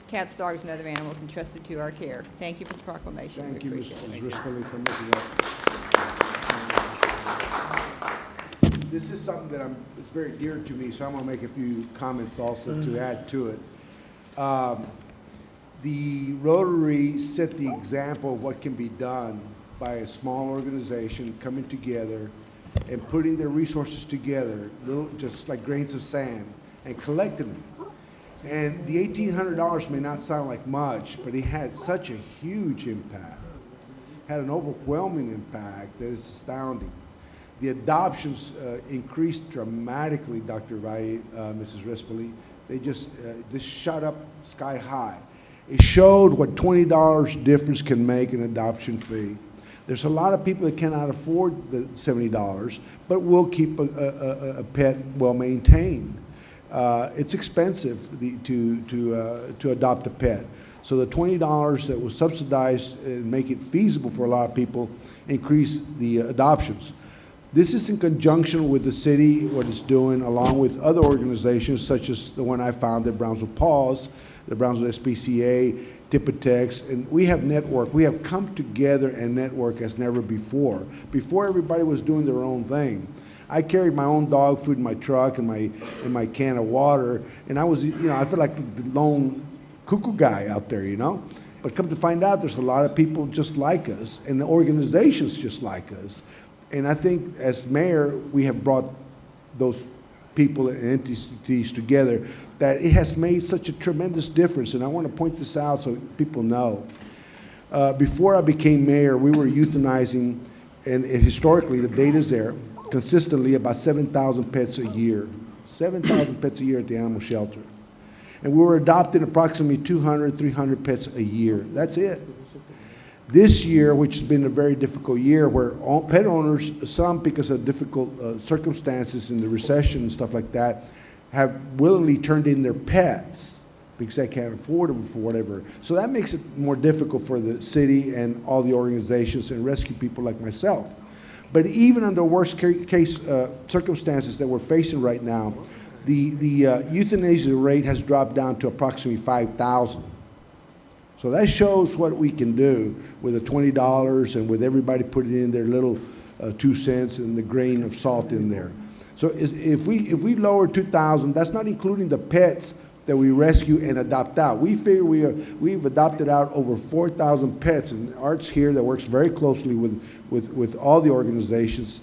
cats, dogs, and other animals entrusted to our care. Thank you for the proclamation. Thank you, Ms. Rispoli, for making that. This is something that it's very dear to me, so I'm going to make a few comments also to add to it. The Rotary set the example of what can be done by a small organization coming together and putting their resources together, just like grains of sand, and collecting them. And the $1,800 may not sound like much, but it had such a huge impact, had an overwhelming impact that it's astounding. The adoptions increased dramatically, Dr. Valle, Mrs. Rispoli. They just shot up sky high. It showed what $20 difference can make in adoption fee. There's a lot of people that cannot afford the $70, but will keep a pet well maintained. It's expensive to adopt a pet. So the $20 that was subsidized and make it feasible for a lot of people increase the adoptions. This is in conjunction with the city, what it's doing, along with other organizations such as the one I founded, Brownsville Paws, the Brownsville SPCA, Tipotex, and we have network. We have come together and network as never before. Before, everybody was doing their own thing. I carried my own dog food in my truck and my can of water, and I was, I felt like the lone cuckoo guy out there, But come to find out, there's a lot of people just like us, and the organizations just like us. And I think as mayor, we have brought those people and entities together that it has made such a tremendous difference. And I want to point this out so people know. Before I became mayor, we were euthanizing, and historically the data's there, consistently about 7,000 pets a year. 7,000 pets a year at the animal shelter. And we were adopting approximately 200, 300 pets a year. That's it. This year, which has been a very difficult year, where pet owners, some because of difficult circumstances in the recession and stuff like that, have willingly turned in their pets because they can't afford them for whatever. So that makes it more difficult for the city and all the organizations and rescue people like myself. But even under worst case circumstances that we're facing right now, The euthanasia rate has dropped down to approximately 5,000. So that shows what we can do with the $20 and with everybody putting in their little 2 cents and the grain of salt in there. So if we lower 2,000, that's not including the pets that we rescue and adopt out. We figure we've adopted out over 4,000 pets, and Art's here that works very closely with all the organizations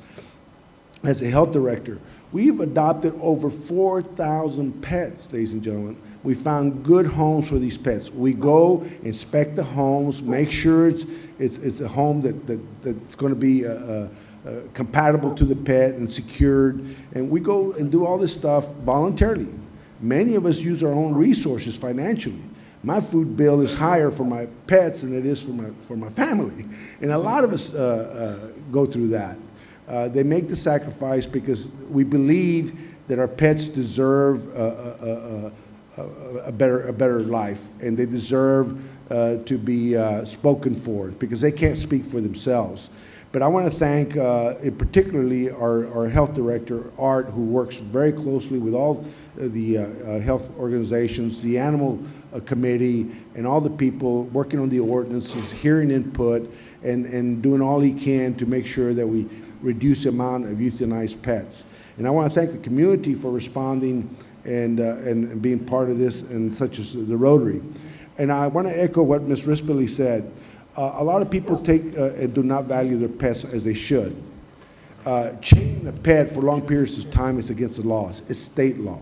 as a health director. We've adopted over 4,000 pets, ladies and gentlemen. We found good homes for these pets. We go inspect the homes, make sure it's a home that's going to be compatible to the pet and secured, and we go and do all this stuff voluntarily. Many of us use our own resources financially. My food bill is higher for my pets than it is for my family, and a lot of us go through that. They make the sacrifice because we believe that our pets deserve a better life, and they deserve to be spoken for because they can't speak for themselves. But I want to thank particularly our health director, Art, who works very closely with all the health organizations, the animal committee, and all the people working on the ordinances, hearing input, and doing all he can to make sure that we reduce the amount of euthanized pets. And I want to thank the community for responding and being part of this, and such as the Rotary. And I want to echo what Ms. Rispoli said. A lot of people take and do not value their pets as they should. Chaining a pet for long periods of time is against the laws. It's state law.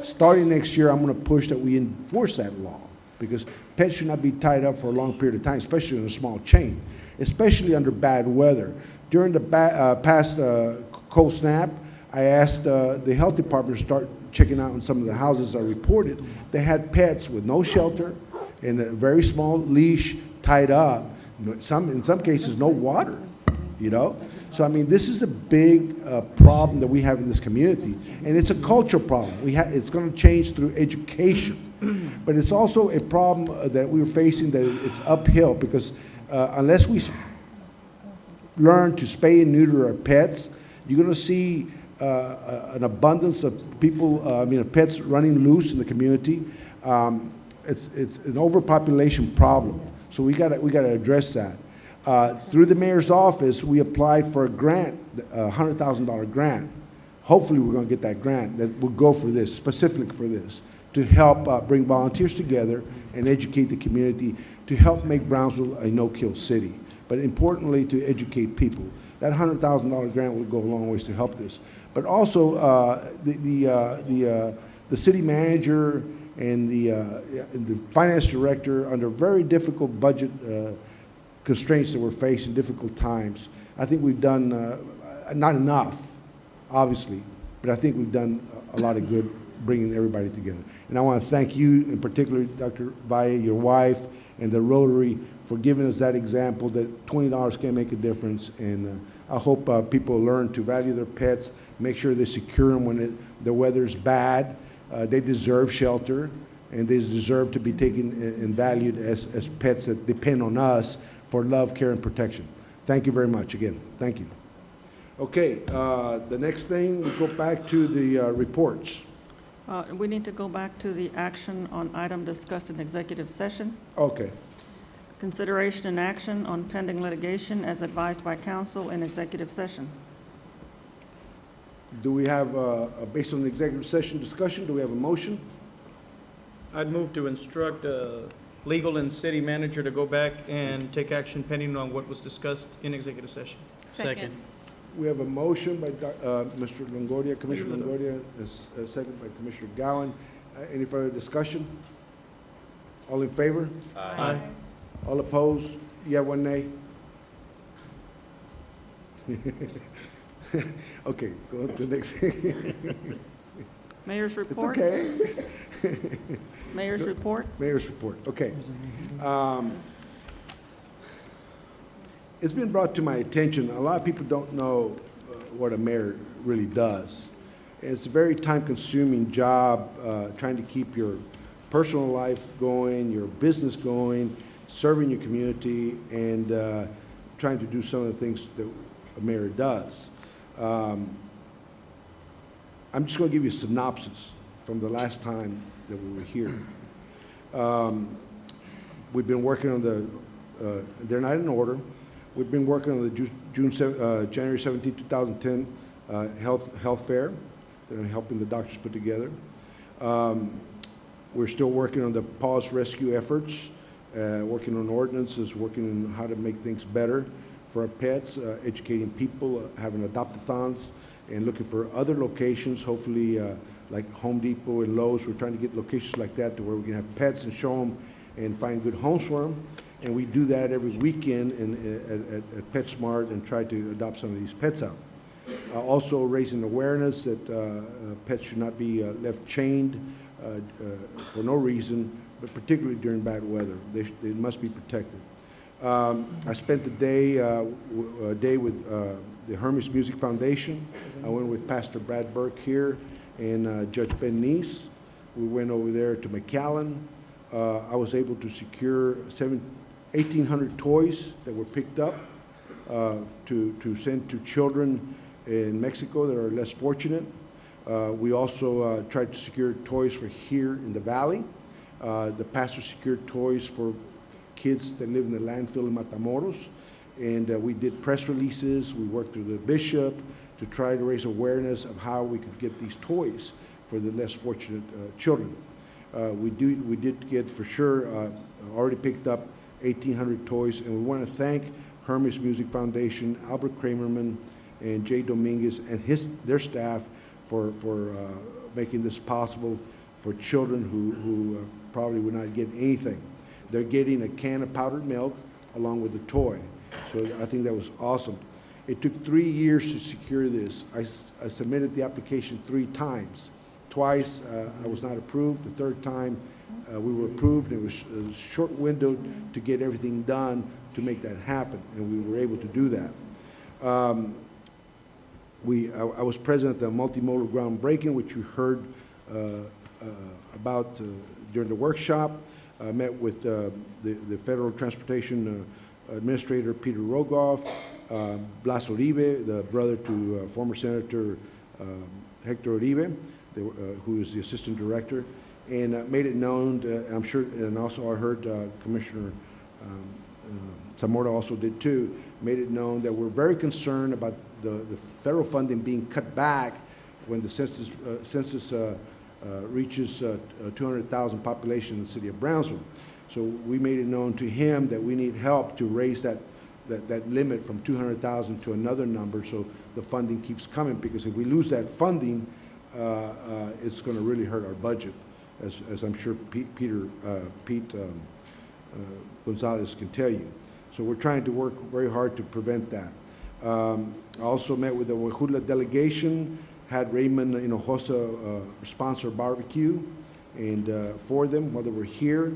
Starting next year, I'm going to push that we enforce that law, because pets should not be tied up for a long period of time, especially in a small chain, especially under bad weather. During the past cold snap, I asked the health department to start checking out on some of the houses I reported. They had pets with no shelter and a very small leash tied up. In some cases, no water, you know? So, I mean, this is a big problem that we have in this community, and it's a cultural problem. It's going to change through education, but it's also a problem that we're facing that it's uphill, because unless we learn to spay and neuter our pets, you're going to see an abundance of people, pets running loose in the community. It's an overpopulation problem, so we got to address that. Through the mayor's office, we applied for a grant, a $100,000 grant. Hopefully, we're going to get that grant that will go for this, specifically for this, to help bring volunteers together and educate the community to help make Brownsville a no-kill city, but importantly, to educate people. That $100,000 grant would go a long ways to help this. But also, the city manager and the finance director, under very difficult budget constraints that we're facing, difficult times, I think we've done, not enough, obviously, but I think we've done a lot of good bringing everybody together. And I want to thank you, in particular, Dr. Valle, your wife, and the Rotary for giving us that example that $20 can make a difference. And I hope people learn to value their pets, make sure they secure them when the weather's bad. They deserve shelter, and they deserve to be taken and valued as pets that depend on us for love, care, and protection. Thank you very much again. Thank you. Okay, the next thing, we go back to the reports. We need to go back to the action on item discussed in executive session. Okay. Consideration and action on pending litigation as advised by counsel in executive session. Do we have, based on the executive session discussion, do we have a motion? I'd move to instruct legal and city manager to go back and take action pending on what was discussed in executive session. Second. We have a motion by Mr. Longoria, Commissioner Longoria, second by Commissioner Gowan. Any further discussion? All in favor? Aye. All opposed? You have one nay? Okay, go to the next. Mayor's report. It's okay. Mayor's report. Mayor's report, okay. It's been brought to my attention, a lot of people don't know what a mayor really does. It's a very time-consuming job trying to keep your personal life going, your business going, serving your community, and trying to do some of the things that a mayor does. I'm just going to give you a synopsis from the last time that we were here. We've been working on the, they're not in order. We've been working on the January 17, 2010 health fair that I'm helping the doctors put together. We're still working on the paws rescue efforts, working on ordinances, working on how to make things better for our pets, educating people, having adopt-a-thons, and looking for other locations, hopefully like Home Depot and Lowe's. We're trying to get locations like that to where we can have pets and show them and find good homes for them. And we do that every weekend at PetSmart and try to adopt some of these pets out. Also raising awareness that pets should not be left chained for no reason, but particularly during bad weather. They must be protected. I spent the day with the Hermes Music Foundation. I went with Pastor Brad Burke here and Judge Ben Neese. We went over there to McAllen. I was able to secure 1,800 toys that were picked up to send to children in Mexico that are less fortunate. We also tried to secure toys for here in the valley. The pastor secured toys for kids that live in the landfill in Matamoros. And we did press releases. We worked with the bishop to try to raise awareness of how we could get these toys for the less fortunate children. We did get, for sure, already picked up 1,800 toys, and we want to thank Hermes Music Foundation, Albert Kramerman, and Jay Dominguez and their staff for making this possible for children who probably would not get anything. They're getting a can of powdered milk along with the toy. So I think that was awesome. It took 3 years to secure this. I submitted the application 3 times. Twice I was not approved. The third time we were approved. It was a short window to get everything done to make that happen, and we were able to do that. I was present at the multimodal groundbreaking, which you heard about during the workshop. I met with the Federal Transportation Administrator Peter Rogoff, Blas Uribe, the brother to former Senator Hector Uribe, who is the Assistant Director, and made it known, I'm sure, and also I heard Commissioner Zamora also did too, made it known that we're very concerned about the federal funding being cut back when the census reaches 200,000 population in the city of Brownsville. So we made it known to him that we need help to raise that limit from 200,000 to another number so the funding keeps coming, because if we lose that funding, it's going to really hurt our budget, as I'm sure Pete Gonzalez can tell you. So we're trying to work very hard to prevent that. I also met with the Huejutla delegation, had Raymond Hinojosa sponsor barbecue and for them while they were here,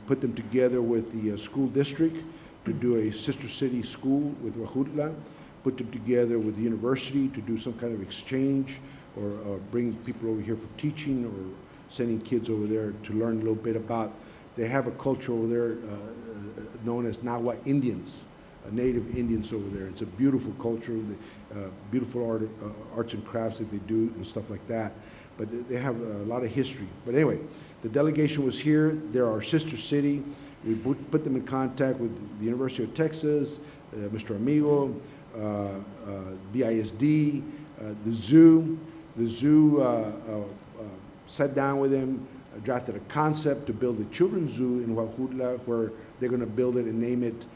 put them together with the school district to do a sister city school with Huejutla, put them together with the university to do some kind of exchange or bring people over here for teaching or sending kids over there to learn a little bit about. They have a culture over there known as Nahua Indians, native Indians over there. It's a beautiful culture, beautiful arts and crafts that they do and stuff like that. But they have a lot of history. But anyway, the delegation was here. They're our sister city. We put them in contact with the University of Texas, Mr. Amigo, BISD, the zoo. The zoo sat down with them, drafted a concept to build a children's zoo in Huejutla, where they're going to build it and name it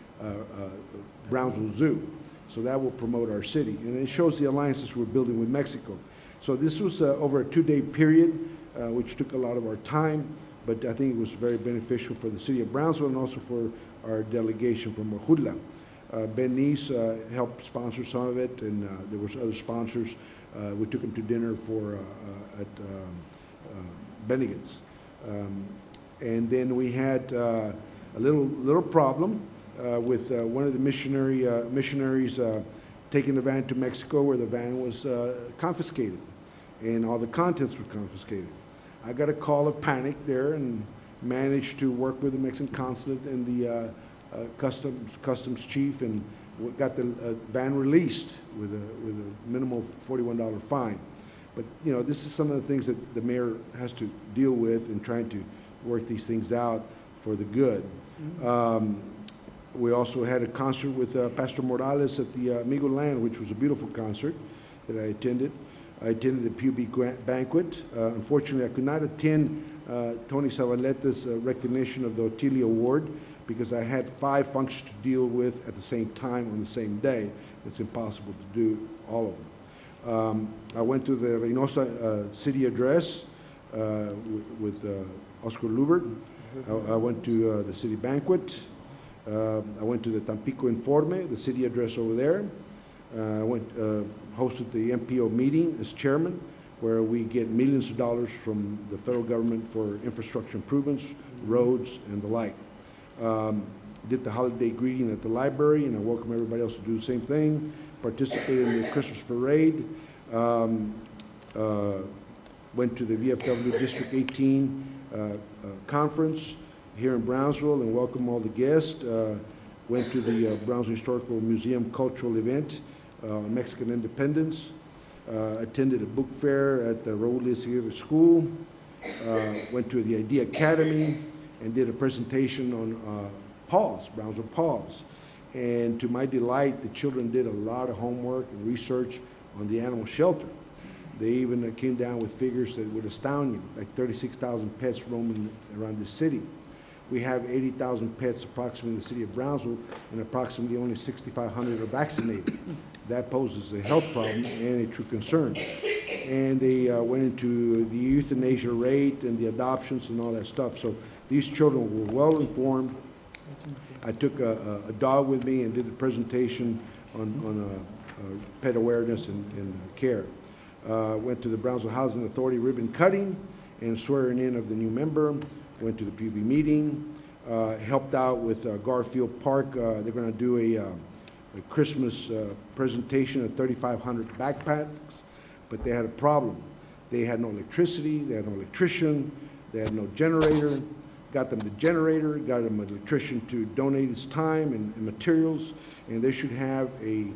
Brownsville Zoo. So that will promote our city. And it shows the alliances we're building with Mexico. So this was over a 2-day period, which took a lot of our time, but I think it was very beneficial for the city of Brownsville and also for our delegation from Huejutla. Ben Neese helped sponsor some of it, and there was other sponsors. We took them to dinner at Bennigan's. And then we had a little problem with one of the missionaries taking the van to Mexico, where the van was confiscated and all the contents were confiscated. I got a call of panic there and managed to work with the Mexican consulate and the customs chief, and got the van released with a minimal $41 fine. But, you know, this is some of the things that the mayor has to deal with in trying to work these things out for the good. We also had a concert with Pastor Morales at the Amigo Land, which was a beautiful concert that I attended. I attended the PUB grant banquet. Unfortunately, I could not attend Tony Zavaleta's recognition of the Otilia Award because I had 5 functions to deal with at the same time on the same day. It's impossible to do all of them. I went to the Reynosa city address with Oscar Lubert. I went to the city banquet. I went to the Tampico Informe, the city address over there. I hosted the MPO meeting as chairman, where we get millions of dollars from the federal government for infrastructure improvements, roads, and the like. Did the holiday greeting at the library, and I welcome everybody else to do the same thing. Participated in the Christmas parade. Went to the VFW District 18 conference here in Brownsville and welcome all the guests. Went to the Brownsville Historical Museum cultural event on Mexican independence. Attended a book fair at the Raul Izquierdo School. Went to the Idea Academy and did a presentation on paws, Brownsville paws. And to my delight, the children did a lot of homework and research on the animal shelter. They even came down with figures that would astound you, like 36,000 pets roaming around the city. We have 80,000 pets approximately in the city of Brownsville, and approximately only 6,500 are vaccinated. That poses a health problem and a true concern. And they went into the euthanasia rate and the adoptions and all that stuff. So these children were well informed. I took a dog with me and did a presentation on pet awareness and care. Went to the Brownsville Housing Authority ribbon cutting and swearing in of the new member. Went to the PUB meeting, helped out with Garfield Park. They're going to do a Christmas presentation of 3,500 backpacks, but they had a problem. They had no electricity, they had no electrician, they had no generator. Got them the generator, got them an electrician to donate his time and materials, and they should have a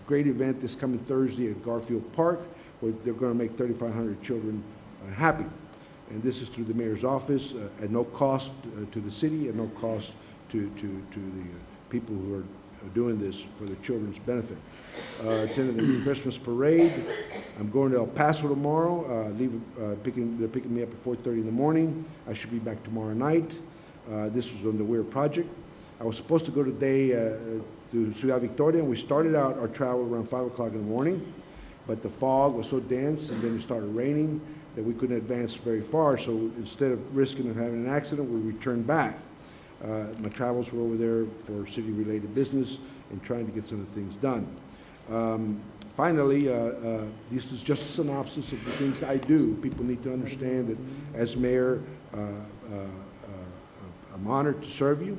great event this coming Thursday at Garfield Park, where they're going to make 3,500 children happy. And this is through the mayor's office at no cost to the city, at no cost to the people who are doing this for the children's benefit. Attended the Christmas parade. I'm going to El Paso tomorrow. They're picking me up at 4:30 in the morning. I should be back tomorrow night. This was on the Weir project. I was supposed to go today to Ciudad Victoria, and we started out our travel around 5 o'clock in the morning, but the fog was so dense and then it started raining that we couldn't advance very far. So instead of risking of having an accident, we returned back. My travels were over there for city-related business and trying to get some of the things done. Finally, this is just a synopsis of the things I do. People need to understand that as mayor, I'm honored to serve you,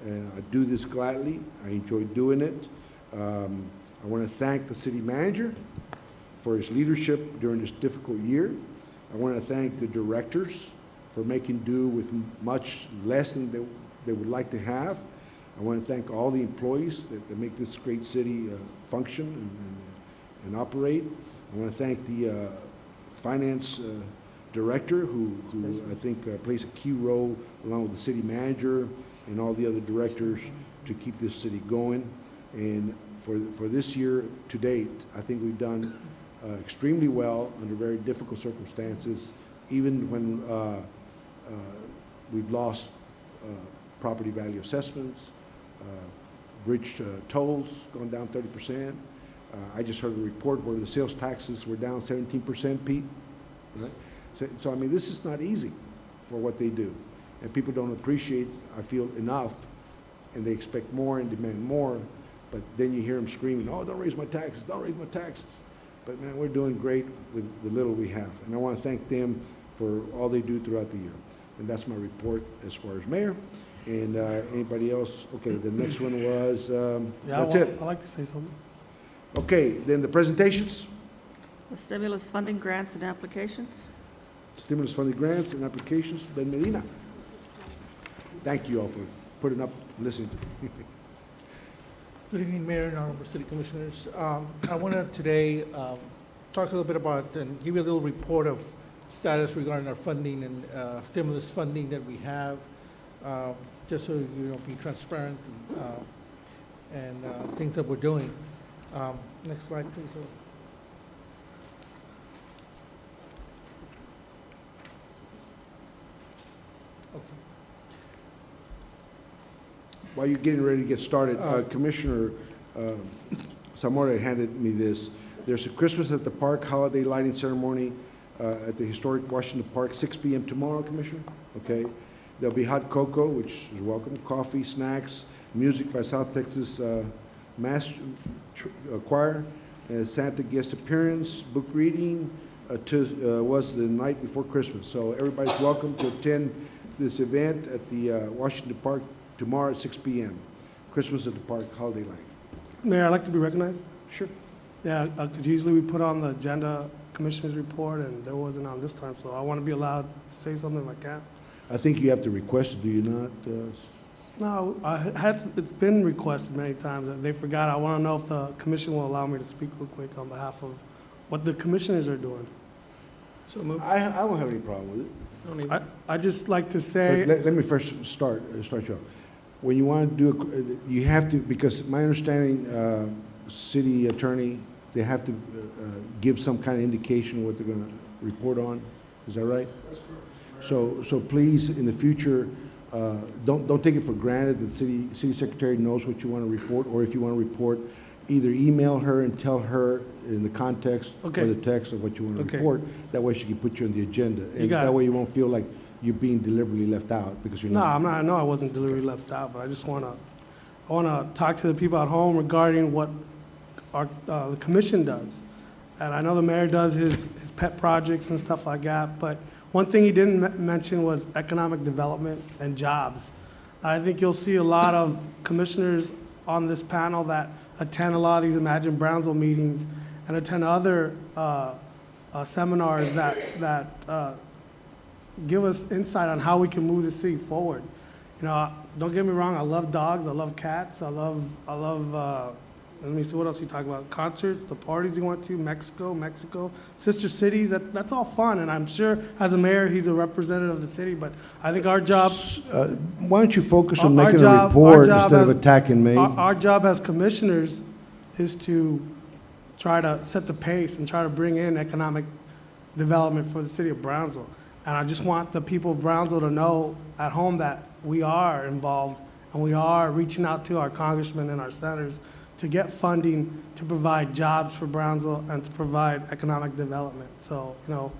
and I do this gladly. I enjoy doing it. I want to thank the city manager for his leadership during this difficult year. I want to thank the directors for making do with much less than they would like to have. I want to thank all the employees that make this great city function and operate. I want to thank the finance director who I think plays a key role along with the city manager and all the other directors to keep this city going. And for this year to date, I think we've done extremely well under very difficult circumstances, even when we've lost property value assessments, bridge tolls going down 30%. I just heard a report where the sales taxes were down 17%, Pete. Right? So I mean, this is not easy for what they do. And people don't appreciate, I feel, enough, and they expect more and demand more, but then you hear them screaming, oh, don't raise my taxes, don't raise my taxes. But man, we're doing great with the little we have. And I want to thank them for all they do throughout the year. And that's my report as far as mayor. And anybody else? Okay, the next one was, that's it. I'd like to say something. Okay, then the presentations. The stimulus funding grants and applications. Stimulus funding grants and applications, Ben Medina. Thank you all for putting up, listening to me. Good evening, Mayor and Honorable City Commissioners. I want to today talk a little bit about and give you a little report of status regarding our funding and stimulus funding that we have, just so you know, be transparent and things that we're doing. Next slide, please. Okay. While you're getting ready to get started, Commissioner Zamora handed me this. There's a Christmas at the Park holiday lighting ceremony at the historic Washington Park, 6 p.m. tomorrow, Commissioner. Okay. There'll be hot cocoa, which is welcome, coffee, snacks, music by South Texas Mass Choir, Santa guest appearance, book reading was the night before Christmas. So everybody's welcome to attend this event at the Washington Park tomorrow at 6 p.m. Christmas at the Park holiday lighting. Mayor, I'd like to be recognized. Sure. Yeah, because usually we put on the agenda commissioner's report, and there wasn't on this time, so I want to be allowed to say something if I can. I think you have to request it, do you not? No, it's been requested many times. They forgot. I want to know if the commission will allow me to speak real quick on behalf of what the commissioners are doing. So move. I won't have any problem with it. I just like to say. But let me first start you off. When you want to do it, you have to, because my understanding, city attorney, they have to give some kind of indication of what they're going to report on. Is that right? That's correct. So please, in the future, don't take it for granted that the city secretary knows what you want to report, or if you want to report, either email her and tell her in the context or the text of what you want to report. That way she can put you on the agenda. And that way you won't feel like you're being deliberately left out because you're not. No, I'm not. I know I wasn't deliberately left out, but I just want to talk to the people at home regarding what the commission does. And I know the mayor does his pet projects and stuff like that, but one thing he didn't mention was economic development and jobs. I think you'll see a lot of commissioners on this panel that attend a lot of these Imagine Brownsville meetings and attend other seminars that give us insight on how we can move the city forward. You know, don't get me wrong, I love dogs, I love cats, I love let me see what else you talk about. Concerts, the parties you went to, Mexico, sister cities, that's all fun. And I'm sure as a mayor, he's a representative of the city, but I think our job. Why don't you focus on making a report instead of attacking me? Our job as commissioners is to try to set the pace and try to bring in economic development for the city of Brownsville. And I just want the people of Brownsville to know at home that we are involved and we are reaching out to our congressmen and our senators to get funding to provide jobs for Brownsville and to provide economic development. So, you know,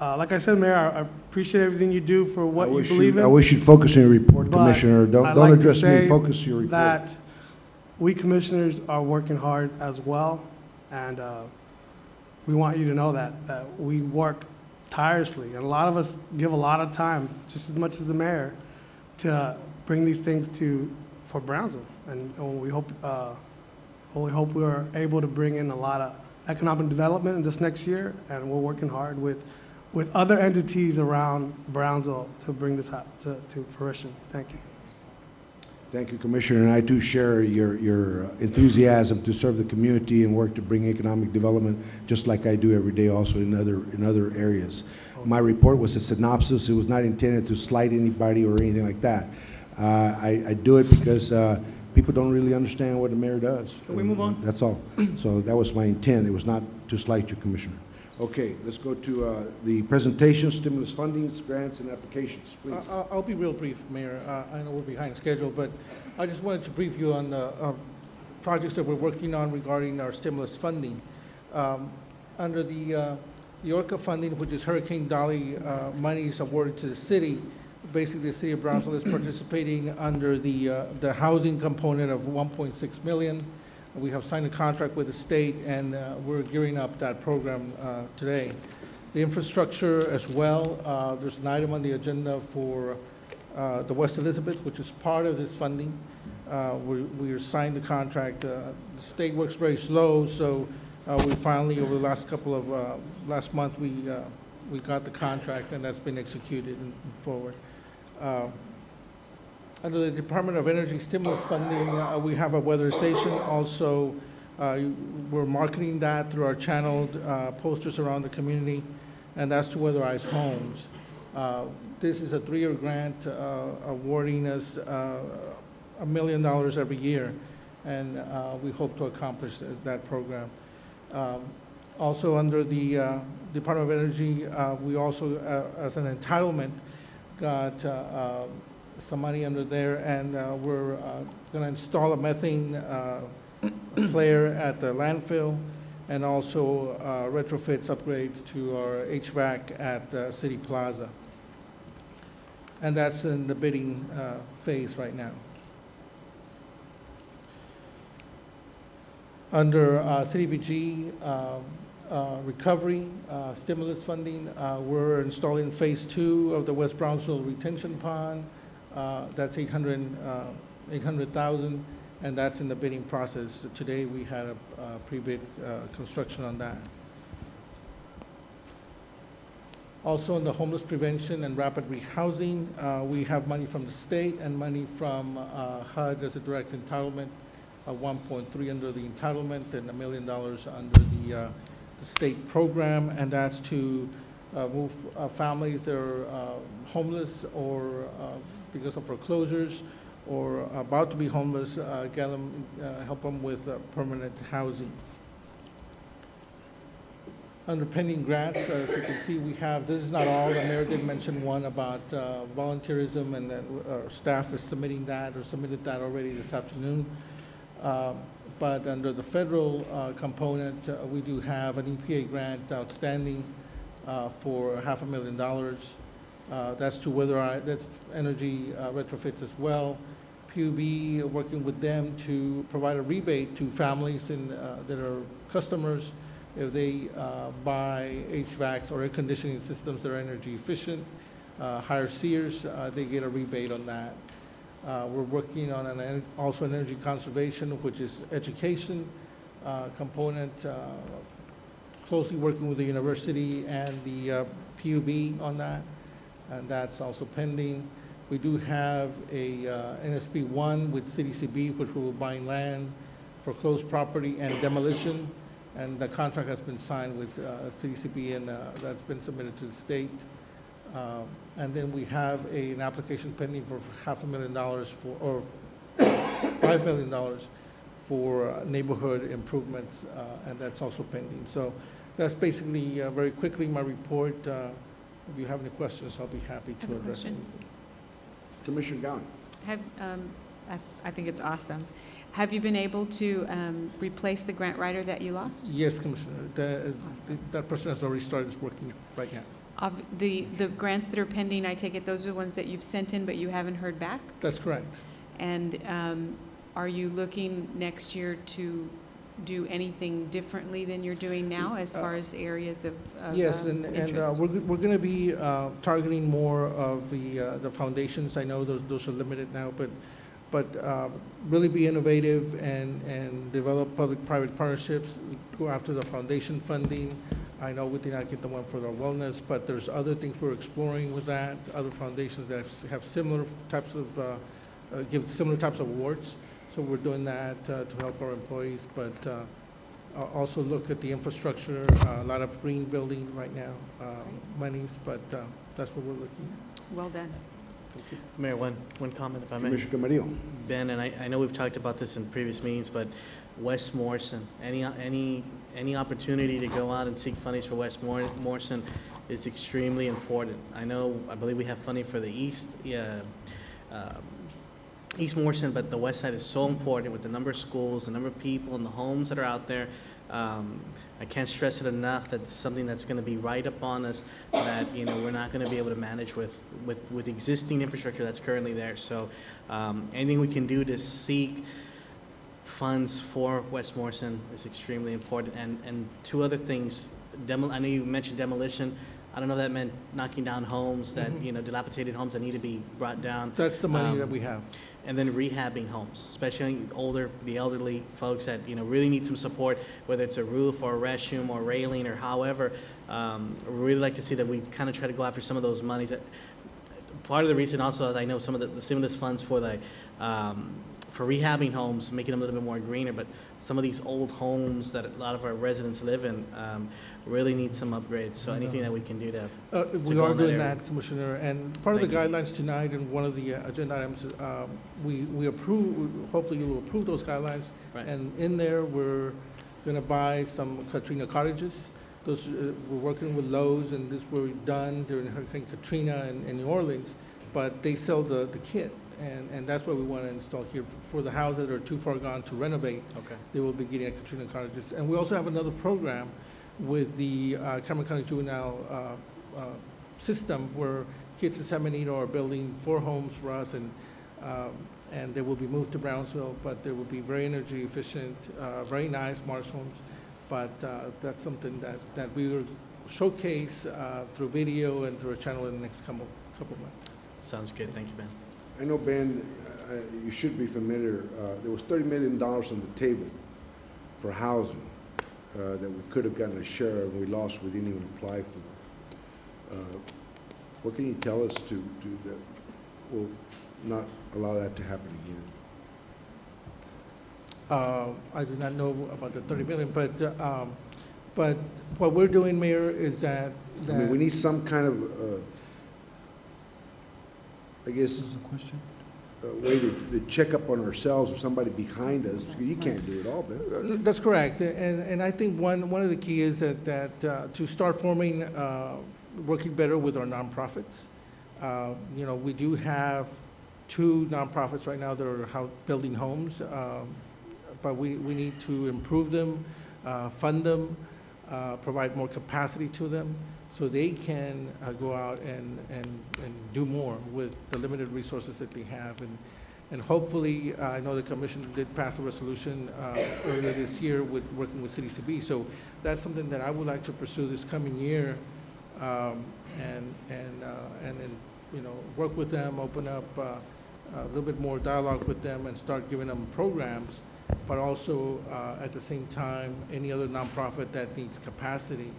like I said, Mayor, I appreciate everything you do for what you believe in. I wish you'd focus on your report, Commissioner. Don't address me, focus your report. That we commissioners are working hard as well, and we want you to know that we work tirelessly, and a lot of us give a lot of time, just as much as the mayor, to bring these things for Brownsville, and we hope we are able to bring in a lot of economic development in this next year, and we're working hard with other entities around Brownsville to bring this to fruition. Thank you. Thank you, Commissioner, and I too share your enthusiasm to serve the community and work to bring economic development, just like I do every day also in other areas. My report was a synopsis. It was not intended to slight anybody or anything like that. I do it because people don't really understand what the mayor does. Can we move on? That's all. So that was my intent. It was not to slight you, Commissioner. Okay, let's go to the presentation, stimulus fundings, grants, and applications, please. I'll be real brief, Mayor. I know we're behind schedule, but I just wanted to brief you on projects that we're working on regarding our stimulus funding. Under the Orca funding, which is Hurricane Dolly monies awarded to the city, basically the city of Brownsville is participating under the housing component of $1.6 million. We have signed a contract with the state, and we're gearing up that program today. The infrastructure as well, there's an item on the agenda for the West Elizabeth, which is part of this funding. We signed the contract. The state works very slow, so we finally, over the last last month, we got the contract, and that's been executed and forward. Under the Department of Energy stimulus funding, we have a weatherization. Also, We're marketing that through our channel, posters around the community, and that's to weatherize homes. This is a 3-year grant awarding us $1 million every year, and we hope to accomplish that program. Also under the Department of Energy, we also, as an entitlement, got some money under there, and we're going to install a methane flare at the landfill, and also retrofits, upgrades to our HVAC at City Plaza. And that's in the bidding phase right now. Under CDBG recovery stimulus funding, we're installing phase 2 of the West Brownsville retention pond. That's $800,000, and that's in the bidding process. Today we had a pre-bid construction on that. Also in the homeless prevention and rapid rehousing, we have money from the state and money from HUD as a direct entitlement, 1.3 under the entitlement and $1 million under the state program, and that's to move families that are homeless or because of foreclosures or about to be homeless, get them, help them with permanent housing. Under pending grants, as you can see, we have, this is not all, the mayor did mention one about volunteerism, and that our staff is submitting that or submitted that already this afternoon. But under the federal component, we do have an EPA grant outstanding for $500,000. That's to weatherize, that's energy retrofits as well. PUB working with them to provide a rebate to families that are customers if they buy HVACs or air conditioning systems that are energy efficient, higher SEERs, they get a rebate on that. We're working on also an energy conservation, which is education component, closely working with the university and the PUB on that, and that's also pending. We do have a NSP 1 with CDCB, which we will buy land for closed property and demolition, and the contract has been signed with CDCB, and that's been submitted to the state. And then we have an application pending for $500,000 or $5 million for neighborhood improvements, and that's also pending. So that's basically very quickly my report. If you have any questions, I'll be happy to address them. Commissioner Gowan. I think it's awesome. Have you been able to replace the grant writer that you lost? Yes, Commissioner. That person has already started working right now. The grants that are pending, I take it those are the ones that you've sent in but you haven't heard back? That's correct. And are you looking next year to do anything differently than you're doing now as far as areas of yes, and we're going to be targeting more of the foundations. I know those are limited now, but really be innovative and develop public-private partnerships, go after the foundation funding. I know we did not get the one for our wellness, but there's other things we're exploring with that, other foundations that have similar types of, give similar types of awards. So we're doing that to help our employees, but also look at the infrastructure, a lot of green building right now, monies, but that's what we're looking at. Well done. Mayor, one comment, if I may. Commissioner Camarillo. Ben, and I know we've talked about this in previous meetings, but West Morrison, any opportunity to go out and seek funding for West Morrison is extremely important. I believe we have funding for the East Morrison, but the West Side is so important with the number of schools, the number of people, and the homes that are out there. I can't stress it enough that it's something that's going to be right upon us that we're not going to be able to manage with existing infrastructure that's currently there. So anything we can do to seek funds for West Morrison is extremely important. And two other things. I know you mentioned demolition. I don't know if that meant knocking down homes that dilapidated homes that need to be brought down. That's the money that we have. And then rehabbing homes, especially the elderly folks that really need some support, whether it's a roof or a restroom or railing or however. We really like to see that we kind of try to go after some of those monies. Part of the reason also is I know some of the stimulus funds for for rehabbing homes, making them a little bit more greener, but some of these old homes that a lot of our residents live in really need some upgrades. So anything that we can do to We go are in that doing area. that, Commissioner, and part of the Thank you. guidelines tonight and one of the agenda items, we approve, hopefully you will approve those guidelines. Right. And in there, we're gonna buy some Katrina cottages. Those, we're working with Lowe's, and this were done during Hurricane Katrina in New Orleans, but they sell the kit, and that's what we want to install here. For the houses that are too far gone to renovate, Okay. they will be getting Katrina cottages. And we also have another program with the Cameron County Juvenile system where kids in 7-8 are building 4 homes for us, and they will be moved to Brownsville, but they will be very energy efficient, very nice, Marsh homes. But that's something that we will showcase through video and through a channel in the next couple months. Sounds good. Thank you, Ben. I know, Ben, you should be familiar, there was $30 million on the table for housing that we could have gotten a share of, and we lost, we didn't even apply for. What can you tell us to that will not allow that to happen again? I do not know about the 30 million, but what we're doing, Mayor, is that. I mean, we need some kind of, I guess, way to check up on ourselves or somebody behind us. You can't do it all, Ben. That's correct, and I think one of the key is that to start forming, working better with our nonprofits. You know, we do have 2 nonprofits right now that are building homes, but we need to improve them, fund them, provide more capacity to them, so they can go out and do more with the limited resources that they have. And hopefully, I know the commission did pass a resolution earlier this year with working with CDCB. So that's something that I would like to pursue this coming year, and then, you know, work with them, open up a little bit more dialogue with them and start giving them programs, but also at the same time, any other nonprofit that needs capacity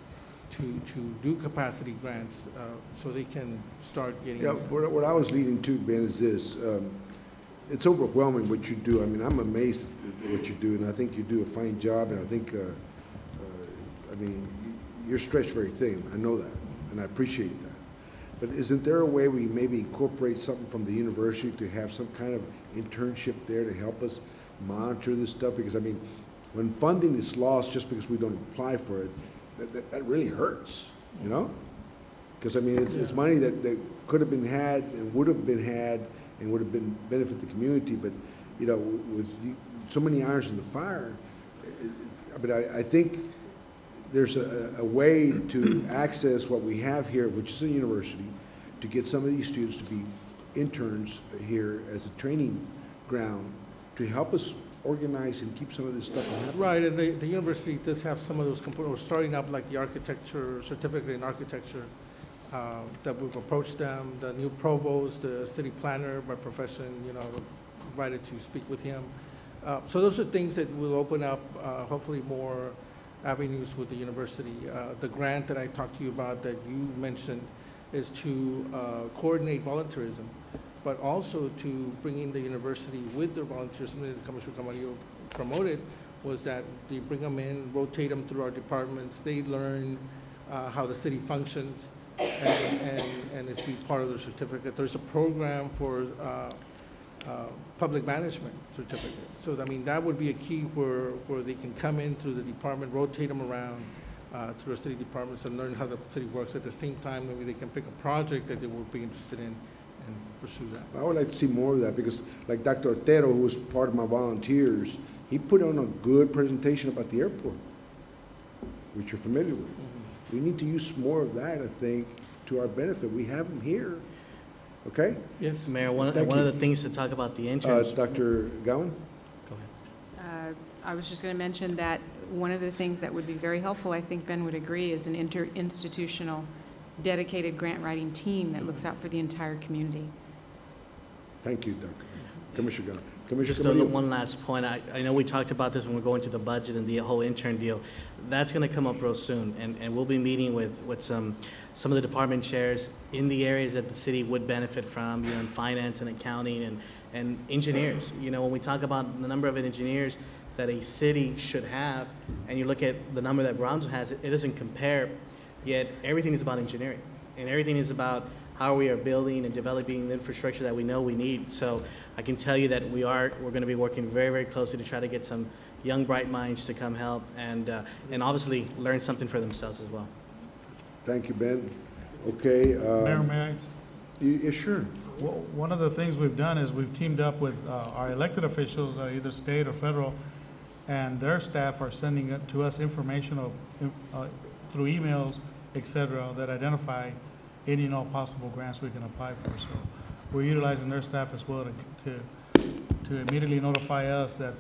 to do capacity grants, so they can start getting. Yeah, what I was leading to, Ben, is this. It's overwhelming what you do. I mean, I'm amazed at what you do, and I think you do a fine job, and I think, I mean, you're stretched very thin. I know that, and I appreciate that. But isn't there a way we maybe incorporate something from the university to have some kind of internship there to help us monitor this stuff? Because, I mean, when funding is lost just because we don't apply for it, that really hurts, you know? Because, I mean, it's money that could have been had and would have been had and would have been benefit the community, but, you know, with so many irons in the fire, but I think there's a way to access what we have here, which is a university, to get some of these students to be interns here as a training ground to help us organize and keep some of this stuff happening. Right, and the university does have some of those components. We're starting up like the architecture, certificate in architecture, that we've approached them, the new provost, the city planner by profession, you know, invited to speak with him. So those are things that will open up, hopefully more avenues with the university. The grant that I talked to you about that you mentioned is to coordinate volunteerism, but also to bring in the university with their volunteers. Something that Commissioner Camarillo promoted was that they bring them in, rotate them through our departments. They learn how the city functions, and it's be part of their certificate. There's a program for public management certificate. So, I mean, that would be a key where they can come in through the department, rotate them around through our city departments and learn how the city works. At the same time, maybe they can pick a project that they would be interested in and pursue that. I would like to see more of that because, like Dr. Otero, who was part of my volunteers, he put on a good presentation about the airport, which you're familiar with. We need to use more of that, I think, to our benefit. We have them here. Okay? Yes. Mayor, one of the things to talk about the interns. Dr. Gowan? Go ahead. I was just going to mention that one of the things that would be very helpful, I think Ben would agree, is an interinstitutional dedicated grant writing team that looks out for the entire community. Thank you, Dr. Commissioner Gowan. Just one last point. I know we talked about this when we're going to the budget and the whole intern deal. That's going to come up real soon, and we'll be meeting with some of the department chairs in the areas that the city would benefit from, you know, in finance and accounting And engineers, you know, when we talk about the number of engineers that a city should have, and you look at the number that Brownsville has, it doesn't compare, yet everything is about engineering. And everything is about how we are building and developing the infrastructure that we know we need. So I can tell you that we're going to be working very, very closely to try to get some young, bright minds to come help and obviously learn something for themselves as well. Thank you, Ben. Okay. Mayor, may I? Yeah, sure. Well, one of the things we've done is we've teamed up with our elected officials, either state or federal, and their staff are sending it to us information through emails, et cetera, that identify any and all possible grants we can apply for. So we're utilizing their staff as well to immediately notify us that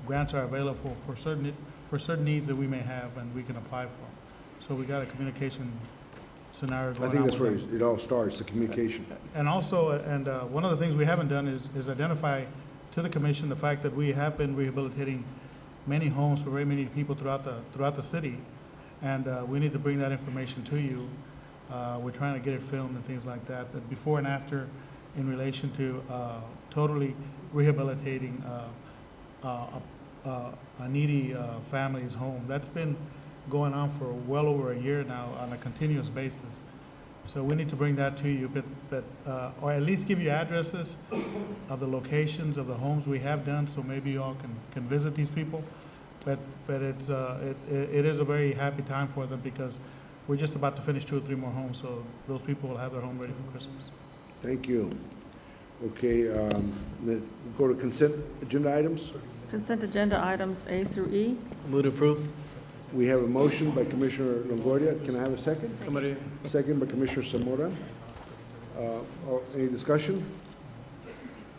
grants are available for certain needs that we may have and we can apply for. So we got a communication scenario going on. I think that's where with them. it all starts, the communication. And also, one of the things we haven't done is identify to the commission the fact that we have been rehabilitating many homes for very many people throughout the city, and we need to bring that information to you. We're trying to get it filmed and things like that, but before and after in relation to totally rehabilitating a needy family's home. That's been going on for well over a year now on a continuous basis. So we need to bring that to you, but or at least give you addresses of the locations of the homes we have done, so maybe you all can visit these people. But it is a very happy time for them because we're just about to finish 2 or 3 more homes, so those people will have their home ready for Christmas. Thank you. Okay, then go to consent agenda items. Consent agenda items A through E. Move to approve. We have a motion by Commissioner Longoria. Can I have a second? Somebody, Second by Commissioner Zamora. Any discussion?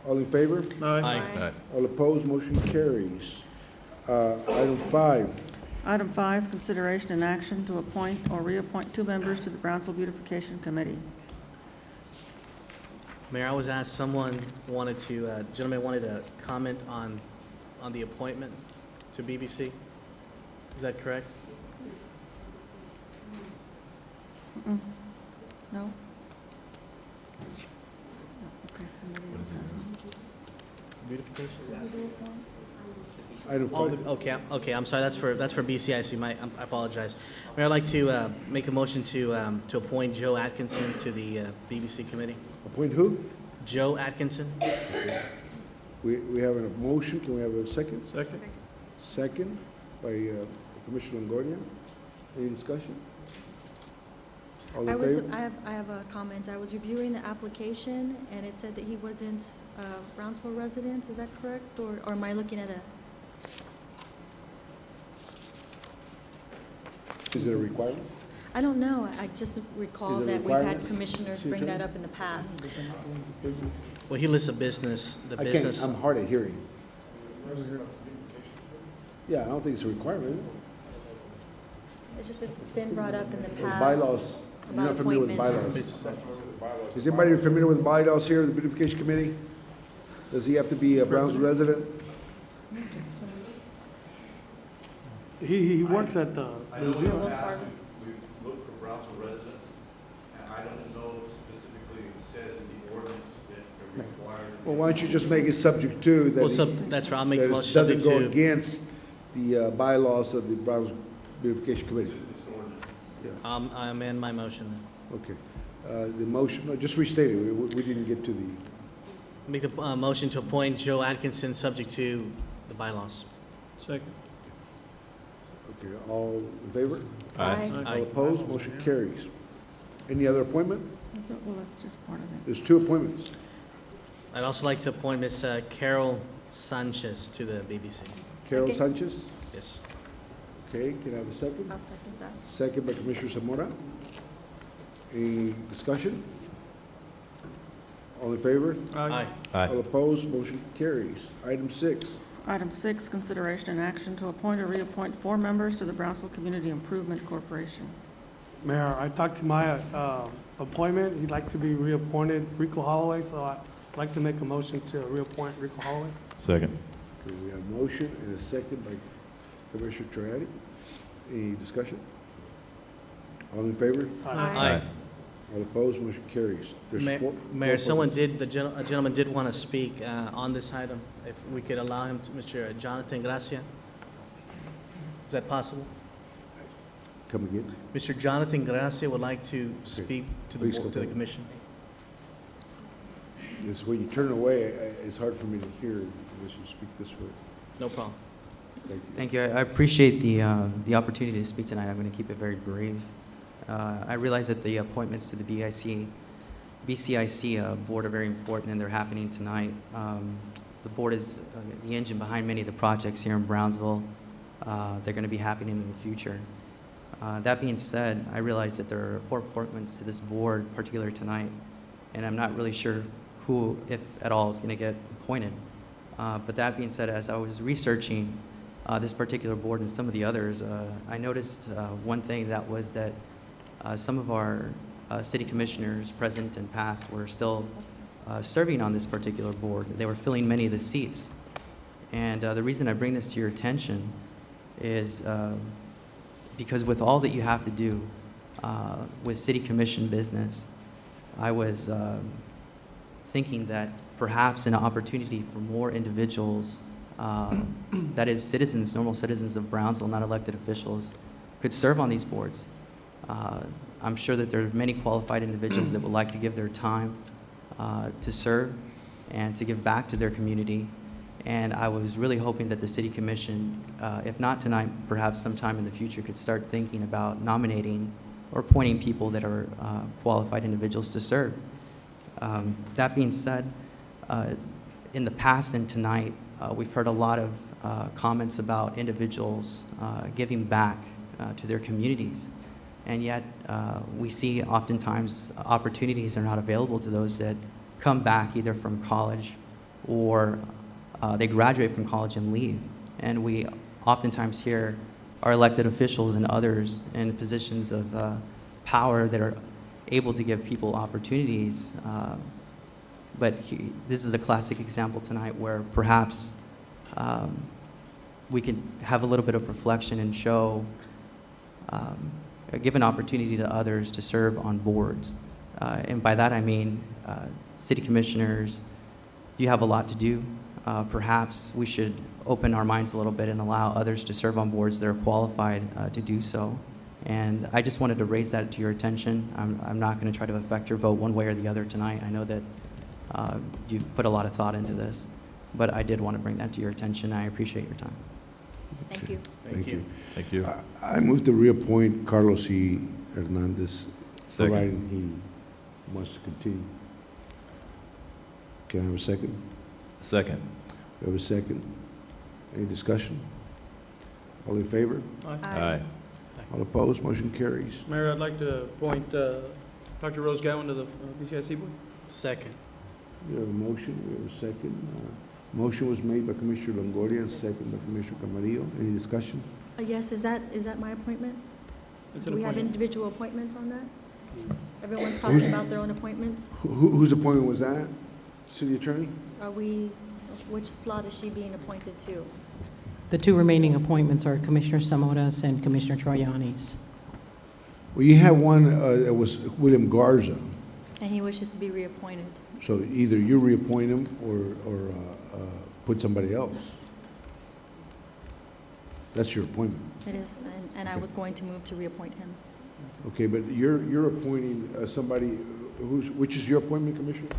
All in favor? aye. All opposed? Motion carries. Item 5. Item 5, consideration and action to appoint or reappoint 2 members to the Brownsville Beautification Committee. Mayor, I was asked, someone wanted to, gentleman wanted to comment on the appointment to BBC. Is that correct? No? Okay, somebody else has one. Beautification? Item 5. Okay, I'm sorry, that's for BCIC, I apologize. Mayor, I'd like to make a motion to appoint Joe Atkinson to the BBC committee. Appoint who? Joe Atkinson. We have a motion. Can we have a second? Second. Second by Commissioner Longoria. Any discussion? All in favor? I have a comment. I was reviewing the application, and it said that he wasn't a Brownsville resident. Is that correct? Or am I looking at a? Is it a requirement? I don't know. I just recall Is it a that we've had requirement? commissioners City bring that Attorney? up in the past. Well, he lists a business, the business. I'm hard at hearing. Yeah, I don't think it's a requirement. It's just, it's been brought up in the Those past. bylaws. You're not about familiar with appointments. bylaws. Is anybody familiar with the bylaws here, the beautification committee? Does he have to be a Brownsville resident? He works at the museum. Wells Fargo. We've looked for Brownsville residents, and I don't know specifically it says in the ordinance that they're required. Well, why don't you just make it subject to that? Well, that's right, I'll make the that it motion doesn't subject go to, against the bylaws of the Brownsville Beautification Committee. I amend my motion. Okay. The motion, no, just restate it. We didn't get to the, Make the motion to appoint Joe Atkinson, subject to the bylaws. Second. okay, all in favor? Aye. All opposed? Motion carries. Any other appointment? Well, that's just part of it. There's 2 appointments. I'd also like to appoint Ms. Carol Sanchez to the BBC. Carol Second. Sanchez? Yes. Okay, can I have a second? I'll second that. Second by Commissioner Zamora. Any discussion? All in favor? Aye. All opposed? Motion carries. Item 6. Item 6, consideration and action to appoint or reappoint 4 members to the Brownsville Community Improvement Corporation. Mayor, I talked to my appointment. He'd like to be reappointed, Rico Holloway, so I'd like to make a motion to reappoint Rico Holloway. Second. Okay, we have a motion and a second by Commissioner Triadi. Any discussion? All in favor? Aye. All opposed, motion carries. There's Mayor, four a gentleman did want to speak on this item. If we could allow him to, Mr. Jonathan Gracia. Is that possible? Come again? Mr. Jonathan Gracia would like to speak to the Please board, go to the forward. commission. It's when you turn away, it's hard for me to hear unless you speak this way. No problem. Thank you. Thank you. I appreciate the opportunity to speak tonight. I'm going to keep it very brief. I realize that the appointments to the BCIC board are very important, and they're happening tonight. The board is the engine behind many of the projects here in Brownsville. They're going to be happening in the future. That being said, I realize that there are 4 appointments to this board, particularly tonight, and I'm not really sure who, if at all, is going to get appointed. But that being said, as I was researching this particular board and some of the others, I noticed one thing, that was that some of our city commissioners, present and past, were still serving on this particular board. They were filling many of the seats. And the reason I bring this to your attention is because with all that you have to do with city commission business, I was thinking that perhaps an opportunity for more individuals, that is citizens, normal citizens of Brownsville, not elected officials, could serve on these boards. I'm sure that there are many qualified individuals that would like to give their time to serve and to give back to their community. And I was really hoping that the City Commission, if not tonight, perhaps sometime in the future, could start thinking about nominating or appointing people that are qualified individuals to serve. That being said, in the past and tonight, we've heard a lot of comments about individuals giving back to their communities. And yet, we see oftentimes opportunities are not available to those that come back either from college or they graduate from college and leave. And we oftentimes hear our elected officials and others in positions of power that are able to give people opportunities. But this is a classic example tonight where perhaps we could have a little bit of reflection and show, give an opportunity to others to serve on boards. And by that I mean city commissioners, you have a lot to do. Perhaps we should open our minds a little bit and allow others to serve on boards that are qualified to do so. And I just wanted to raise that to your attention. I'm not going to try to affect your vote one way or the other tonight. I know that you've put a lot of thought into this, but I did want to bring that to your attention. I appreciate your time. Thank you. Thank you. Thank you. I move to reappoint Carlos E. Hernandez, Second. providing he wants to continue. Can I have a second? Second. We have a second. Any discussion? All in favor? Aye. All opposed? Motion carries. Mayor, I'd like to appoint Dr. Rose Gowan to the BCIC board. Second. We have a motion, we have a second. Motion was made by Commissioner Longoria and second by Commissioner Camarillo. Any discussion? Yes, is that my appointment? It's Do an we have appointment. individual appointments on that? Everyone's talking about their own appointments? Whose appointment was that? City Attorney? Are we, which slot is she being appointed to? The 2 remaining appointments are Commissioner Zamora's and Commissioner Troyani's. Well, you have one that was William Garza. And he wishes to be reappointed. So either you reappoint him or put somebody else. That's your appointment. It is, and I was going to move to reappoint him. Okay, but you're appointing somebody which is your appointment, Commissioner?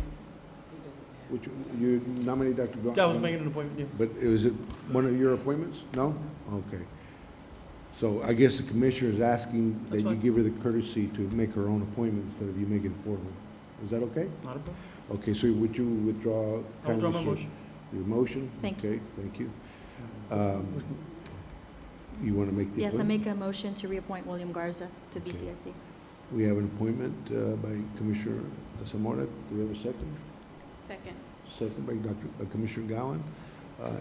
Which, you nominate Dr. Garza? Yeah, I was making an appointment, yeah. But is it one of your appointments? No? Okay. So I guess the Commissioner is asking that you give her the courtesy to make her own appointment instead of you making it for her. Is that okay? Not a problem. Okay, so would you withdraw? I'll withdraw my kindly, sir? motion. Your motion? Thank you. Okay, thank you. You want to make the Yes, I appointment? make a motion to reappoint William Garza to BCIC. We have an appointment by Commissioner Zamora. Do we have a second? Second. Second by Commissioner Gowan.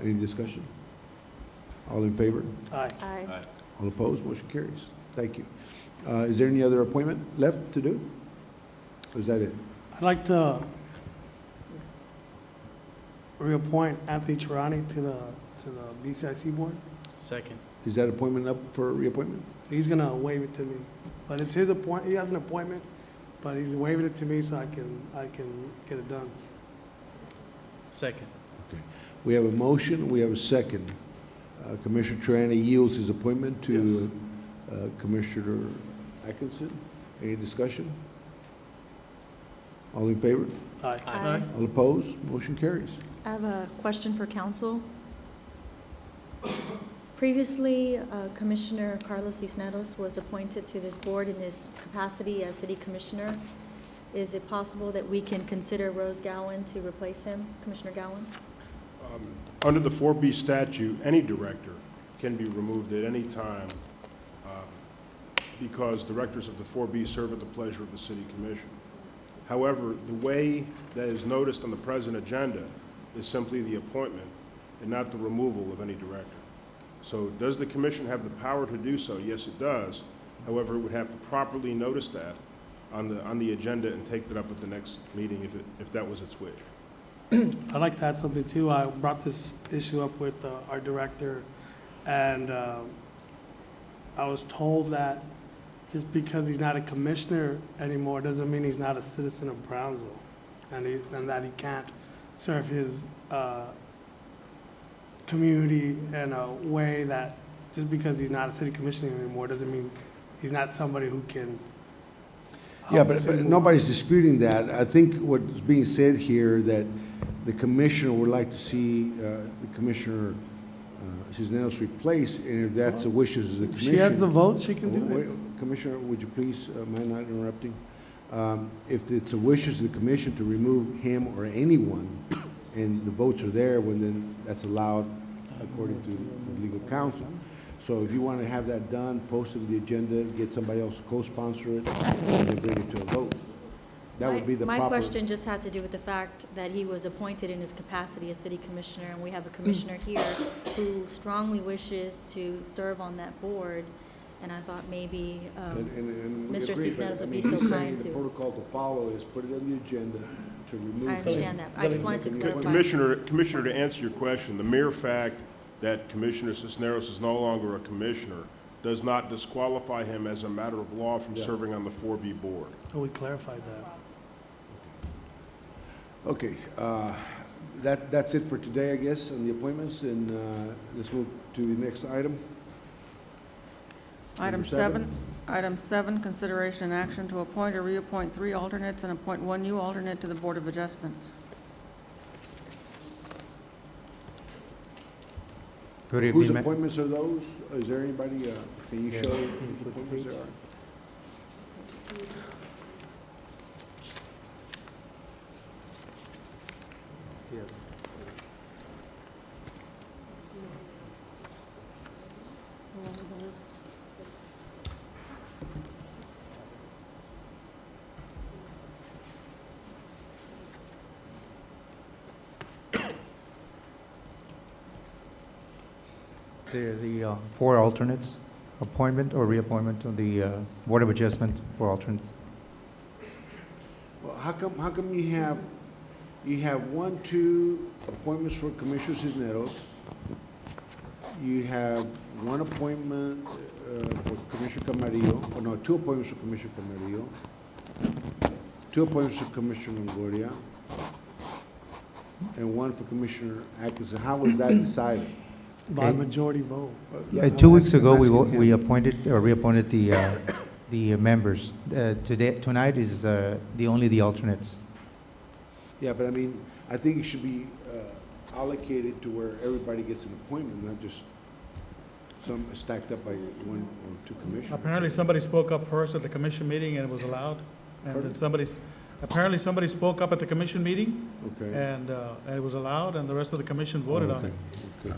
Any discussion? All in favor? Aye. Aye. All opposed? Motion carries. Thank you. Is there any other appointment left to do? Or is that it? I'd like to reappoint Anthony Cherani to the BCIC board. Second. Is that appointment up for reappointment? He's gonna waive it to me, but it's his appoint. He has an appointment, but he's waiving it to me so I can get it done. Second. Okay. We have a motion, we have a second. Commissioner Triani yields his appointment to Commissioner Atkinson. Any discussion? All in favor? Aye. Aye. All opposed? Motion carries. I have a question for council. Previously, Commissioner Carlos Cisneros was appointed to this board in his capacity as city commissioner. Is it possible that we can consider Rose Gowan to replace him, Commissioner Gowan? Under the 4B statute, any director can be removed at any time because directors of the 4B serve at the pleasure of the city commission. However, the way that is noticed on the present agenda is simply the appointment and not the removal of any director. So does the commission have the power to do so? Yes, it does. However, it would have to properly notice that on the agenda and take that up at the next meeting if that was its wish. I'd like to add something too. I brought this issue up with our director, and I was told that just because he's not a commissioner anymore doesn't mean he's not a citizen of Brownsville, and that he can't serve his community in a way that just because he's not a city commissioner anymore doesn't mean he's not somebody who can. Yeah, but nobody's disputing that. I think what's being said here that the commissioner would like to see the Commissioner Cisneros replaced, and if that's the wishes of the commission. She has the vote, she can do it. Commissioner, would you please, mind not interrupting? If it's the wishes of the commission to remove him or anyone, and the votes are there, well, then that's allowed according to the legal counsel. So if you want to have that done, post it on the agenda, get somebody else to co-sponsor it, and then bring it to a vote. That would be the proper. My question just had to do with the fact that he was appointed in his capacity as city commissioner, and we have a commissioner here who strongly wishes to serve on that board, and I thought maybe And we Mr. agree, but, Cisneros I would mean, be so he's saying kind the to. protocol to follow is put it on the agenda to remove. I understand that. I just wanted to clarify. Commissioner, to answer your question, the mere fact that Commissioner Cisneros is no longer a commissioner does not disqualify him as a matter of law from serving on the 4B board. Oh, we clarified that. Okay, that's it for today, I guess, on the appointments, and let's move to the next item. Item Number seven. Item 7, consideration and action to appoint or reappoint 3 alternates and appoint 1 new alternate to the Board of Adjustments. Good evening, Whose appointments are those? Is there anybody, can you show whose appointments there are? The 4 alternates, appointment or reappointment on the Board of Adjustment for alternates. Well, how come you have 2 appointments for Commissioner Cisneros? You have 1 appointment for Commissioner Camarillo, or no, 2 appointments for Commissioner Camarillo, 2 appointments for Commissioner Longoria, and 1 for Commissioner Atkinson. How was that decided? By majority vote. 2 weeks ago, we appointed or reappointed the members. Tonight is only the alternates. Yeah, but I mean, I think it should be allocated to where everybody gets an appointment, not just some stacked up by 1 or 2 commissioners. Apparently, somebody spoke up first at the commission meeting and it was allowed. And then apparently somebody spoke up at the commission meeting. Okay. And it was allowed, and the rest of the commission voted on it. Okay.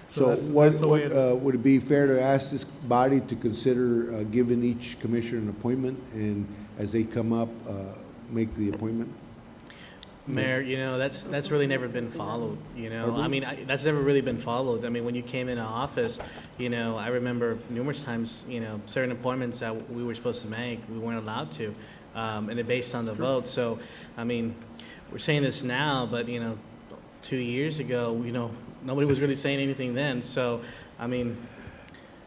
So So that's the way it would it be fair to ask this body to consider giving each commissioner an appointment, and as they come up, make the appointment? Mayor, you know, that's really never been followed, you know? Pardon? I mean, that's never really been followed. I mean, when you came into office, you know, I remember numerous times, you know, certain appointments that we were supposed to make, we weren't allowed to, and it based on the vote. So, I mean, we're saying this now, but, you know, 2 years ago, you know, nobody was really saying anything then. So, I mean,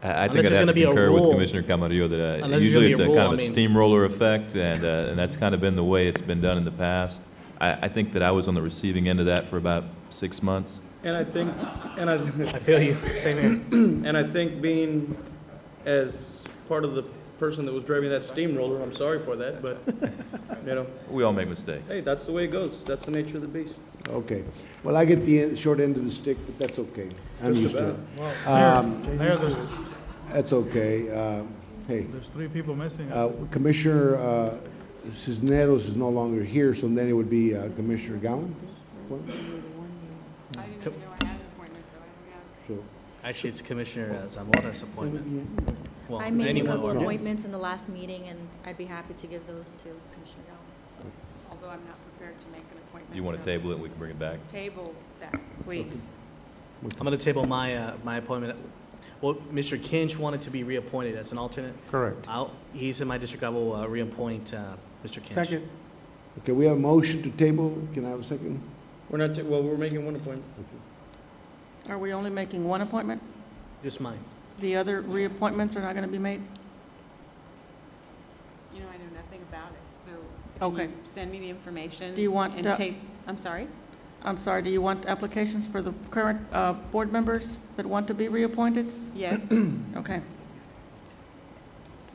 I think Unless I'd there's have gonna to be a concur with rule. Commissioner Camarillo that Unless there's usually gonna it's be a a rule, kind I of a mean- steamroller effect, and that's kind of been the way it's been done in the past. I think that I was on the receiving end of that for about 6 months. And I think, and I. I feel you, same here. And I think being as part of the person that was driving that steamroller, I'm sorry for that, but, you know, We all make mistakes. hey, that's the way it goes. That's the nature of the beast. Okay. Well, I get the short end of the stick, but that's okay. I'm Just used to about. it. Mayor, there's, That's okay. Hey, there's 3 people missing. Commissioner Cisneros is no longer here, so then it would be Commissioner Gowan? So, Actually, it's Commissioner Zamora's appointment. Well, I made a anyone couple or- appointments in the last meeting, and I'd be happy to give those to Commissioner Gallon. Although I'm not prepared to make an appointment. You want to so table it, we can bring it back. Table that, please. I'm going to table my, my appointment. Well, Mr. Kinch wanted to be reappointed as an alternate. Correct. He's in my district. I will reappoint Mr. Kinch. Second. okay, we have a motion to table. Can I have a second? We're not, well, we're making one appointment. Are we only making one appointment? Just mine. The other reappointments are not going to be made? You know, I know nothing about it, so Okay. can you send me the information? Do you want, And take, I'm sorry? I'm sorry, do you want applications for the current board members that want to be reappointed? Yes. Okay.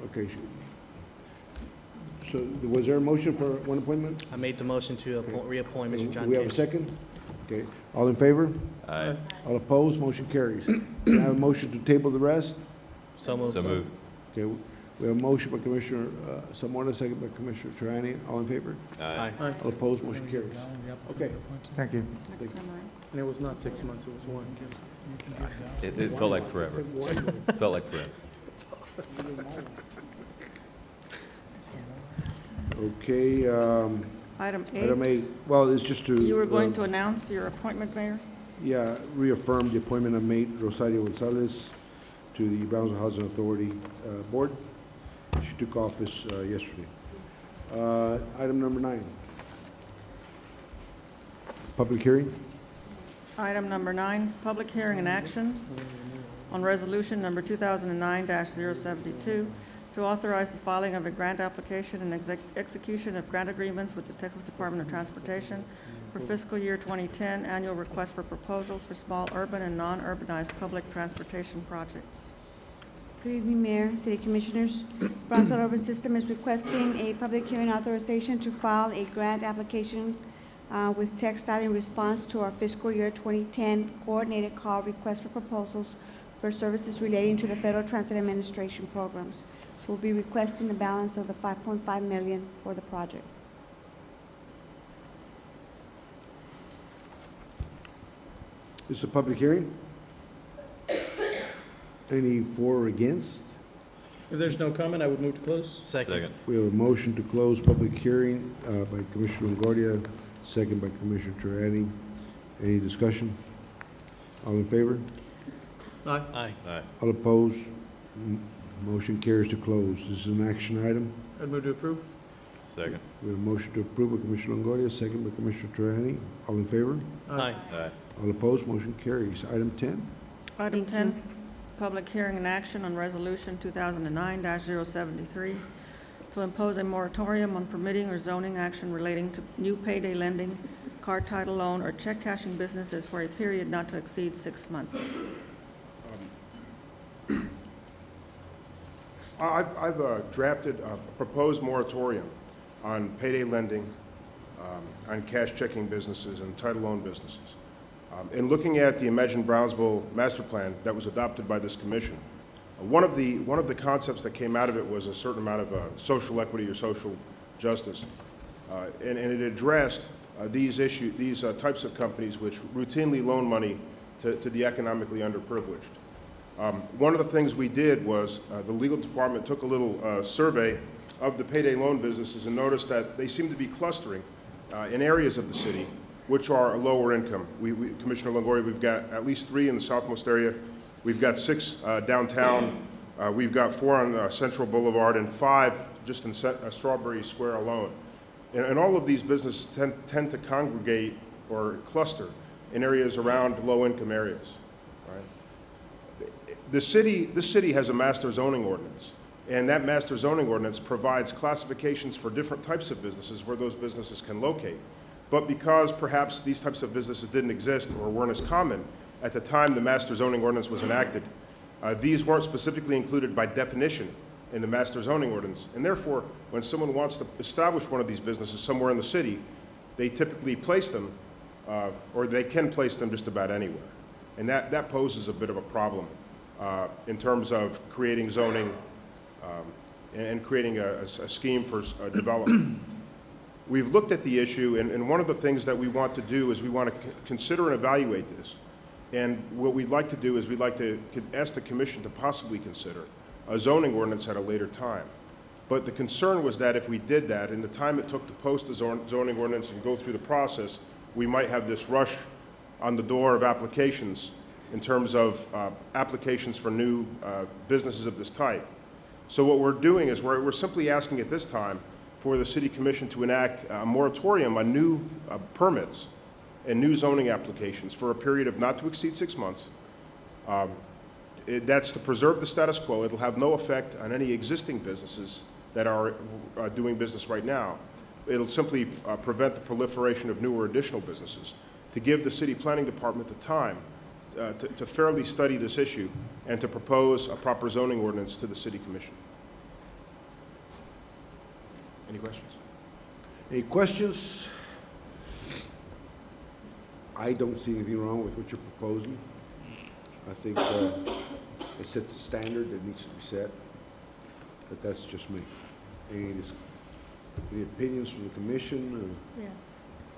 Okay. So was there a motion for one appointment? I made the motion to reappoint Mr. John Do we have a Kinch. second? Okay. All in favor? Aye. All opposed? Motion carries. Can I have a motion to table the rest? So moved. So moved. Okay. We have a motion by Commissioner Zamora, second by Commissioner Triani. All in favor? Aye. Aye. All opposed? Motion carries. Okay. Thank you. Next time, right? And it was not 6 months, it was one. It felt like forever. Felt like forever. Okay, Item item 8, eight. Well, it's just to. you were going to announce your appointment, Mayor? Yeah, reaffirm the appointment of Mate Rosario Gonzalez to the Brownsville Housing Authority Board. She took office yesterday. Item number 9. Public hearing. Item number 9, public hearing and action on resolution number 2009-072 to authorize the filing of a grant application and execution of grant agreements with the Texas Department of Transportation for fiscal year 2010, annual request for proposals for small urban and non-urbanized public transportation projects. Good evening, Mayor, City Commissioners. Brownsville Urban System is requesting a public hearing authorization to file a grant application with TxDOT in response to our fiscal year 2010 coordinated call request for proposals for services relating to the Federal Transit Administration programs. We'll be requesting the balance of the $5.5 million for the project. This is a public hearing. Any for or against? If there's no comment, I would move to close. Second. We have a motion to close public hearing by Commissioner Longoria, second by Commissioner Triani. Any discussion? All in favor? Aye. Aye. Aye. All opposed? Motion carries to close. This is an action item. I'd move to approve. Second. We have a motion to approve by Commissioner Longoria, second by Commissioner Triani. All in favor? Aye. Aye. All opposed? Motion carries. Item 10. Item 10, public hearing and action on resolution 2009-073 to impose a moratorium on permitting or zoning action relating to new payday lending, card title loan, or check cashing businesses for a period not to exceed 6 months. I've drafted a proposed moratorium on payday lending, on cash checking businesses and title loan businesses. In looking at the Imagine Brownsville master plan that was adopted by this commission, one of the concepts that came out of it was a certain amount of social equity or social justice, and it addressed these types of companies which routinely loan money to the economically underprivileged. One of the things we did was the legal department took a little survey of the payday loan businesses and noticed that they seem to be clustering in areas of the city which are lower income. Commissioner Longoria, we've got at least 3 in the southmost area. We've got 6 downtown. We've got 4 on Central Boulevard and 5 just in Strawberry Square alone. And all of these businesses tend to congregate or cluster in areas around low-income areas. Right? This city has a master zoning ordinance, and that master zoning ordinance provides classifications for different types of businesses where those businesses can locate. But because perhaps these types of businesses didn't exist or weren't as common at the time the master zoning ordinance was enacted, these weren't specifically included by definition in the master zoning ordinance. And therefore, when someone wants to establish one of these businesses somewhere in the city, they typically place them, or they can place them just about anywhere. And that poses a bit of a problem in terms of creating zoning and creating a scheme for development. We've looked at the issue, and one of the things that we want to do is we want to consider and evaluate this. And what we'd like to do is we'd like to ask the commission to possibly consider a zoning ordinance at a later time. But the concern was that if we did that, in the time it took to post the zoning ordinance and go through the process, we might have this rush on the door of applications in terms of applications for new businesses of this type. So what we're doing is we're simply asking at this time for the City Commission to enact a moratorium on new permits and new zoning applications for a period of not to exceed 6 months. That's to preserve the status quo. It'll have no effect on any existing businesses that are doing business right now. It'll simply prevent the proliferation of new or additional businesses, to give the City Planning Department the time to fairly study this issue and to propose a proper zoning ordinance to the City Commission. Any questions? Any questions? I don't see anything wrong with what you're proposing. I think it sets a standard that needs to be set, but that's just me. Any opinions from the commission? Yes.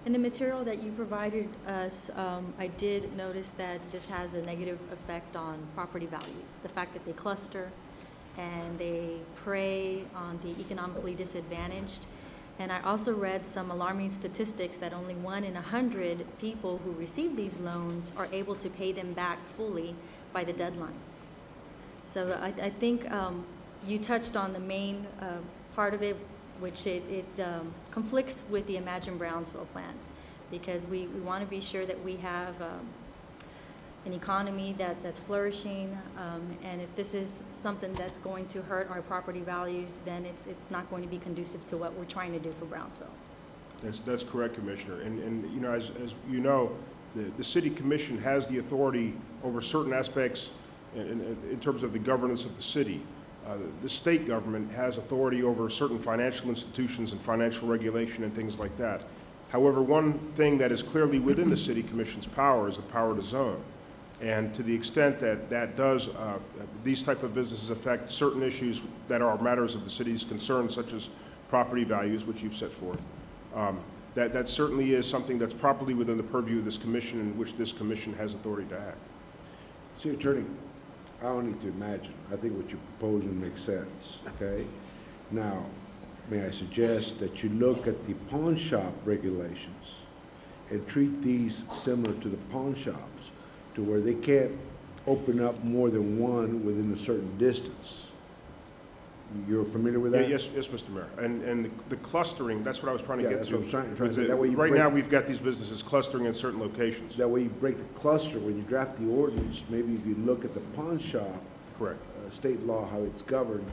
In the material that you provided us, I did notice that this has a negative effect on property values. The fact that they cluster and they prey on the economically disadvantaged. And I also read some alarming statistics that only 1 in 100 people who receive these loans are able to pay them back fully by the deadline. So I think you touched on the main part of it, which it conflicts with the Imagine Brownsville plan, because we want to be sure that we have an economy that's flourishing, and if this is something that's going to hurt our property values, then it's not going to be conducive to what we're trying to do for Brownsville. That's correct, Commissioner. And you know, as you know, the City Commission has the authority over certain aspects in terms of the governance of the city. The state government has authority over certain financial institutions and financial regulation and things like that. However, one thing that is clearly within the City Commission's power is the power to zone. And to the extent that that does, these type of businesses affect certain issues that are matters of the city's concern, such as property values, which you've set forth, that certainly is something that's properly within the purview of this commission, in which this commission has authority to act. City Attorney, I don't need to imagine. I think what you're proposing makes sense, okay? Now, may I suggest that you look at the pawn shop regulations and treat these similar to the pawn shops, to where they can't open up more than one within a certain distance. You're familiar with that? Yes, Mr. Mayor. And the clustering, that's what I was trying to get to. That's what I'm trying to say. That way you right now, we've got these businesses clustering in certain locations. That way you break the cluster. When you draft the ordinance, maybe if you look at the pawn shop, correct, state law, how it's governed,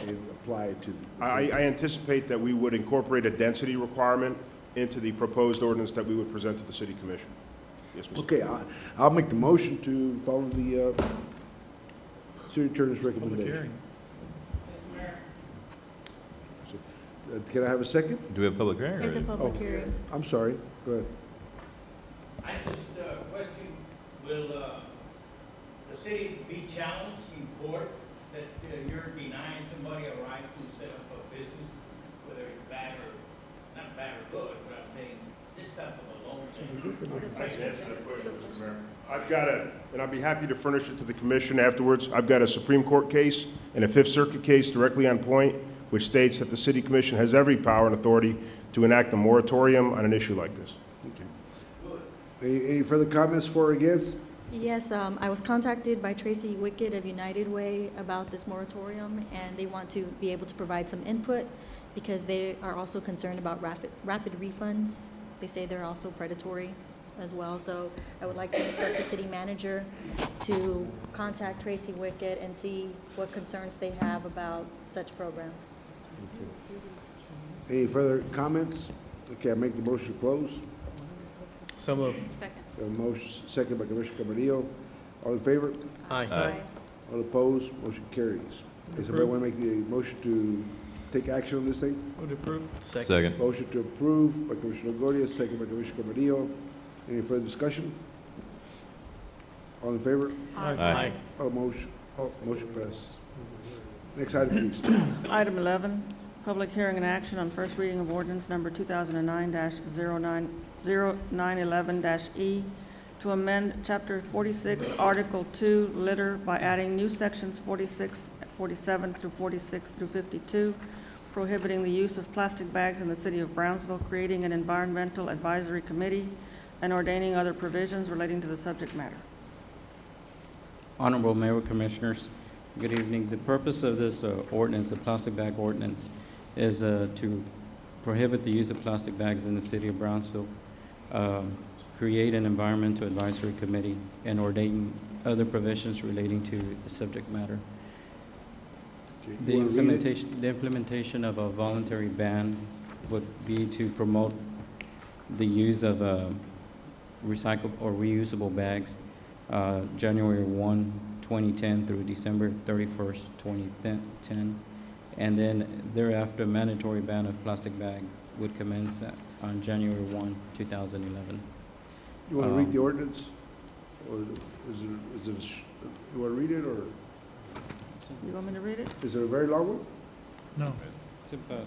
and apply it to. I anticipate that we would incorporate a density requirement into the proposed ordinance that we would present to the City Commission. Yes, Mr. Okay, I'll make the motion to follow the City Attorney's recommendation. So, can I have a second? Do we have a public hearing? It's a public hearing. I'm sorry. Go ahead. I just question, will the city be challenged in court that you're denying somebody a right to set up a business, whether it's bad or, not bad or good, but I'm saying this type of a loan thing? I can answer that question, Mr. Mayor. I've got and I'll be happy to furnish it to the commission afterwards. I've got a Supreme Court case and a Fifth Circuit case directly on point, which states that the City Commission has every power and authority to enact a moratorium on an issue like this. Any further comments for or against? Yes, I was contacted by Tracy Wickett of United Way about this moratorium, and they want to be able to provide some input because they are also concerned about rapid refunds. They say they're also predatory. as well. So I would like to instruct the city manager to contact Tracy Wickett and see what concerns they have about such programs. Any further comments? Okay, I make the motion to close. So moved. Second. A motion, second by Commissioner Camarillo. All in favor? Aye. All opposed? Motion carries. Does somebody want to make the motion to take action on this thing? Would approve. Second. Motion to approve by Commissioner Longoria, second by Commissioner Camarillo. Any further discussion? All in favor? Aye. Motion passes. Next item, please. Item 11, public hearing and action on first reading of ordinance number 2009-0911-E to amend Chapter 46, Article 2, litter by adding new sections 46, 47 through 46 through 52, prohibiting the use of plastic bags in the city of Brownsville, creating an environmental advisory committee, and ordaining other provisions relating to the subject matter. Honorable Mayor, Commissioners, good evening. The purpose of this ordinance, the plastic bag ordinance, is to prohibit the use of plastic bags in the city of Brownsville, create an environmental advisory committee, and ordain other provisions relating to the subject matter. The implementation of a voluntary ban would be to promote the use of recyclable or reusable bags January 1, 2010 through December 31st, 2010. And then thereafter, a mandatory ban of plastic bag would commence on January 1, 2011. You want to read the ordinance? Or you want to read it, or You want me to read it? is it a very long one? No. It's about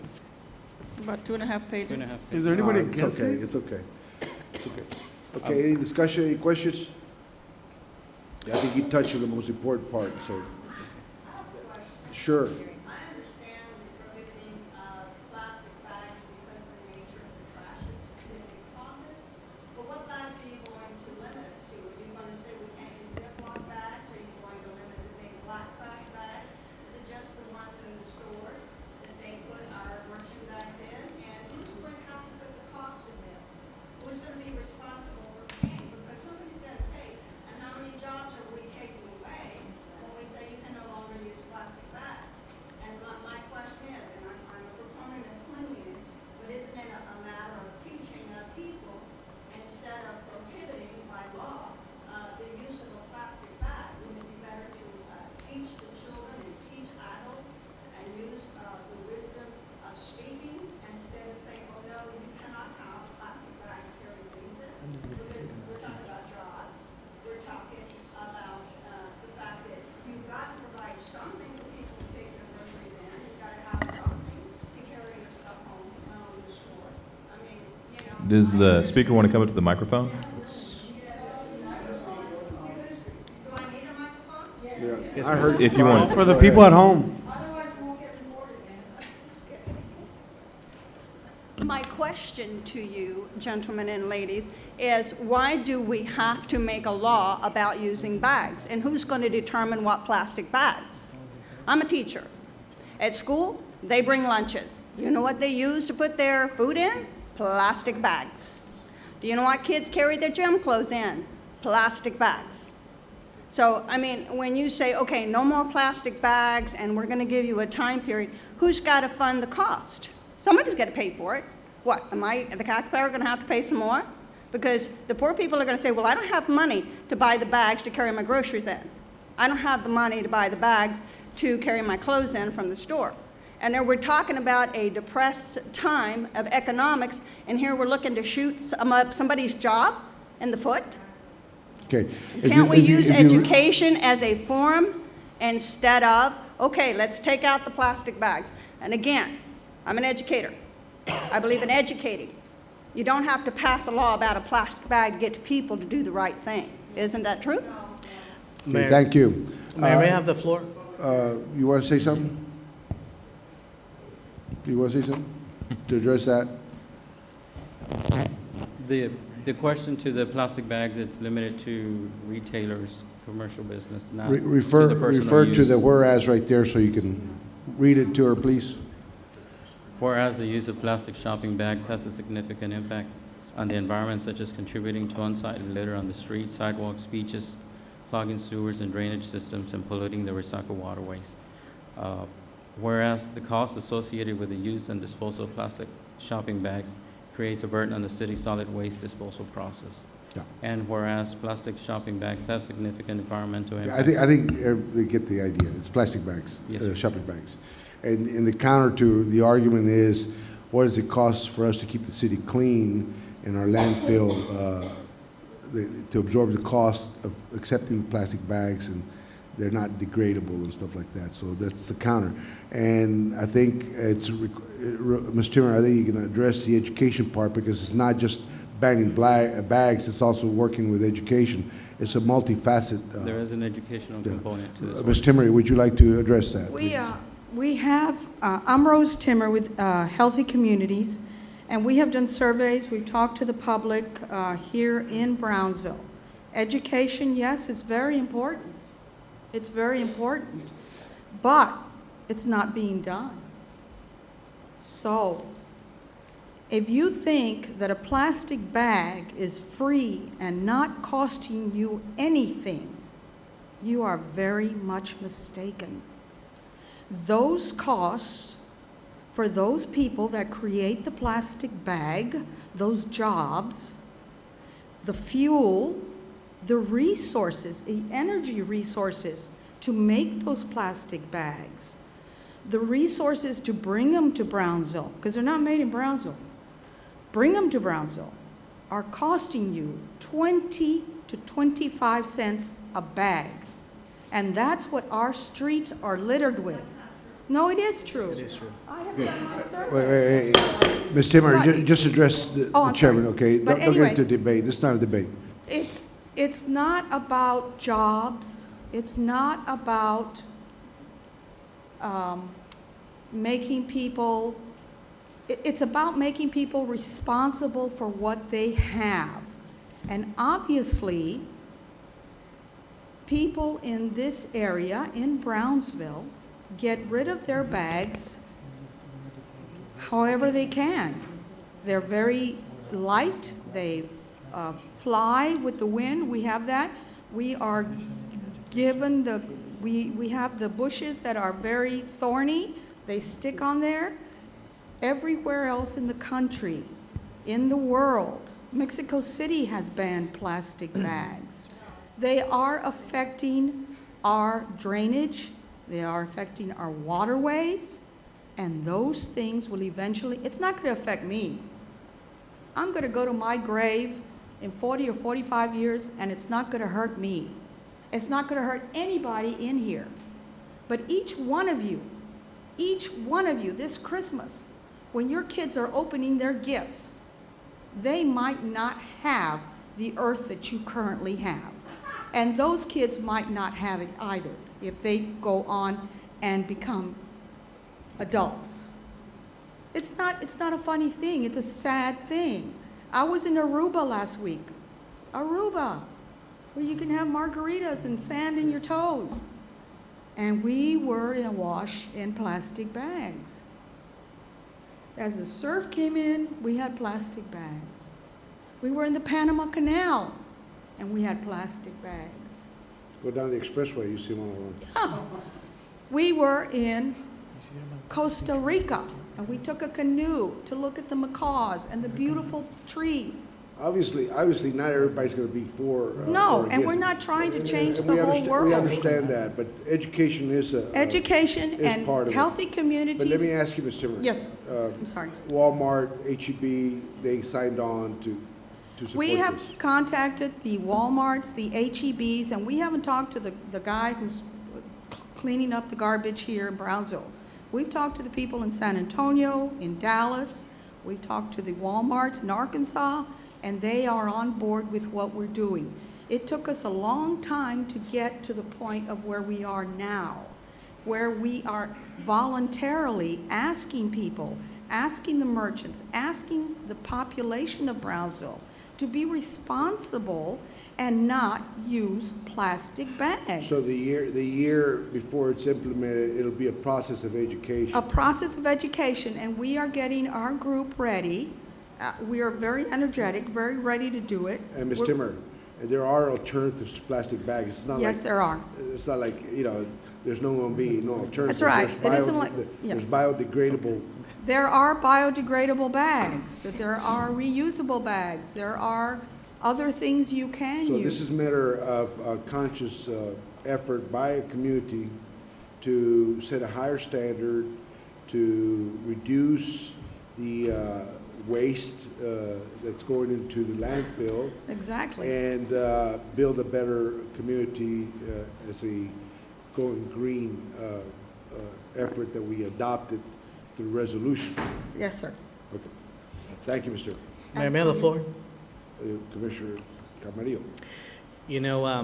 About 2.5 pages. 2.5 pages. Is there anybody It's against okay, it? it's okay. It's okay. Okay, any discussion, any questions? Yeah, I think you touched on the most important part, so. Sure. I understand the prohibiting of plastic bags because of the nature of the trash it's causes, but what bags are you going to limit us to? Are you going to say we can't use Ziploc bags? Are you going to limit the big black trash bags? Is it just the ones in the stores that they put our merchandise in? And who's going to have to put the cost of this? Who's going to be responsible for paying? Because somebody's got to pay. And how many jobs are we taking away when we say you can no longer use plastic bags? And my question is, and I'm a proponent of cleanliness, but isn't it a matter of teaching people instead of prohibiting by law the use of a plastic bag? Wouldn't it be better to teach the children and teach adults and use the wisdom of speaking instead of saying, oh no, you cannot have a plastic bag to carry things in? Because we're talking about jobs, we're talking about the fact that you've got to provide something for people to take their groceries in, you've got to have something to carry your stuff home from the store. I mean, you know. Does the speaker want to come up to the microphone? Do I need a microphone? Yeah, I heard. If you want. For the people at home. Otherwise, we won't get recorded, man. My question to you, gentlemen and ladies, is why do we have to make a law about using bags? And who's going to determine what plastic bags? I'm a teacher. At school, they bring lunches. You know what they use to put their food in? Plastic bags. Do you know what kids carry their gym clothes in? Plastic bags. So, I mean, when you say, okay, no more plastic bags and we're going to give you a time period, who's got to fund the cost? Somebody's got to pay for it. What, am I, the taxpayer, going to have to pay some more? Because the poor people are going to say, well, I don't have money to buy the bags to carry my groceries in. I don't have the money to buy the bags to carry my clothes in from the store. And then we're talking about a depressed time of economics, and here we're looking to shoot somebody's job in the foot? Okay. Can't we use education as a forum instead of, okay, let's take out the plastic bags? And again, I'm an educator. I believe in educating. You don't have to pass a law about a plastic bag to get people to do the right thing. Isn't that true? Okay, thank you. Mayor, may I have the floor? You want to say something? Do you want to say something to address that? The question to the plastic bags, it's limited to retailers, commercial business, not to Refer the personal refer to use. the whereas right there so you can read it to her, please. Whereas the use of plastic shopping bags has a significant impact on the environment, such as contributing to unsightly litter on the streets, sidewalks, beaches, clogging sewers and drainage systems, and polluting the recycled waterways. Whereas the cost associated with the use and disposal of plastic shopping bags creates a burden on the city's solid waste disposal process. Yeah. And whereas plastic shopping bags have significant environmental impact. I think they get the idea. It's plastic bags, Yes, sir. shopping bags. And the counter to the argument is, what does it cost for us to keep the city clean and our landfill to absorb the cost of accepting the plastic bags, and they're not degradable and stuff like that. So that's the counter. And I think Mr. Timmer, I think you can address the education part, because it's not just banning bags, it's also working with education. It's a multifaceted. There is an educational component to this. Ms. Timmer, would you like to address that? We have, I'm Rose Timmer with Healthy Communities, and we have done surveys. We've talked to the public here in Brownsville. Education, yes, it's very important. It's very important, but it's not being done. So, if you think that a plastic bag is free and not costing you anything, you are very much mistaken. Those costs for those people that create the plastic bag, those jobs, the fuel, the resources, the energy resources to make those plastic bags, the resources to bring them to Brownsville, because they're not made in Brownsville, bring them to Brownsville, are costing you 20 to 25 cents a bag. And that's what our streets are littered with. No, it is true. It is true. I have done my survey. Wait. Ms. Timmer, just address the chairman, okay? Don't get into debate. This is not a debate. It's not about jobs. It's not about making people, it's about making people responsible for what they have. And obviously, people in this area, in Brownsville, get rid of their bags however they can. They're very light. They fly with the wind. We have that. We are given the, we have the bushes that are very thorny. They stick on there. Everywhere else in the country, in the world, Mexico City has banned plastic bags. They are affecting our drainage. They are affecting our waterways, and those things will eventually, it's not going to affect me. I'm going to go to my grave in 40 or 45 years, and it's not going to hurt me. It's not going to hurt anybody in here. But each one of you this Christmas, when your kids are opening their gifts, they might not have the earth that you currently have. And those kids might not have it either if they go on and become adults. It's not a funny thing. It's a sad thing. I was in Aruba last week. Aruba, where you can have margaritas and sand in your toes. And we were in a wash in plastic bags. As the surf came in, we had plastic bags. We were in the Panama Canal, and we had plastic bags. Go down the expressway, you see one of them. Yeah. We were in Costa Rica, and we took a canoe to look at the macaws and the beautiful trees. Obviously, not everybody's going to be for. No, or and against. we're not trying to change And the whole world. We understand that, but education is and part of healthy it. communities. But let me ask you, Ms. Timmer. Yes, I'm sorry. Walmart, HEB, they signed on to support We have this. contacted the Walmarts, the HEBs, and we haven't talked to the guy who's cleaning up the garbage here in Brownsville. We've talked to the people in San Antonio, in Dallas. We've talked to the Walmarts in Arkansas, and they are on board with what we're doing. It took us a long time to get to the point of where we are now, where we are voluntarily asking people, asking the merchants, asking the population of Brownsville to be responsible and not use plastic bags. So the year before it's implemented, it'll be a process of education. A process of education, and we are getting our group ready We are very energetic, very ready to do it. And Ms. We're- Timmer, there are alternatives to plastic bags. It's not Yes, like, there are. it's not like, you know, there's no going to be no alternatives. That's right. There's It isn't like- There's yes. biodegradable. There are biodegradable bags, there are reusable bags, there are other things you can So use. this is a matter of conscious effort by a community to set a higher standard, to reduce the waste that's going into the landfill. Exactly. And build a better community as a going green effort that we adopted through resolution. Yes, sir. Okay. Thank you, Mr. Mayor, may I have the floor? Commissioner Camarillo. You know, a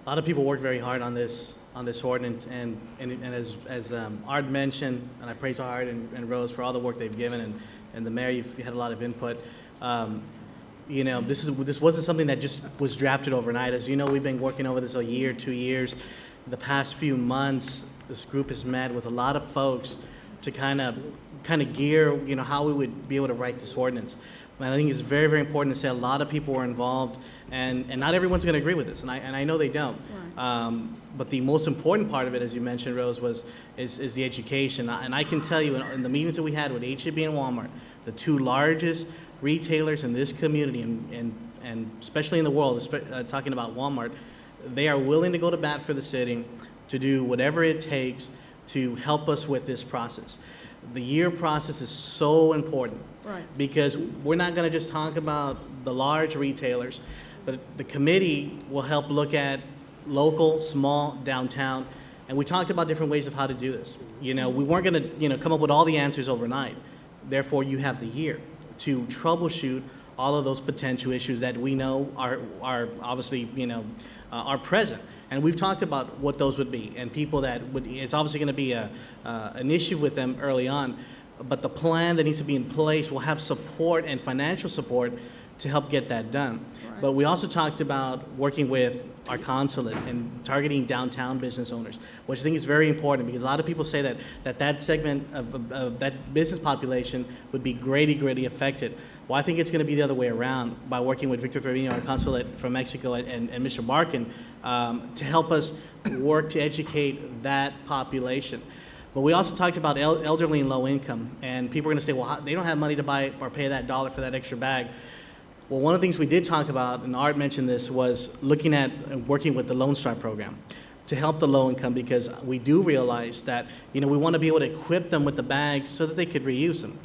lot of people worked very hard on this ordinance, and as Art mentioned, and I praise Art and Rose for all the work they've given, and the mayor, you had a lot of input. You know, this wasn't something that just was drafted overnight. As you know, we've been working over this a year, 2 years. The past few months, this group has met with a lot of folks to kind of gear, you know, how we would be able to write this ordinance. And I think it's very, very important to say a lot of people were involved, and not everyone's going to agree with this, and I know they don't. But the most important part of it, as you mentioned, Rose, is the education. And I can tell you, in the meetings that we had with H-E-B and Walmart, the two largest retailers in this community, and especially in the world, talking about Walmart, they are willing to go to bat for the city to do whatever it takes to help us with this process. The year process is so important. Right. Because we're not going to just talk about the large retailers, but the committee will help look at local, small, downtown, and we talked about different ways of how to do this. You know, we weren't going to, you know, come up with all the answers overnight. Therefore, you have the year to troubleshoot all of those potential issues that we know are obviously, you know, are present. And we've talked about what those would be, and people that would, it's obviously going to be an issue with them early on, but the plan that needs to be in place will have support and financial support to help get that done. Right. But we also talked about working with our consulate and targeting downtown business owners, which I think is very important, because a lot of people say that segment of that business population would be greatly affected. Well, I think it's going to be the other way around, by working with Victor Trevino, our consulate from Mexico, and Mr. Barkin, to help us work to educate that population. But we also talked about elderly and low income, and people are going to say, well, they don't have money to buy or pay that dollar for that extra bag. Well, one of the things we did talk about, and Art mentioned this, was looking at and working with the Lone Star program to help the low income, because we do realize that, you know, we want to be able to equip them with the bags so that they could reuse them.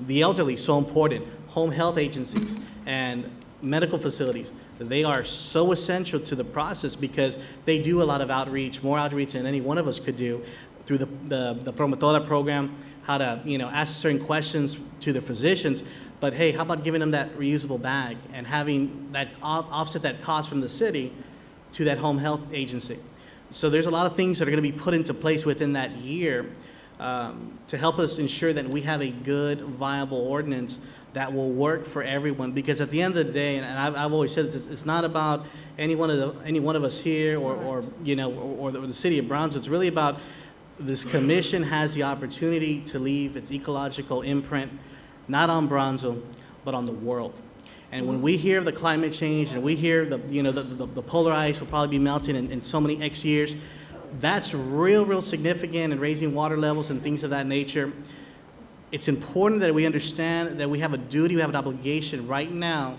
The elderly, so important. Home health agencies and medical facilities, they are so essential to the process, because they do a lot of outreach, more outreach than any one of us could do, through the Promotora program, how to, you know, ask certain questions to the physicians. But hey, how about giving them that reusable bag and having that offset that cost from the city to that home health agency? So there's a lot of things that are going to be put into place within that year to help us ensure that we have a good, viable ordinance that will work for everyone. Because at the end of the day, and I've always said this, it's not about any one of us here, or you know, or the city of Brownsville. It's really about this commission has the opportunity to leave its ecological imprint, not on Brownsville, but on the world. And when we hear the climate change, and we hear the polar ice will probably be melting in so many X years, that's real significant in raising water levels and things of that nature. It's important that we understand that we have a duty, we have an obligation right now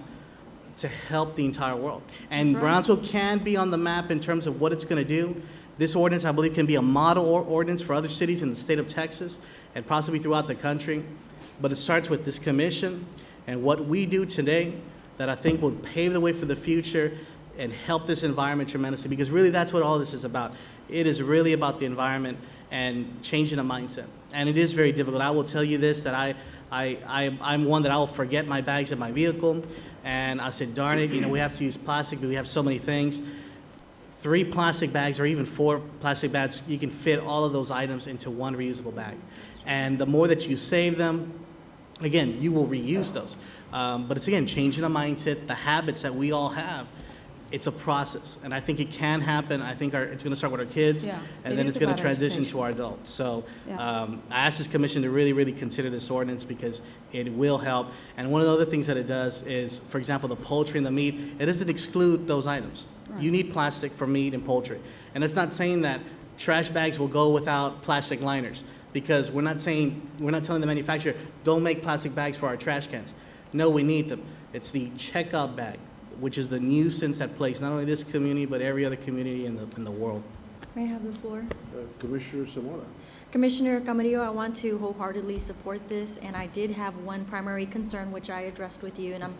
to help the entire world. And Brownsville can be on the map in terms of what it's going to do. This ordinance, I believe, can be a model ordinance for other cities in the state of Texas and possibly throughout the country. But it starts with this commission and what we do today that I think will pave the way for the future and help this environment tremendously, because really that's what all this is about. It is really about the environment and changing a mindset. And it is very difficult. I will tell you this, that I'm one that I will forget my bags in my vehicle, and I said, darn it, you know, we have to use plastic, but we have so many things. 3 plastic bags or even 4 plastic bags, you can fit all of those items into one reusable bag. And the more that you save them, again, you will reuse those. But it's, again, changing the mindset, the habits that we all have. it's a process, and I think it can happen. I think it's going to start with our kids, Yeah, and it then is it's going to about transition education. to our adults. So Yeah. I asked this commission to really, really consider this ordinance because it will help. And one of the other things that it does is, for example, the poultry and the meat, it doesn't exclude those items. Right. You need plastic for meat and poultry. And it's not saying that trash bags will go without plastic liners, because we're not telling the manufacturer, don't make plastic bags for our trash cans. No, we need them. It's the checkout bag, which is the nuisance that plagues not only this community, but every other community in the world. May I have the floor? Commissioner Zamora. Commissioner Camarillo, I want to wholeheartedly support this, and I did have one primary concern which I addressed with you, and I'm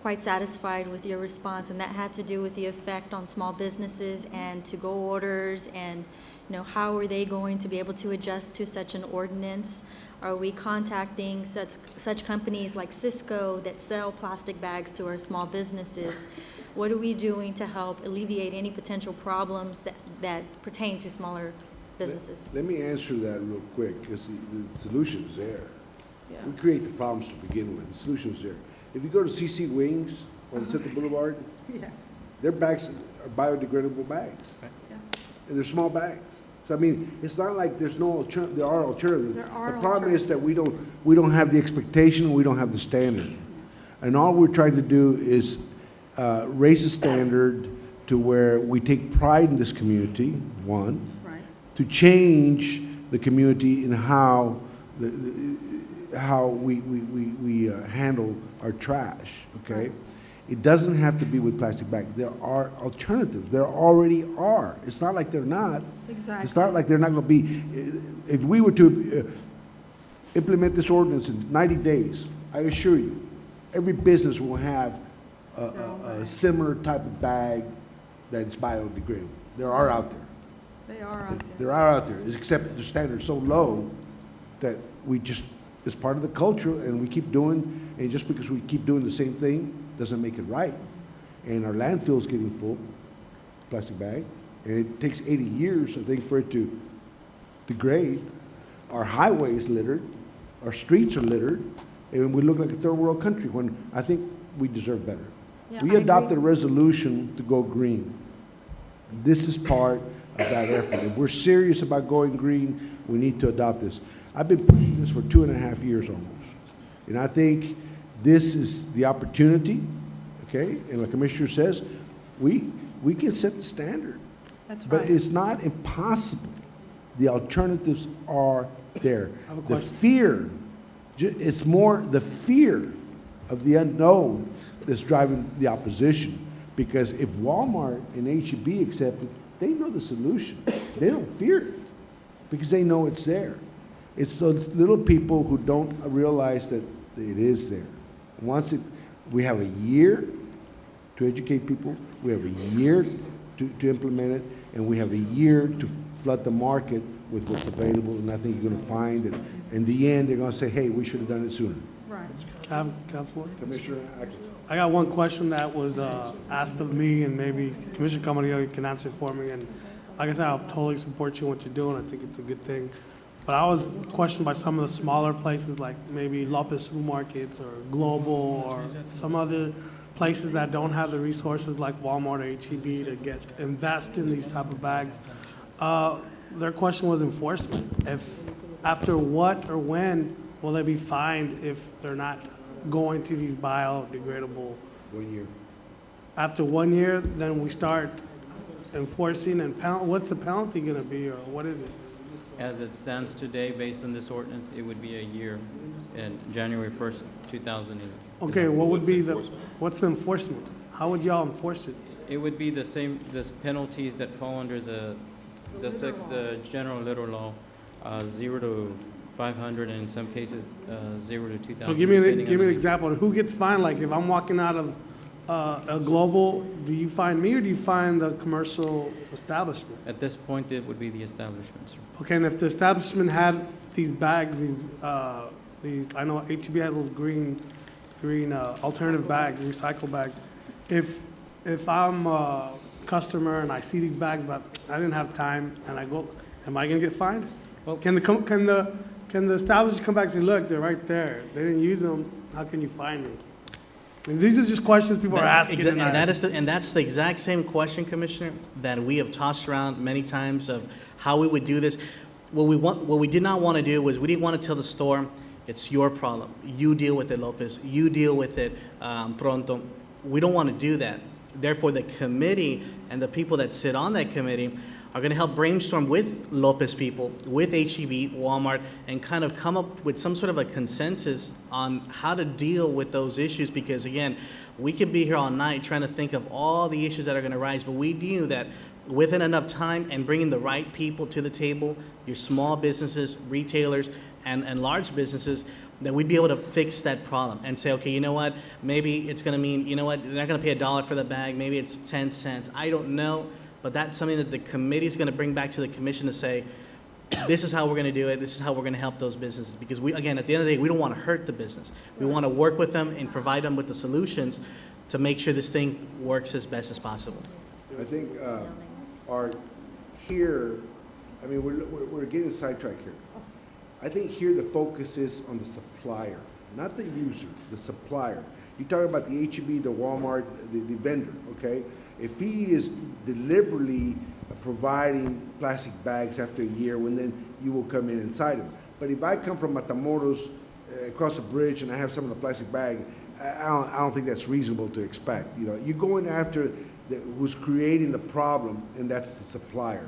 quite satisfied with your response, and that had to do with the effect on small businesses and to-go orders, and how are they going to be able to adjust to such an ordinance? Are we contacting such companies like Cisco that sell plastic bags to our small businesses? What are we doing to help alleviate any potential problems that pertain to smaller businesses? Let me answer that real quick, because the solution's there. Yeah. We create the problems to begin with. The solution's there. If you go to CC Wings on Central Boulevard, Yeah. their bags are biodegradable bags. Yeah. And they're small bags. So I mean, it's not like there's no alternative. There are alternatives. There are The problem is that we don't have the expectation, we don't have the standard. And all we're trying to do is raise the standard to where we take pride in this community, one, Right. to change the community in how how we handle our trash, okay? Right. It doesn't have to be with plastic bags. There are alternatives. There already are. It's not like they're not. Exactly. It's not like they're not going to be. If we were to implement this ordinance in 90 days, I assure you, every business will have a similar type of bag that is biodegradable. There are out there. They are out there. There are out there, except the standard's so low that we just, it's part of the culture, and we keep doing, and just because we keep doing the same thing doesn't make it right. And our landfill's getting full, plastic bag, and it takes 80 years, I think, for it to degrade. Our highways littered, our streets are littered, and we look like a third world country when I think we deserve better. Yeah, We I adopted a agree. resolution to go green. This is part of that effort. If we're serious about going green, we need to adopt this. I've been pushing this for 2.5 years almost. And I think this is the opportunity, okay? And the commissioner says, we can set the standard. That's But right. it's not impossible. The alternatives are there. I have a The question. fear, it's more the fear of the unknown that's driving the opposition. Because if Walmart and H-E-B accept it, they know the solution. They don't fear it because they know it's there. It's those little people who don't realize that it is there. Once we have a year to educate people, we have a year to implement it, and we have a year to flood the market with what's available, and I think you're gonna find that in the end, they're gonna say, hey, we should have done it sooner. Right. Can I have the floor? Commissioner Atkins. I got one question that was asked of me, and maybe Commissioner Camarillo can answer it for me. And like I said, I'll totally support you in what you're doing. I think it's a good thing. But I was questioned by some of the smaller places, like maybe Lopez Supermarkets or Global or some other places that don't have the resources like Walmart or H-E-B to invest in these type of bags. Their question was enforcement. After what or when will they be fined if they're not going to these biodegradable? 1 year. After 1 year, then we start enforcing, and what's the penalty gonna be, or what is it? As it stands today, based on this ordinance, it would be a year in January 1st, 2008. Okay, what would be what's the enforcement? How would y'all enforce it? It would be the same, penalties that fall under the general litter law, 0 to 500, and in some cases, 0 to 2,000. So give me depending on an the- example. Who gets fined? Like if I'm walking out of a Global, do you fine me or do you fine the commercial establishment? At this point, it would be the establishment, sir. Okay, and if the establishment had these bags, these I know H-E-B has those green alternative bags, recycle bags. If I'm a customer and I see these bags, but I didn't have time, and I go, am I gonna get fined? Well- Can the establishment come back and say, look, they're right there. They didn't use them. How can you fine me? I mean, these are just questions people are asking. And that's the exact same question, Commissioner, that we have tossed around many times of how we would do this. What we did not want to do was we didn't want to tell the store, it's your problem. You deal with it, Lopez. You deal with it, Pronto. We don't want to do that. Therefore, the committee and the people that sit on that committee are going to help brainstorm with Lopez people, with HEB, Walmart, and kind of come up with some sort of a consensus on how to deal with those issues. Because again, we could be here all night trying to think of all the issues that are going to rise, but we knew that within enough time and bringing the right people to the table, your small businesses, retailers, and large businesses, that we'd be able to fix that problem and say, okay, you know what, maybe it's going to mean, you know what, they're not going to pay $1 for the bag, maybe it's 10 cents. I don't know, but that's something that the committee is going to bring back to the commission to say, this is how we're going to do it, this is how we're going to help those businesses. Because we, again, at the end of the day, we don't want to hurt the business. We want to work with them and provide them with the solutions to make sure this thing works as best as possible. I think here, I mean, we're getting sidetracked here. I think here the focus is on the supplier, not the user, the supplier. You talk about the HEB, the Walmart, the vendor, okay? If he is deliberately providing plastic bags after a year, when then you will come in inside him. But if I come from Matamoros across a bridge and I have some of the plastic bag, I don't think that's reasonable to expect. You know, you're going after who's creating the problem, and that's the supplier.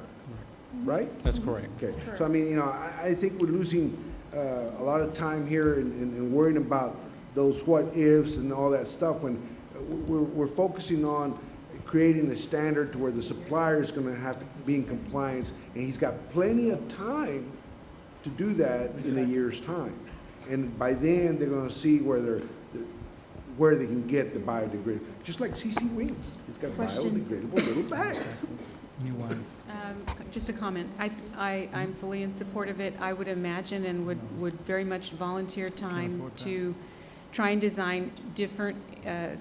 Right? That's correct. Okay. So I mean, you know, I think we're losing a lot of time here in worrying about those what ifs and all that stuff when we're focusing on creating the standard to where the supplier is going to have to be in compliance, and he's got plenty of time to do that in a year's time. And by then, they're going to see where they can get the biodegradable. Just like CC Wings, it's got biodegradable little bags. Just a comment. I'm fully in support of it. I would imagine and would very much volunteer time to try and design different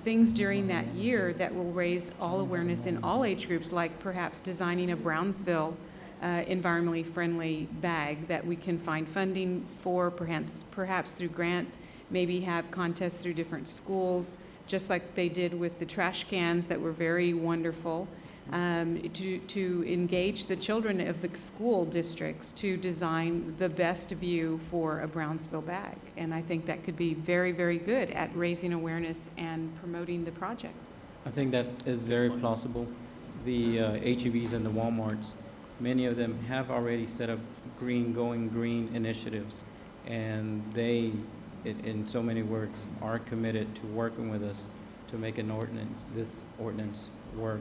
things during that year that will raise all awareness in all age groups, like perhaps designing a Brownsville environmentally friendly bag that we can find funding for, perhaps through grants, maybe have contests through different schools, just like they did with the trash cans that were very wonderful. To engage the children of the school districts to design the best view for a Brownsville bag. And I think that could be very, very good at raising awareness and promoting the project. I think that is very plausible. The HEBs and the Walmarts, many of them have already set up going green initiatives, and they, in so many words, are committed to working with us to make this ordinance work.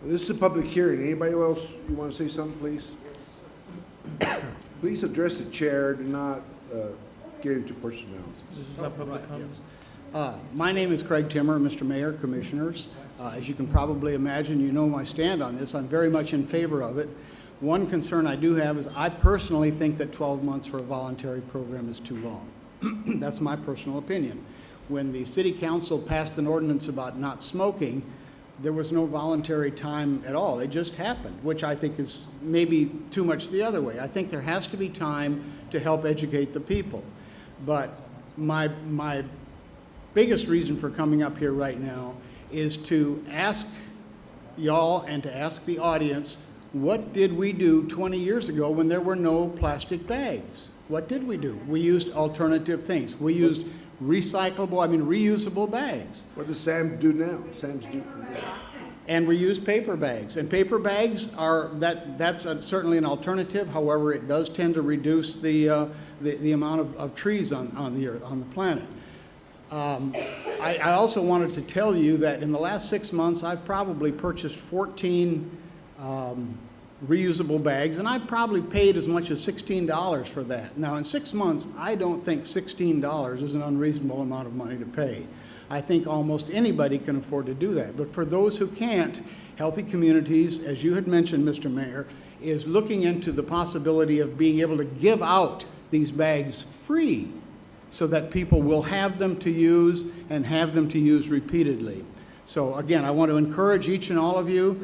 This is a public hearing. Anybody else you want to say something, please? Please address the chair. Do not get into personnel. This is not public comments. My name is Craig Timmer, Mr. Mayor, Commissioners. As you can probably imagine, you know my stand on this. I'm very much in favor of it. One concern I do have is I personally think that 12 months for a voluntary program is too long. That's my personal opinion. When the City Council passed an ordinance about not smoking, there was no voluntary time at all. It just happened, which I think is maybe too much the other way. I think there has to be time to help educate the people. But my biggest reason for coming up here right now is to ask y'all and to ask the audience, what did we do 20 years ago when there were no plastic bags? What did we do? We used alternative things. We used reusable bags. What does Sam do now? And we use paper bags. And paper bags are, that's certainly an alternative. However, it does tend to reduce the amount of trees on the planet. I also wanted to tell you that in the last 6 months, I've probably purchased 14 reusable bags, and I probably paid as much as $16 for that. Now, in 6 months, I don't think $16 is an unreasonable amount of money to pay. I think almost anybody can afford to do that. But for those who can't, Healthy Communities, as you had mentioned, Mr. Mayor, is looking into the possibility of being able to give out these bags free so that people will have them to use and have them to use repeatedly. So again, I want to encourage each and all of you.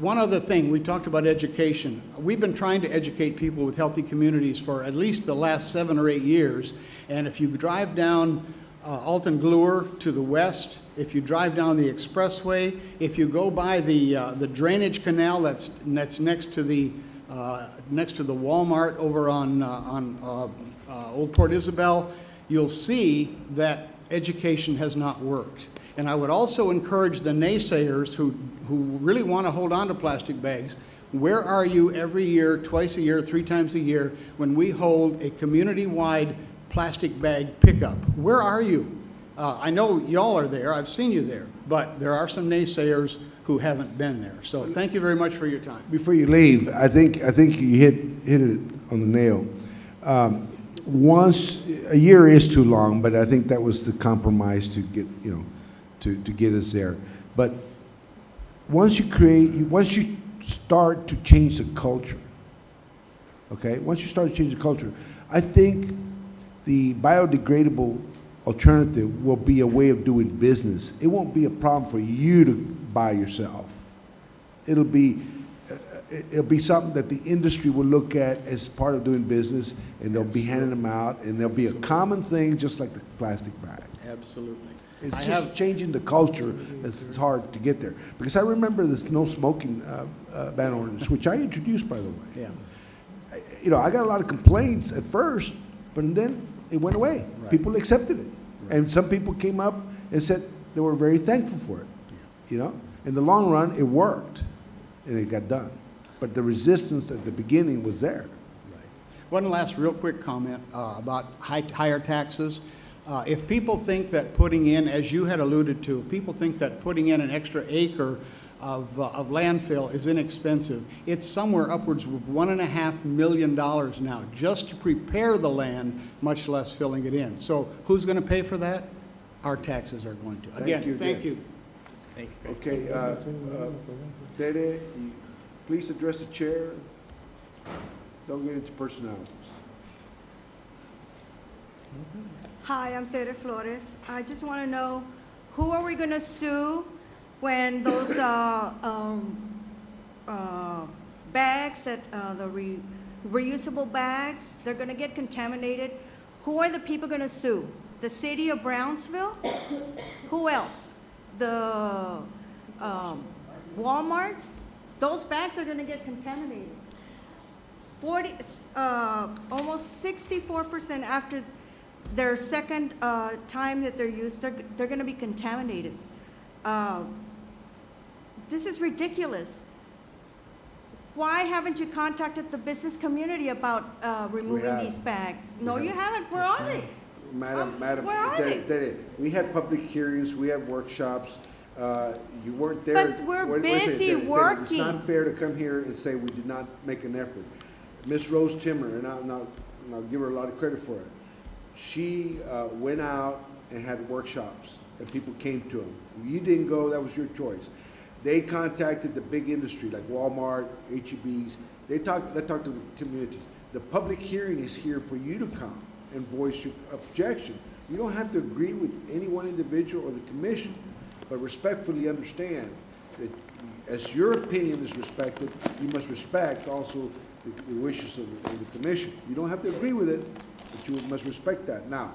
One other thing, we talked about education. We've been trying to educate people with Healthy Communities for at least the last 7 or 8 years. And if you drive down Alton Glure to the west, if you drive down the expressway, if you go by the drainage canal that's next to the Walmart over on Old Port Isabel, you'll see that education has not worked. And I would also encourage the naysayers who really want to hold on to plastic bags, where are you every year, twice a year, 3 times a year, when we hold a community-wide plastic bag pickup? Where are you? I know y'all are there, I've seen you there, but there are some naysayers who haven't been there. So thank you very much for your time. Before you leave, I think you hit it on the nail. Once a year is too long, but I think that was the compromise to get to get us there. But once you start to change the culture, okay? Once you start to change the culture, I think the biodegradable alternative will be a way of doing business. It won't be a problem for you to buy yourself. It'll be something that the industry will look at as part of doing business, and they'll be handing them out, and there'll be a common thing, just like the plastic bag. Absolutely. It's just changing the culture that's hard to get there. Because I remember this no smoking ban ordinance, which I introduced, by the way. Yeah. I got a lot of complaints at first, but then it went away. Right. People accepted it. Right. And some people came up and said they were very thankful for it. In the long run, it worked, and it got done. But the resistance at the beginning was there. Right. One last real quick comment about higher taxes. If people think that putting in, as you had alluded to, people think that putting in an extra acre of landfill is inexpensive. It's somewhere upwards of $1.5 million now just to prepare the land, much less filling it in. So who's going to pay for that? Our taxes are going to. Again, thank you. Thank you. Okay, Tere, please address the chair. Don't get into personalities. Hi, I'm Tere Flores. I just want to know, who are we going to sue when those bags, the reusable bags, they're going to get contaminated? Who are the people going to sue? The city of Brownsville? Who else? The Walmarts? Those bags are going to get contaminated. Almost 64% after their second time that they're used, they're going to be contaminated. This is ridiculous. Why haven't you contacted the business community about removing these bags? No, you haven't. Where are they? Madam, where are they? We had public hearings, we had workshops. You weren't there. But we're busy working. It's not fair to come here and say we did not make an effort. Ms. Rose Timmer, and I'll give her a lot of credit for it. She went out and had workshops, and people came to them. You didn't go, that was your choice. They contacted the big industry like Walmart, H-E-B's. They talked to the communities. The public hearing is here for you to come and voice your objection. You don't have to agree with any one individual or the commission, but respectfully understand that as your opinion is respected, you must respect also the wishes of the commission. You don't have to agree with it, but you must respect that. Now,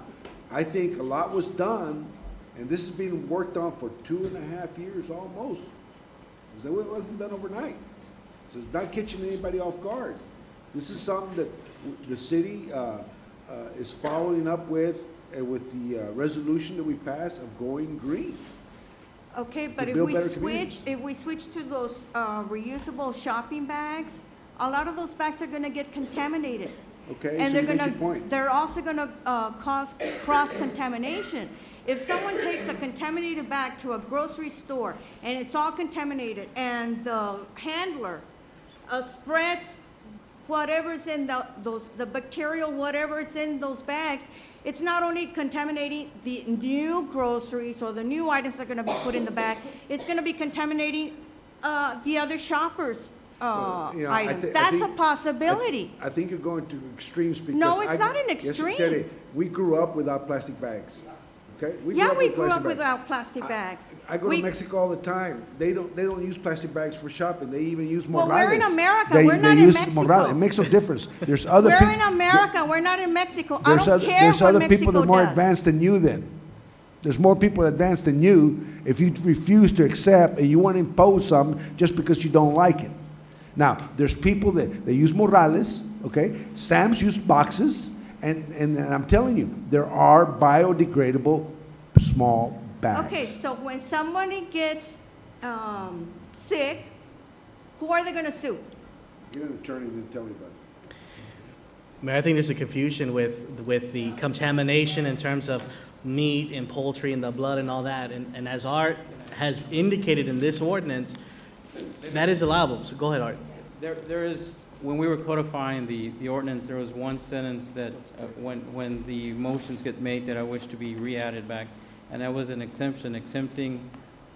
I think a lot was done, and this has been worked on for 2.5 years almost. It wasn't done overnight. So it's not catching anybody off guard. This is something that the city is following up with the resolution that we passed of going green. Okay, but if we switch to those reusable shopping bags, a lot of those bags are going to get contaminated. Okay, and so they're also going to cause cross-contamination. If someone takes a contaminated bag to a grocery store and it's all contaminated, and the handler spreads whatever's in the bacterial whatever's in those bags, it's not only contaminating the new groceries or the new items that are going to be put in the bag, it's going to be contaminating the other shoppers' items. That's a possibility. I think you're going to extremes because no, it's not an extreme. Yes, we grew up without plastic bags. Okay? We grew up without plastic bags. I go to Mexico all the time. They don't use plastic bags for shopping. They even use morales. Well, we're in America. We're not in Mexico. Morales. It makes no difference. There's other We're in America. We're not in Mexico. I don't care There's other people that are more does. advanced than you then. There's more people that dance than you if you refuse to accept and you want to impose something just because you don't like it. Now, there's people that they use morrales, okay? Sam's use boxes, and I'm telling you, there are biodegradable small bags. Okay, so when somebody gets sick, who are they going to sue? You're an attorney, didn't tell me about it. Mayor, I think there's a confusion with the contamination in terms of meat and poultry and the blood and all that. And as Art has indicated in this ordinance, that is allowable. So go ahead, Art. There is, when we were codifying the ordinance, there was one sentence that when the motions get made that I wish to be re-added back, and that was an exemption, exempting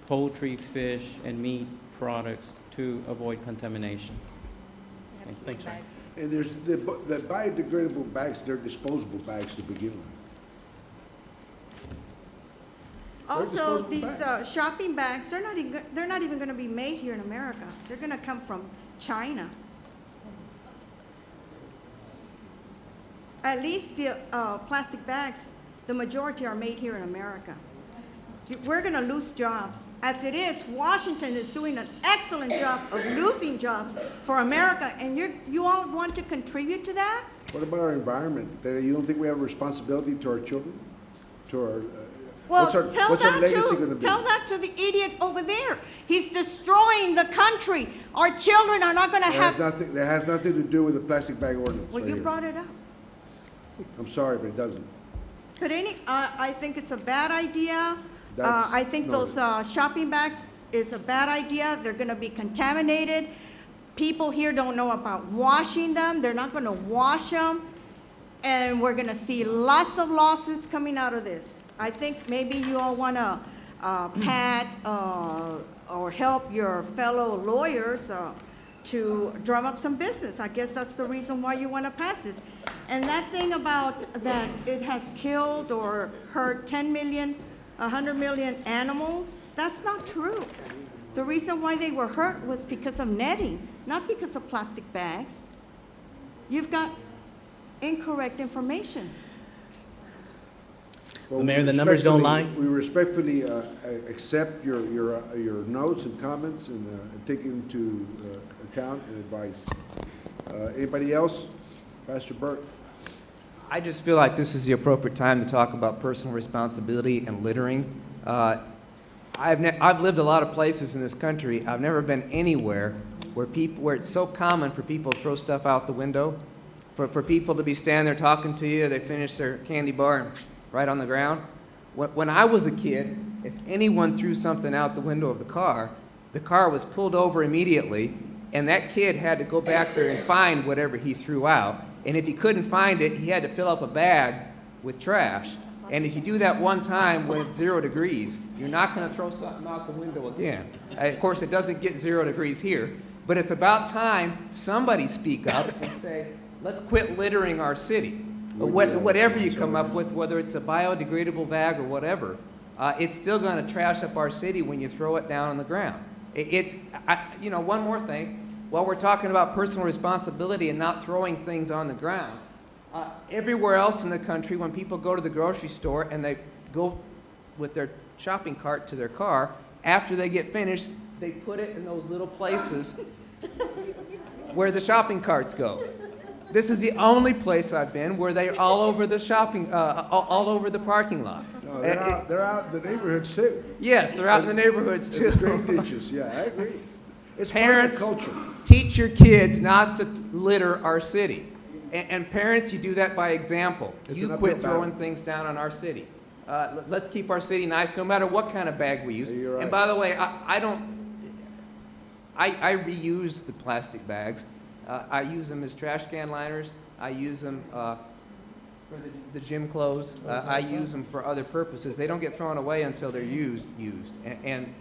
poultry, fish, and meat products to avoid contamination. Thanks, sir. And there's the biodegradable bags, they're disposable bags to begin with. Also, disposable these shopping bags, they're not even going to be made here in America. They're going to come from China. At least the plastic bags, the majority are made here in America. We're going to lose jobs. As it is, Washington is doing an excellent job of losing jobs for America, and you all want to contribute to that? What about our environment? You don't think we have a responsibility to our children? To our, Well, what's our legacy going to be? Tell that to the idiot over there. He's destroying the country. Our children are not going to have... That has nothing to do with the plastic bag ordinance. Well, right you here. brought it up. I'm sorry, but it doesn't. But I think it's a bad idea. That's I think those noted. shopping bags is a bad idea. They're going to be contaminated. People here don't know about washing them. They're not going to wash them. And we're going to see lots of lawsuits coming out of this. I think maybe you all want to pat or help your fellow lawyers to drum up some business. I guess that's the reason why you want to pass this. And that thing about that it has killed or hurt 10 million, 100 million animals, that's not true. The reason why they were hurt was because of netting, not because of plastic bags. You've got incorrect information. Well, Mayor, the numbers don't lie. We respectfully accept your notes and comments and take into account and advice. Anybody else? Pastor Burke. I just feel like this is the appropriate time to talk about personal responsibility and littering. I've lived a lot of places in this country. I've never been anywhere where it's so common for people to throw stuff out the window, for people to be standing there talking to you, they finish their candy bar and right on the ground. When I was a kid, if anyone threw something out the window of the car was pulled over immediately, and that kid had to go back there and find whatever he threw out. And if he couldn't find it, he had to fill up a bag with trash. And if you do that one time when it's 0 degrees, you're not going to throw something out the window again. Of course, it doesn't get 0 degrees here, but it's about time somebody speak up and say, let's quit littering our city. Whatever you come up with, whether it's a biodegradable bag or whatever, it's still going to trash up our city when you throw it down on the ground. One more thing. While we're talking about personal responsibility and not throwing things on the ground, everywhere else in the country, when people go to the grocery store and they go with their shopping cart to their car, after they get finished, they put it in those little places where the shopping carts go. This is the only place I've been where they're all over the all over the parking lot. No, they're out in the neighborhoods too. Yes, they're out in the neighborhoods too. The drain ditches, yeah, I agree. It's Parents, part of the culture. teach your kids not to litter our city. And parents, you do that by example. You quit throwing things down on our city. Let's keep our city nice no matter what kind of bag we use. You're right. And by the way, I reuse the plastic bags. I use them as trash can liners. I use them for the gym clothes. I use them for other purposes. They don't get thrown away until they're used. And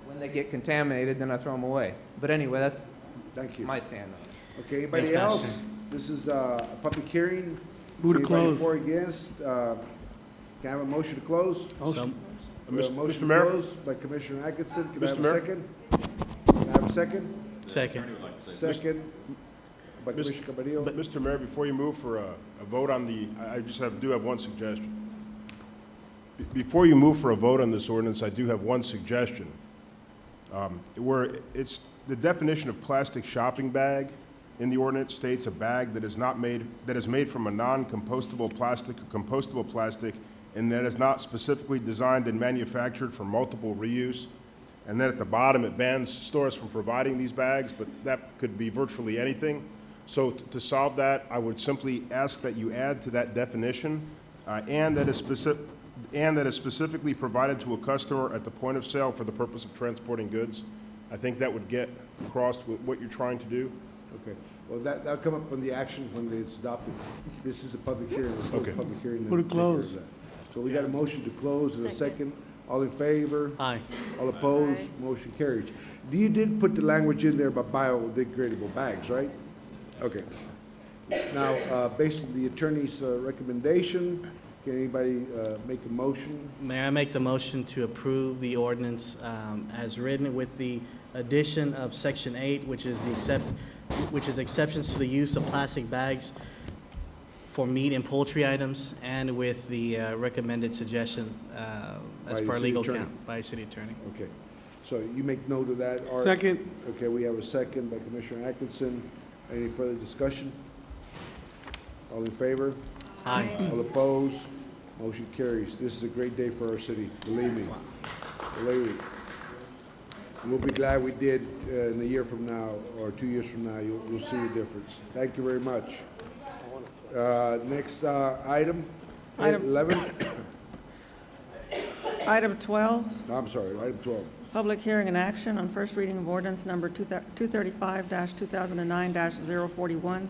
when they get contaminated, then I throw them away. But anyway, that's my stand on it. Okay, anybody else? This is a public hearing. Move to Anybody close. for or against? Can I have a motion to close? Motion. We have a motion Mr. to Mayor? close by Commissioner Atkinson. Can I have Mr. a Mayor? second? Can I have a second? Second. Second by Commissioner Camarillo. Mr. Mayor, before you move for a vote on the, I do have one suggestion. Before you move for a vote on this ordinance, I do have one suggestion. Where it's the definition of plastic shopping bag in the ordinance states a bag that is made from a non-compostable plastic or compostable plastic, and that is not specifically designed and manufactured for multiple reuse. And then at the bottom, it bans stores from providing these bags, but that could be virtually anything. So to solve that, I would simply ask that you add to that definition, and that is specifically provided to a customer at the point of sale for the purpose of transporting goods. I think that would get across with what you're trying to do. Okay, well, that'll come up on the action when it's adopted. This is a public hearing. We'll close the public hearing. Put it closed. So we got a motion to close and a second. All in favor? Aye. All opposed? Motion carries. You did put the language in there about biodegradable bags, right? Okay. Now, based on the attorney's recommendation, can anybody make a motion? Mayor, I make the motion to approve the ordinance as written with the addition of Section 8, which is exceptions to the use of plastic bags for meat and poultry items, and with the recommended suggestion as per legal count by city attorney. Okay. So you make note of that, Art? Second. Okay, we have a second by Commissioner Atkinson. Any further discussion? All in favor? Aye. All opposed? Motion carries. This is a great day for our city, believe me. Believe me. We'll be glad we did in a year from now or 2 years from now. You'll see the difference. Thank you very much. Next item, 11. Item 12, No, I'm sorry, item 12. public hearing and action on first reading of ordinance number 235-2009-041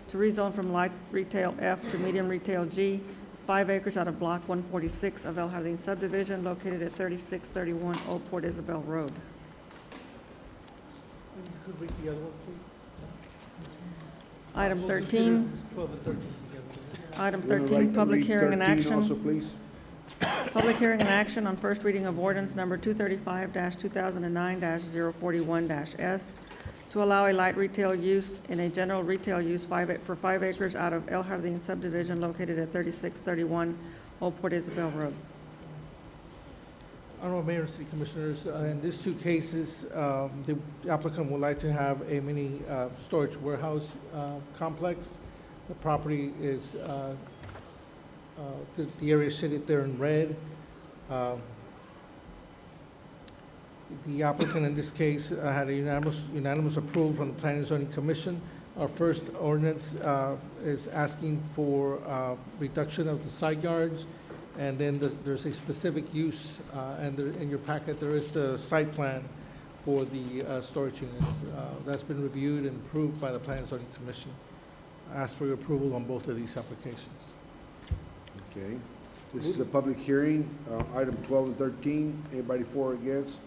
to rezone from light retail F to medium retail G, 5 acres out of block 146 of El Jardín subdivision located at 3631 Old Port Isabel Road. You could read the other one, please. Item We'll 13. consider 12 and 13 together. Item You wanna 13, write- public read hearing and 13 action. also, please? Public hearing and action on first reading of ordinance number 235-2009-041-S to allow a light retail use in a general retail use for 5 acres out of El Jardín subdivision located at 3631 Old Port Isabel Road. Honorable Mayor and City Commissioners, in these two cases, the applicant would like to have a mini storage warehouse complex. The property is, the area is shaded there in red. The applicant in this case had a unanimous approval from the Planning and Zoning Commission. Our first ordinance is asking for reduction of the side yards, and then there's a specific use, and in your packet there is the site plan for the storage units. That's been reviewed and approved by the Planning and Zoning Commission. I ask for your approval on both of these applications. Okay. This is a public hearing, item 12 and 13. Anybody for or against?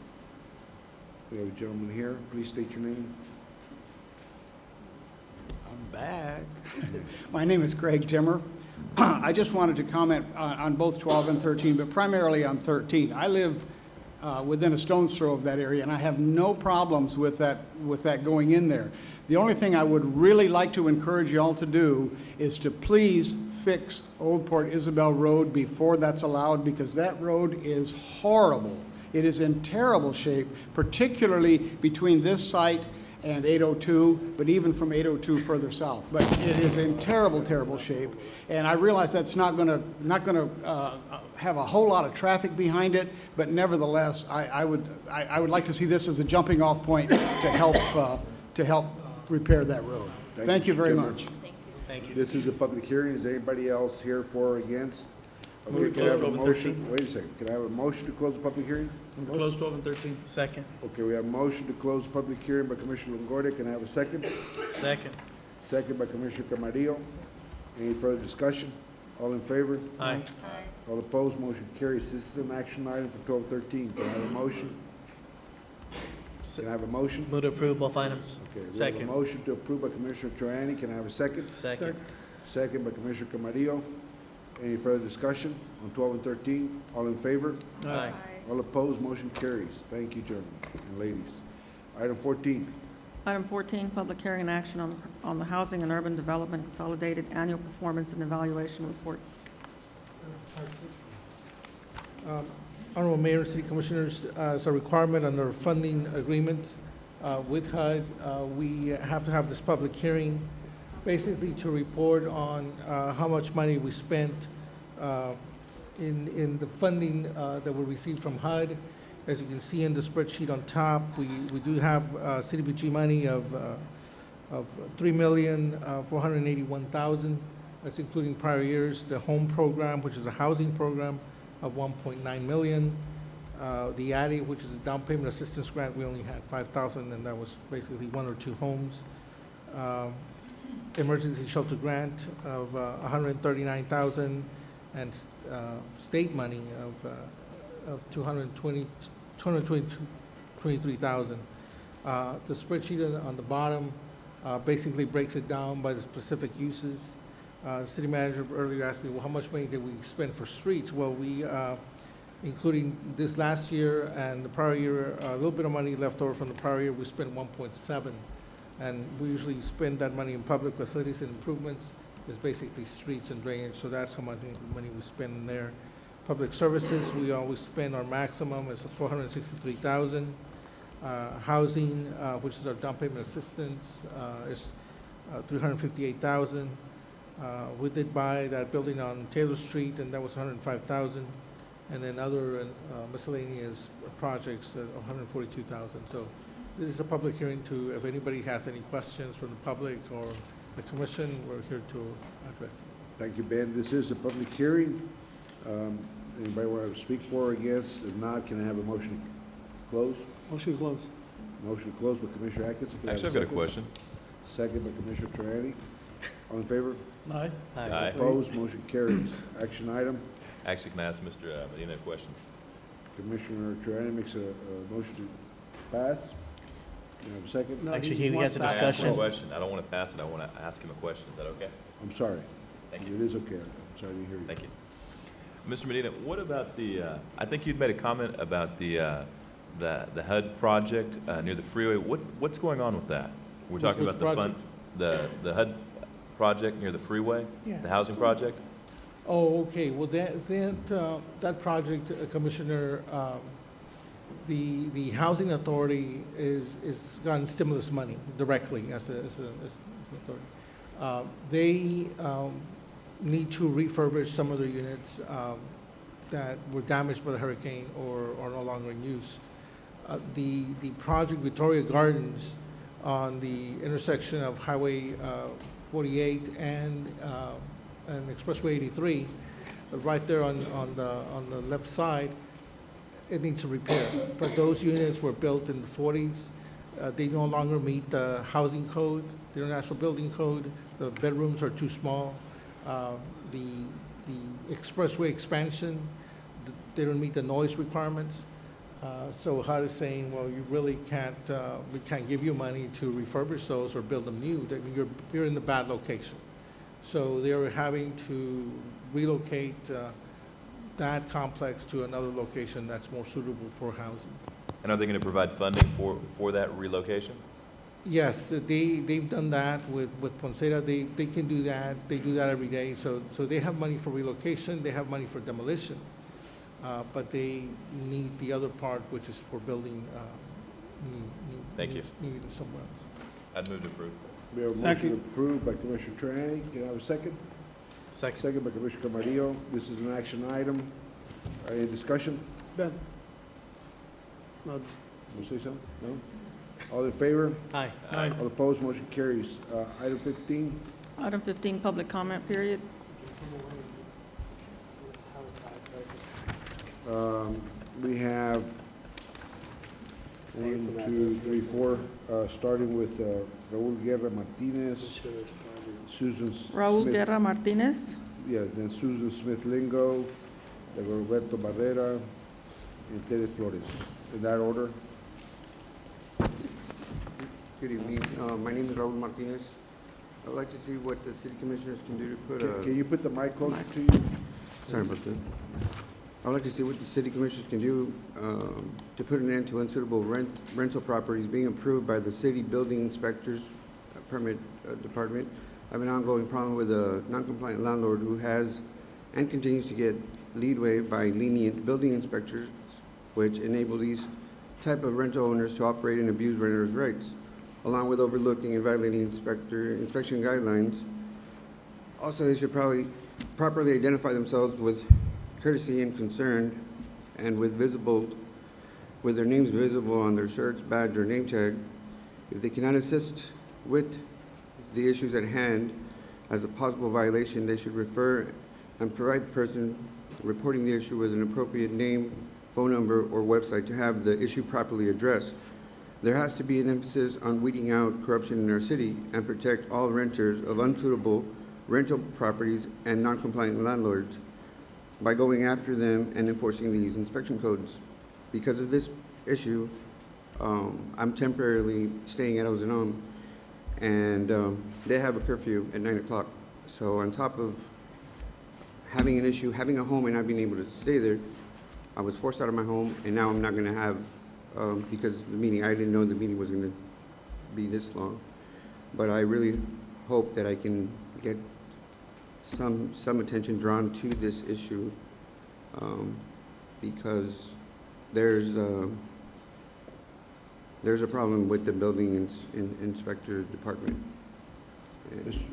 We have a gentleman here. Please state your name. I'm back. My name is Craig Timmer. I just wanted to comment on both 12 and 13, but primarily on 13. I live within a stone's throw of that area, and I have no problems with that going in there. The only thing I would really like to encourage you all to do is to please fix Old Port Isabel Road before that's allowed, because that road is horrible. It is in terrible shape, particularly between this site and 802, but even from 802 further south. But it is in terrible, terrible shape. And I realize that's not going to have a whole lot of traffic behind it, but nevertheless, I would like to see this as a jumping off point to help repair that road. Thank you very much. Thank you. This is a public hearing. Is anybody else here for or against? Move Okay, to can I close have a 12 and motion? 13. Wait a second. Can I have a motion to close the public hearing? Close 12 and 13. Second. Okay, we have a motion to close the public hearing by Commissioner Longoria. Can I have a second? Second. Second by Commissioner Camarillo. Any further discussion? All in favor? Aye. All opposed? Motion carries. This is an action item for 1213. Can I have a motion? Can I have a motion? Move to approve both items. Okay, we have a Second. motion to approve by Commissioner Troyani. Can I have a second? Second. Second by Commissioner Camarillo. Any further discussion on 12 and 13? All in favor? Aye. All opposed? Motion carries. Thank you, gentlemen and ladies. Item 14. Item 14, public hearing and action on the Housing and Urban Development Consolidated Annual Performance and Evaluation Report. Honorable Mayor and City Commissioners, as a requirement under funding agreements with HUD, we have to have this public hearing, basically to report on how much money we spent in the funding that we received from HUD. As you can see in the spreadsheet on top, we do have CDBG money of $3,481,000. That's including prior years. The home program, which is a housing program, of $1.9 million. The ADDI, which is a down payment assistance grant, we only had $5,000, and that was basically 1 or 2 homes. Emergency shelter grant of $139,000, and state money of $223,000. The spreadsheet on the bottom basically breaks it down by the specific uses. City manager earlier asked me, well, how much money did we spend for streets? Well, we, including this last year and the prior year, a little bit of money left over from the prior year, we spent 1.7. And we usually spend that money in public facilities and improvements. It's basically streets and drainage, so that's how much money we spend in there. Public services, we always spend our maximum is $463,000. Housing, which is our down payment assistance, is $358,000. We did buy that building on Taylor Street, and that was $105,000. And then other miscellaneous projects, $142,000. So this is a public hearing to, if anybody has any questions from the public or the commission, we're here to address them. Thank you, Ben. This is a public hearing. Anybody want to speak for or against? If not, can I have a motion close? Motion closed. Motion closed by Commissioner Atkins. Can I have Actually, I've got a second? question. Second by Commissioner Triani. All in favor? Aye. Aye. Opposed? Motion carries. Action item. Actually, can I ask Mr. Medina a question? Commissioner Triani makes a motion to pass. Can I have a second? No, Actually, he he wants has a to ask discussion. A question. I don't want to pass it. I want to ask him a question. Is that okay? I'm sorry. Thank you. It is okay. I'm sorry to hear you. Thank you. Mr. Medina, what about the, I think you'd made a comment about the HUD project near the freeway. What's going on with that? We're talking Which about the HUD project near the freeway? Yeah. The housing project? Oh, okay. Well, that project, Commissioner, the housing authority is gotten stimulus money directly as an authority. They need to refurbish some of their units that were damaged by the hurricane or are no longer in use. The project Victoria Gardens on the intersection of Highway 48 and Expressway 83, right there on the left side, it needs a repair. But those units were built in the 40s. They no longer meet the housing code, the International Building Code. The bedrooms are too small. The expressway expansion, they don't meet the noise requirements. So HUD is saying, well, you really can't, we can't give you money to refurbish those or build them new. You're in the bad location. So they're having to relocate that complex to another location that's more suitable for housing. And are they going to provide funding for that relocation? Yes, they've done that with Poncera. They can do that. They do that every day. So they have money for relocation. They have money for demolition. But they need the other part, which is for building Thank you. new somewhere else. I'd move to approve. We have a motion approved by Commissioner Triani. Can I have a second? Second. Second by Commissioner Camarillo. This is an action item. Any discussion? Ben? No, just- Want to say something? No? All in favor? Aye. Aye. All opposed? Motion carries. Item 15. Item 15, public comment period. We have 1, 2, 3, 4, starting with Raul Guerra Martinez, Susan Raul Smith. Guerra Martinez. Yeah, then Susan Smith Lingo, then Roberto Barrera, and Tere Flores. In that order? Good evening. My name is Raul Martinez. I would like to see what the city commissioners can do to put a... Can you put the mic closer to you? Sorry about that. I would like to see what the city commissioners can do to put an end to unsuitable rental properties being approved by the city building inspectors permit department. I have an ongoing problem with a non-compliant landlord who has and continues to get leadway by lenient building inspectors, which enable these type of rental owners to operate and abuse renters' rights, along with overlooking and violating inspection guidelines. Also, they should probably properly identify themselves with courtesy and concern, and with their names visible on their shirts, badge, or name tag. If they cannot assist with the issues at hand as a possible violation, they should refer and provide the person reporting the issue with an appropriate name, phone number, or website to have the issue properly addressed. There has to be an emphasis on weeding out corruption in our city and protect all renters of unsuitable rental properties and non-compliant landlords by going after them and enforcing these inspection codes. Because of this issue, I'm temporarily staying at Ozanom, and they have a curfew at 9 o'clock. So on top of having an issue, having a home and not being able to stay there, I was forced out of my home, and now I'm not going to have, because the meeting, I didn't know the meeting was going to be this long. But I really hope that I can get some attention drawn to this issue, because there's a problem with the building inspector department.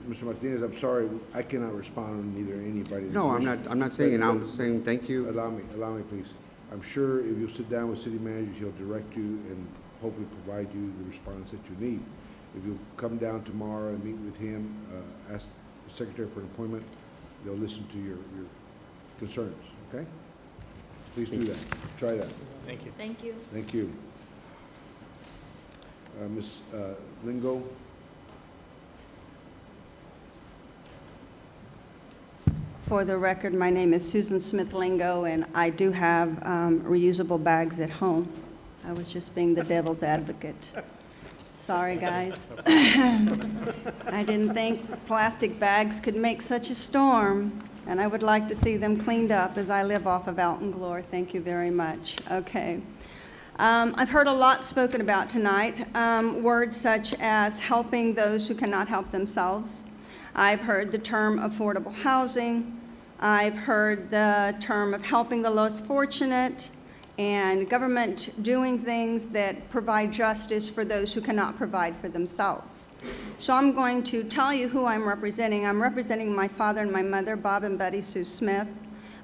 Mr. Martinez, I'm sorry, I cannot respond on either anybody. No, I'm not saying, I'm saying thank you. Allow me, please. I'm sure if you sit down with city managers, he'll direct you and hopefully provide you the response that you need. If you come down tomorrow and meet with him, ask the secretary for an appointment, they'll listen to your concerns, okay? Please do that. Try that. Thank you. Thank you. Thank you. Ms. Lingo? For the record, my name is Susan Smith-Lingo, and I do have reusable bags at home. I was just being the devil's advocate. Sorry, guys. I didn't think plastic bags could make such a storm, and I would like to see them cleaned up as I live off of Alton Glore. Thank you very much. Okay. I've heard a lot spoken about tonight, words such as helping those who cannot help themselves. I've heard the term affordable housing. I've heard the term of helping the less fortunate, and government doing things that provide justice for those who cannot provide for themselves. So I'm going to tell you who I'm representing. I'm representing my father and my mother, Bob and Betty Sue Smith.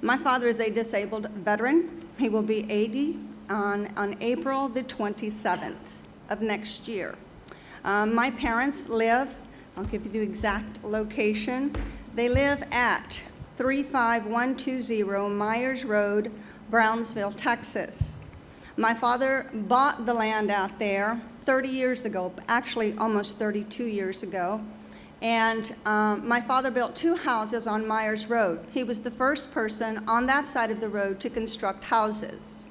My father is a disabled veteran. He will be 80 on April the 27th of next year. My parents live, I'll give you the exact location. They live at 35120 Myers Road, Brownsville, Texas. My father bought the land out there 30 years ago, actually almost 32 years ago. And my father built 2 houses on Myers Road. He was the first person on that side of the road to construct houses.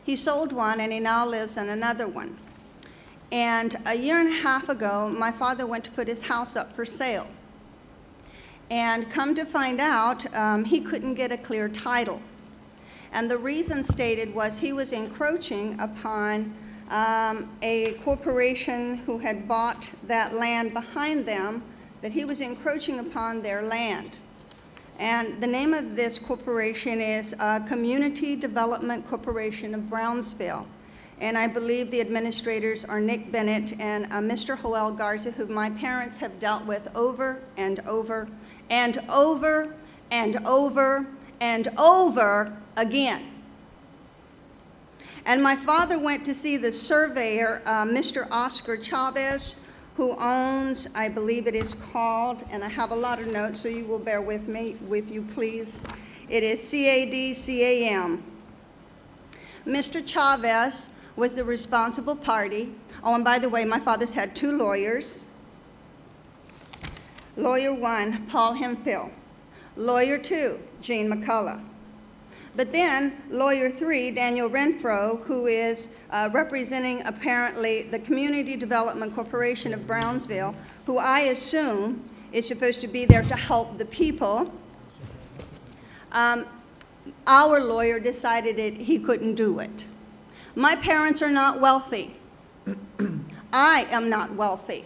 He sold one, and he now lives in another one. And a year and a half ago, my father went to put his house up for sale. And come to find out, he couldn't get a clear title. And the reason stated was he was encroaching upon a corporation who had bought that land behind them, that he was encroaching upon their land. And the name of this corporation is Community Development Corporation of Brownsville. And I believe the administrators are Nick Bennett and Mr. Joel Garza, who my parents have dealt with over and over and over and over and over again. And my father went to see the surveyor, Mr. Oscar Chavez, who owns, I believe it is called, and I have a lot of notes, so you will bear with me, if you please. It is CADCAM. Mr. Chavez was the responsible party. Oh, and by the way, my father's had 2 lawyers. Lawyer 1, Paul Hemphill. Lawyer 2, Gene McCullough. But then Lawyer 3, Daniel Renfro, who is representing apparently the Community Development Corporation of Brownsville, who I assume is supposed to be there to help the people. Our lawyer decided he couldn't do it. My parents are not wealthy. I am not wealthy.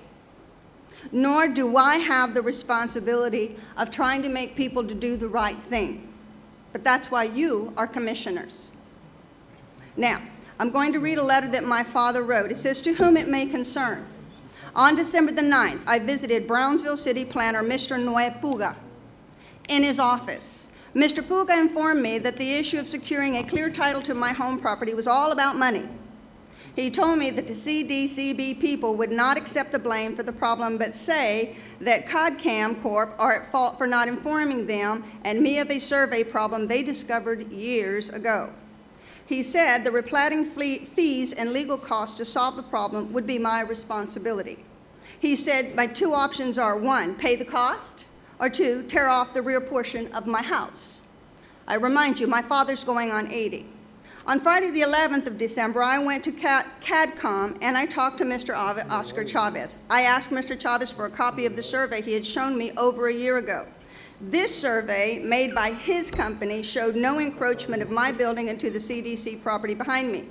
Nor do I have the responsibility of trying to make people to do the right thing. but that's why you are commissioners. Now, I'm going to read a letter that my father wrote. It says, "To whom it may concern. On December the 9th, I visited Brownsville City Planner Mr. Noe Puga in his office. Mr. Puga informed me that the issue of securing a clear title to my home property was all about money. He told me that the CDCB people would not accept the blame for the problem, but say that CODCAM Corp. Are at fault for not informing them and me of a survey problem they discovered years ago. He said the replatting fees and legal costs to solve the problem would be my responsibility. He said my two options are, 1, pay the cost, or 2, tear off the rear portion of my house. I remind you, my father's going on 80. On Friday the 11th of December, I went to CADCOM and I talked to Mr. Oscar Chavez. I asked Mr. Chavez for a copy of the survey he had shown me over a year ago. This survey, made by his company, showed no encroachment of my building into the CDC property behind me.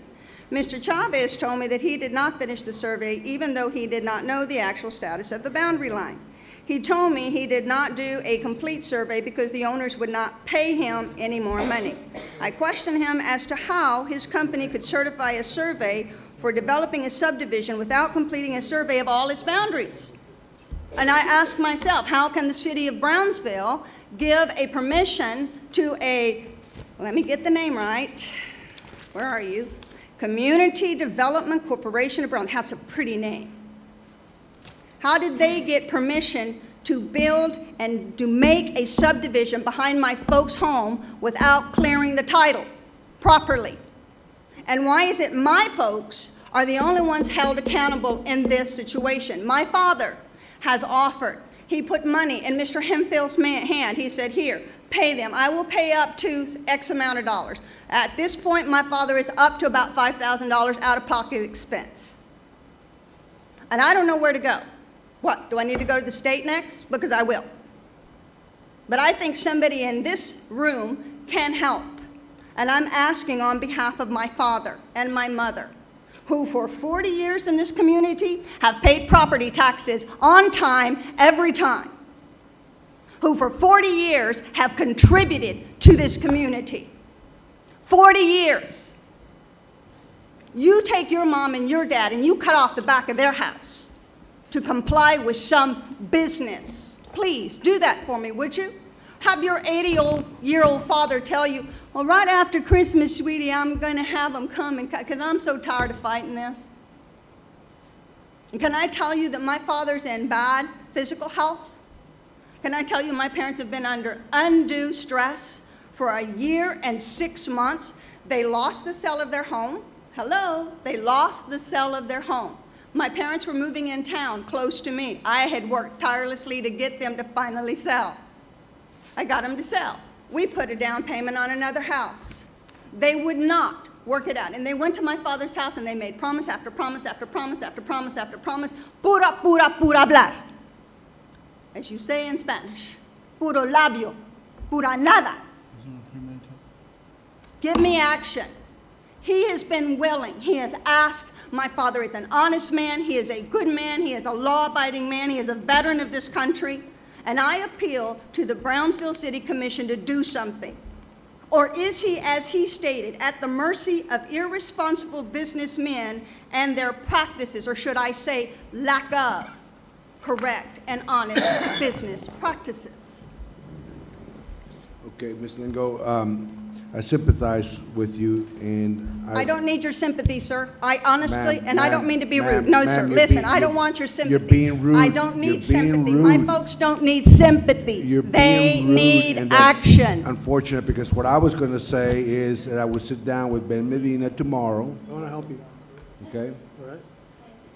Mr. Chavez told me that he did not finish the survey, even though he did not know the actual status of the boundary line. He told me he did not do a complete survey because the owners would not pay him any more money. I questioned him as to how his company could certify a survey for developing a subdivision without completing a survey of all its boundaries. And I asked myself, how can the city of Brownsville give a permission to a, let me get the name right, where are you? Community Development Corporation of Brownsville. That's a pretty name. How did they get permission to build and to make a subdivision behind my folks' home without clearing the title properly? And why is it my folks are the only ones held accountable in this situation? My father has offered. He put money in Mr. Hemfield's hand. He said, here, pay them. I will pay up to X amount of dollars. At this point, my father is up to about $5,000 out-of-pocket expense. And I don't know where to go. What, do I need to go to the state next? Because I will. But I think somebody in this room can help. And I'm asking on behalf of my father and my mother, who for 40 years in this community have paid property taxes on time, every time, who for 40 years have contributed to this community. 40 years. You take your mom and your dad and you cut off the back of their house to comply with some business. Please do that for me, would you? Have your 80-year-old father tell you, well, right after Christmas, sweetie, I'm going to have them come and cut, because I'm so tired of fighting this. And can I tell you that my father's in bad physical health? Can I tell you my parents have been under undue stress for a year and 6 months? They lost the sale of their home. Hello, they lost the sale of their home. My parents were moving in town close to me. I had worked tirelessly to get them to finally sell. I got them to sell. We put a down payment on another house. They would not work it out. And they went to my father's house and they made promise after promise after promise after promise after promise. Pura, pura, pura hablar. As you say in Spanish. Puro labio. Pura nada. Give me action. He has been willing. He has asked. My father is an honest man. He is a good man. He is a law-abiding man. He is a veteran of this country. And I appeal to the Brownsville City Commission to do something. Or is he, as he stated, at the mercy of irresponsible businessmen and their practices, or should I say, lack of correct and honest business practices? Okay, Ms. Lingo, I sympathize with you, and I don't need your sympathy, sir. I honestly, and I don't mean to be rude. ma'am, No, sir. Listen, I don't want your sympathy. You're being rude. I don't need You're being sympathy. rude. My folks don't need sympathy. You're They being rude, need and that's action. unfortunate, because what I was going to say is that I would sit down with Ben Medina tomorrow, I want to help you. okay? All right?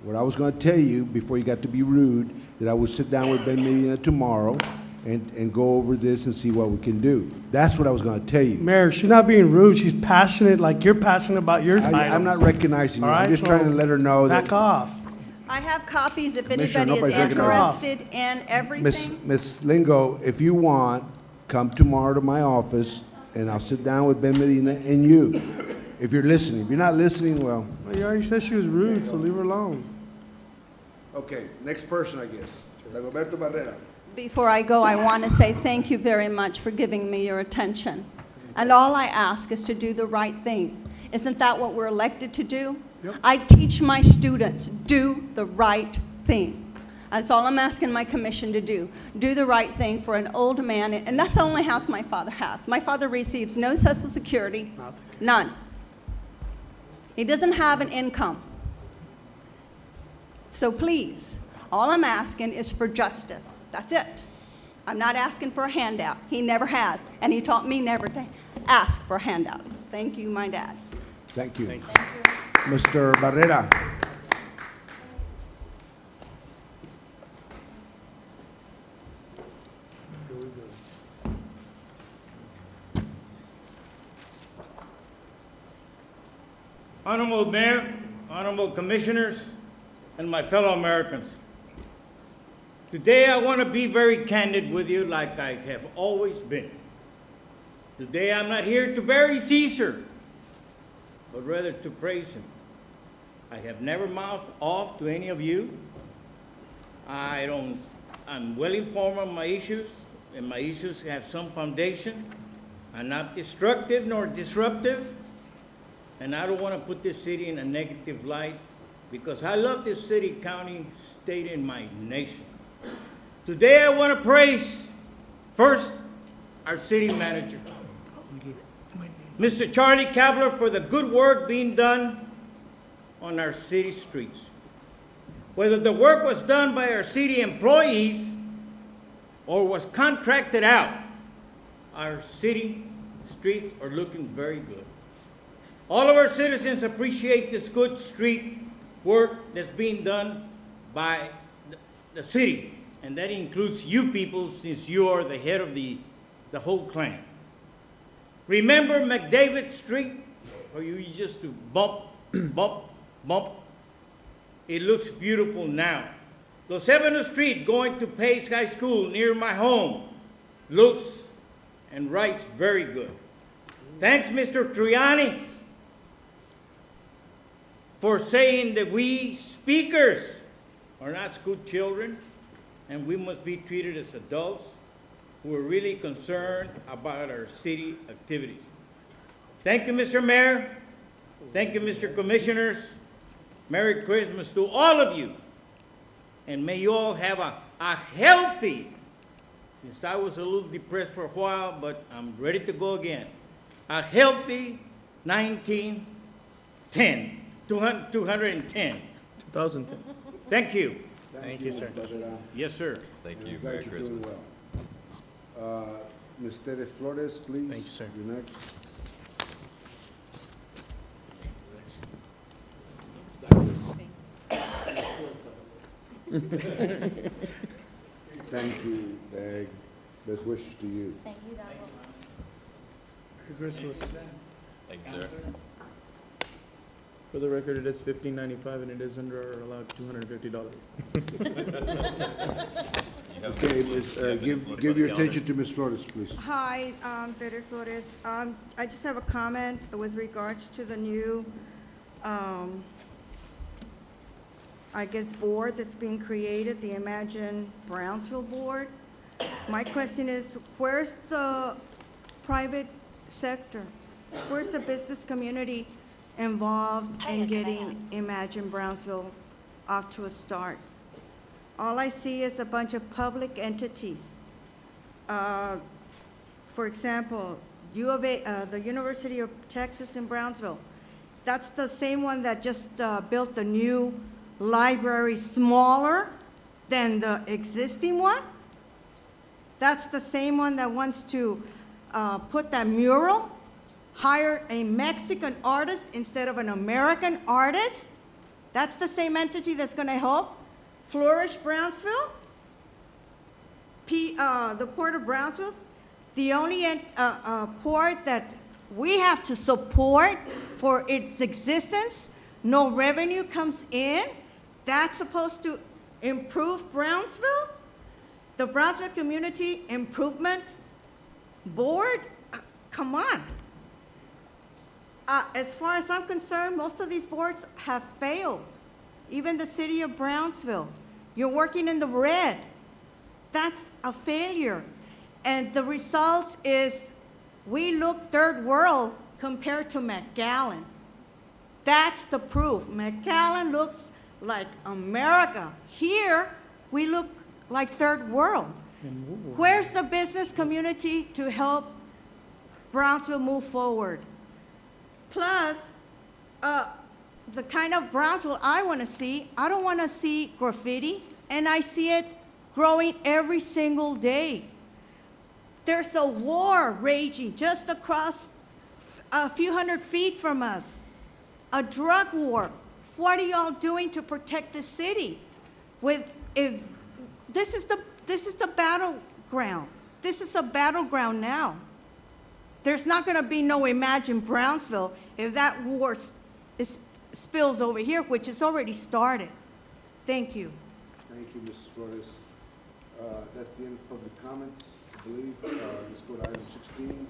What I was going to tell you, before you got to be rude, that I would sit down with Ben Medina tomorrow and go over this and see what we can do. That's what I was going to tell you. Mayor, she's not being rude. She's passionate, like you're passionate about your title. I'm not recognizing you. All I'm right, just so trying to let her know that. back off. I have copies if Commissioner, anybody is nobody's recognizing. interested in everything. Miss Lingo, if you want, come tomorrow to my office, and I'll sit down with Ben Medina and you, if you're listening. If you're not listening, well. Well, you already said she was rude, so leave her alone. Okay, next person, I guess. Dagoberto Barrera. Before I go, I want to say thank you very much for giving me your attention. And all I ask is to do the right thing. Isn't that what we're elected to do? Yep. I teach my students, do the right thing. That's all I'm asking my commission to do. Do the right thing for an old man, and that's the only house my father has. My father receives no Social Security, none. He doesn't have an income. So please, all I'm asking is for justice. That's it. I'm not asking for a handout. He never has, and he taught me never to ask for a handout. Thank you, my dad. Thank you. Mr. Barrera. Honorable Mayor, honorable commissioners, and my fellow Americans. Today I want to be very candid with you like I have always been. Today I'm not here to bury Caesar, but rather to praise him. I have never mouthed off to any of you. I'm well informed on my issues, and my issues have some foundation. I'm not destructive nor disruptive, and I don't want to put this city in a negative light because I love this city, county, state, and my nation. Today I want to praise first our city manager, Mr. Charlie Kavler, for the good work being done on our city streets. Whether the work was done by our city employees or was contracted out, our city streets are looking very good. All of our citizens appreciate this good street work that's being done by the city, and that includes you people since you are the head of the whole clan. Remember McDavid Street, or you used to bump, bump, bump? It looks beautiful now. Los Ebanos Street going to Pace High School near my home looks and writes very good. Thanks, Mr. Triani, for saying that we speakers are not school children and we must be treated as adults who are really concerned about our city activities. Thank you, Mr. Mayor. Thank you, Mr. Commissioners. Merry Christmas to all of you. And may you all have a healthy, since I was a little depressed for a while, but I'm ready to go again, a healthy 2010. 2010. Thank you. Thank you, sir. Yes, sir. Thank you. Glad Merry you're doing Christmas. well. Ms. Tere Flores, please. Thank you, sir. You're next. Thank you, Dag. Best wishes to you. Thank you, Dad. Merry Christmas. Thank you, sir. For the record, it is $15.95 and it is under our allowed $250. Okay, give your attention to Ms. Flores, please. Hi, Tere Flores. I just have a comment with regards to the new, I guess, board that's being created, the Imagine Brownsville Board. My question is, where's the private sector? Where's the business community involved in getting Imagine Brownsville off to a start? All I see is a bunch of public entities. For example, U of A, the University of Texas in Brownsville. That's the same one that just built the new library smaller than the existing one. That's the same one that wants to put that mural, hire a Mexican artist instead of an American artist. That's the same entity that's going to help flourish Brownsville, the Port of Brownsville. The only port that we have to support for its existence, no revenue comes in. That's supposed to improve Brownsville? The Brownsville Community Improvement Board? Come on. As far as I'm concerned, most of these boards have failed. Even the city of Brownsville. You're working in the red. That's a failure. And the results is We look third world compared to McAllen. That's the proof. McAllen looks like America. Here, we look like third world. Where's the business community to help Brownsville move forward? Plus, the kind of Brownsville I want to see, I don't want to see graffiti, and I see it growing every single day. There's a war raging just across a few hundred feet from us, a drug war. What are y'all doing to protect the city? This is the battleground. This is a battleground now. There's not going to be no Imagine Brownsville if that war spills over here, which has already started. Thank you. Thank you, Mrs. Flores. That's the end of public comments, I believe. Let's go to item 16.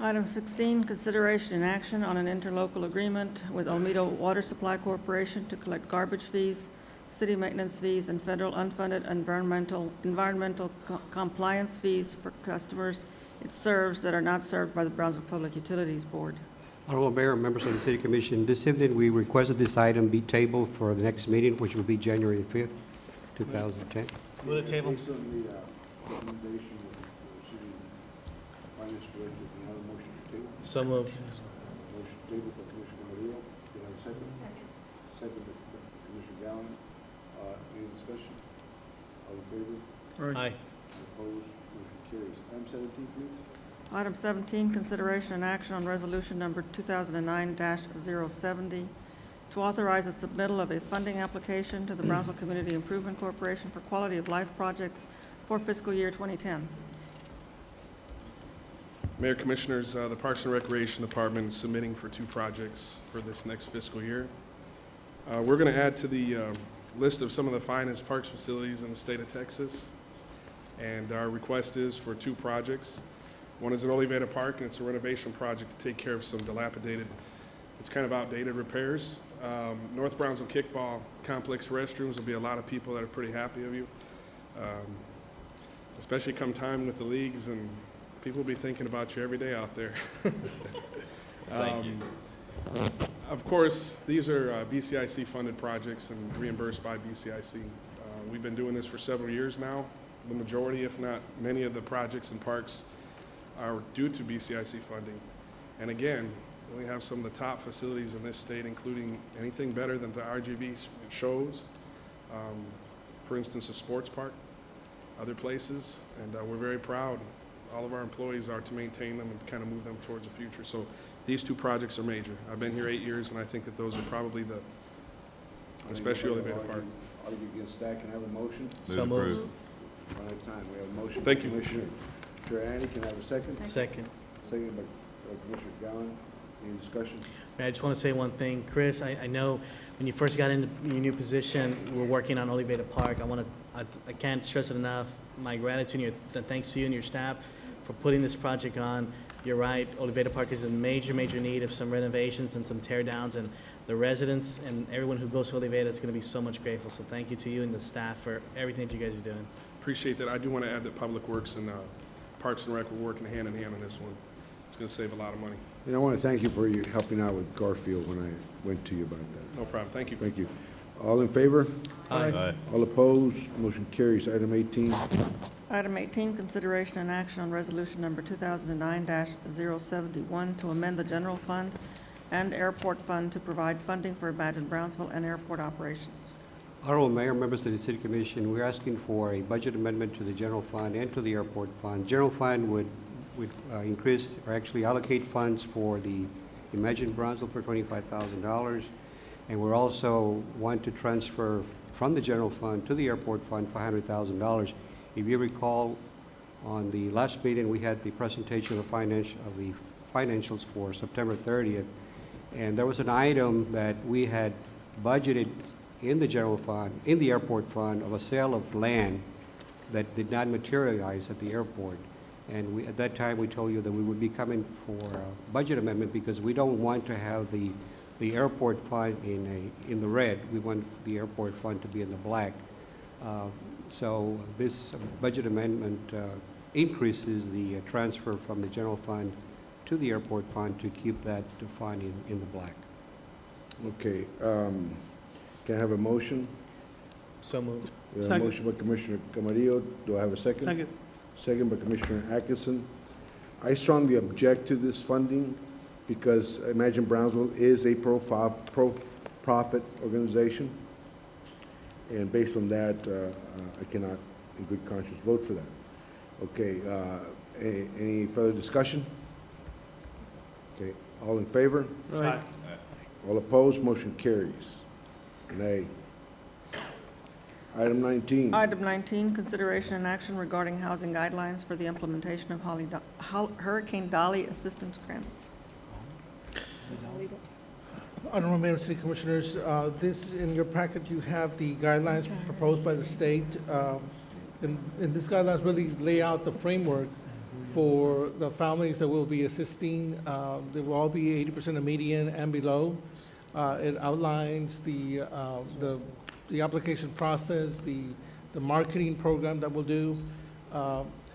Item 16, consideration and action on an interlocal agreement with Olmedo Water Supply Corporation to collect garbage fees, city maintenance fees, and federal unfunded environmental compliance fees for customers it serves that are not served by the Brownsville Public Utilities Board. Honorable Mayor, members of the City Commission, this evening we requested this item be tabled for the next meeting, which will be January 5th, 2010. Move the table. Based on the recommendation of the city finance director, can I have a motion to table? So moved. Motion to table for Commissioner Murillo. Can I have a second? Second by Commissioner Gowan. Any discussion? All in favor? Aye. Opposed? Motion carries. Item 17, please. Item 17, consideration and action on resolution number 2009-070 to authorize the submittal of a funding application to the Brownsville Community Improvement Corporation for quality of life projects for fiscal year 2010. Mayor, Commissioners, the Parks and Recreation Department is submitting for 2 projects for this next fiscal year. We're going to add to the list of some of the finest parks facilities in the state of Texas, and our request is for 2 projects. One is at Olivetta Park, and it's a renovation project to take care of some dilapidated, it's kind of outdated repairs. North Brownsville Kickball Complex restrooms will be a lot of people that are pretty happy of you, especially come time with the leagues, and people will be thinking about you every day out there. Thank you. Of course, these are BCIC-funded projects and reimbursed by BCIC. We've been doing this for several years now. The majority, if not many, of the projects and parks are due to BCIC funding. And again, we have some of the top facilities in this state, including anything better than the RGV shows. For instance, a sports park, other places, and we're very proud. All of our employees are to maintain them and kind of move them towards the future. So these 2 projects are major. I've been here 8 years, and I think that those are probably especially Olivetta Park. Argue against that. Can I have a motion? So moved. One at a time. We have a motion. Thank you. Commissioner Terriani, can I have a second? Second. Second by Commissioner Gowan. Any discussion? I just want to say one thing. Chris, I know when you first got into your new position, we're working on Olivetta Park. I can't stress it enough. My gratitude and thanks to you and your staff for putting this project on. You're right, Olivetta Park is in major need of some renovations and some tear downs, and the residents and everyone who goes to Olivetta is going to be so much grateful. So thank you to you and the staff for everything that you guys are doing. Appreciate that. I do want to add that Public Works and Parks and Rec were working hand in hand on this one. It's going to save a lot of money. And I want to thank you for your helping out with Garfield when I went to you about that. No problem. Thank you. Thank you. All in favor? Aye. Aye. All opposed? Motion carries. Item 18. Item 18, consideration and action on resolution number 2009-071 to amend the general fund and airport fund to provide funding for Imagine Brownsville and airport operations. Honorable Mayor, members of the City Commission, we're asking for a budget amendment to the general fund and to the airport fund. General fund would increase or actually allocate funds for the Imagine Brownsville for $25,000, and we're also want to transfer from the general fund to the airport fund $500,000. If you recall, on the last meeting, we had the presentation of the financials for September 30th, and there was an item that we had budgeted in the general fund, in the airport fund, of a sale of land that did not materialize at the airport. And at that time, we told you that we would be coming for a budget amendment because we don't want to have the airport fund in the red. We want the airport fund to be in the black. So this budget amendment increases the transfer from the general fund to the airport fund to keep that fund in the black. Okay, can I have a motion? So moved. We have a Second. motion by Commissioner Camarillo. Do I have a second? Second. Second by Commissioner Atkinson. I strongly object to this funding because Imagine Brownsville is a pro-profit organization. And based on that, I cannot in good conscience vote for that. Okay, any further discussion? Okay, all in favor? Aye. All opposed, motion carries. Nay. Item 19. Item 19, consideration and action regarding housing guidelines for the implementation of Hurricane Dolly assistance grants. Honorable Mayor and City Commissioners, this, in your packet, you have the guidelines proposed by the state. And these guidelines really lay out the framework for the families that will be assisting. They will all be 80% of median and below. It outlines the application process, the marketing program that we'll do,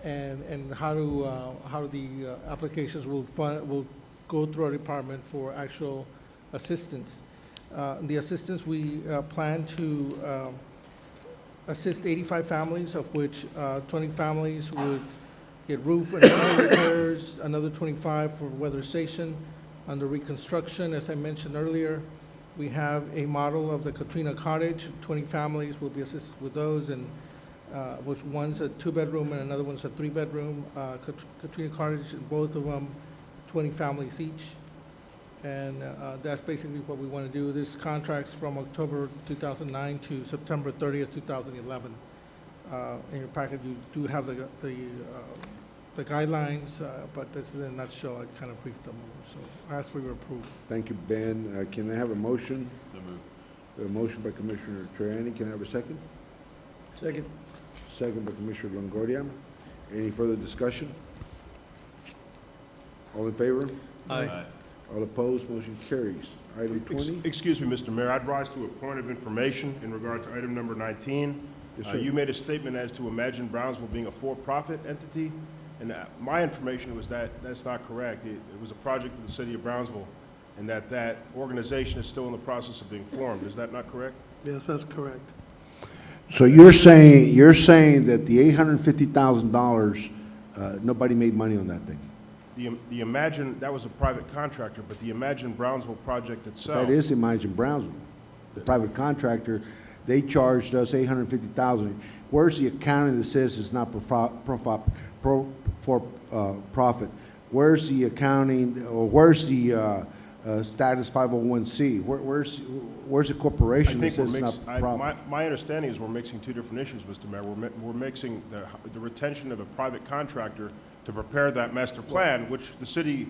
and how the applications will go through our department for actual assistance. The assistance, we plan to assist 85 families, of which 20 families would get roof and window repairs, another 25 for weatherization. Under reconstruction, as I mentioned earlier, we have a model of the Katrina Cottage. 20 families will be assisted with those, and which one's a 2-bedroom and another one's a 3-bedroom. Katrina Cottage, both of them, 20 families each. And that's basically what we want to do. This contract's from October 2009 to September 30th, 2011. In your packet, you do have the guidelines, but this is in a nutshell. I kind of briefed them. So I ask for your approval. Thank you, Ben. Can I have a motion? So moved. A motion by Commissioner Triani. Can I have a second? Second. Second by Commissioner Longoria. Any further discussion? All in favor? Aye. All opposed, motion carries. Item 20. Excuse me, Mr. Mayor, I'd rise to a point of information in regard to item number 19. Yes, sir. You made a statement as to Imagine Brownsville being a for-profit entity, and my information was that that's not correct. It was a project of the city of Brownsville, and that organization is still in the process of being formed. Is that not correct? Yes, that's correct. So you're saying that the $850,000, nobody made money on that thing? The Imagine, that was a private contractor, but the Imagine Brownsville project itself. That is Imagine Brownsville. The private contractor, they charged us $850,000. Where's the accounting that says it's not for-profit? Where's the accounting, or where's the status 501c? Where's the corporation that says it's not profit? My understanding is we're mixing two different issues, Mr. Mayor. We're mixing the retention of a private contractor to prepare that master plan, which the city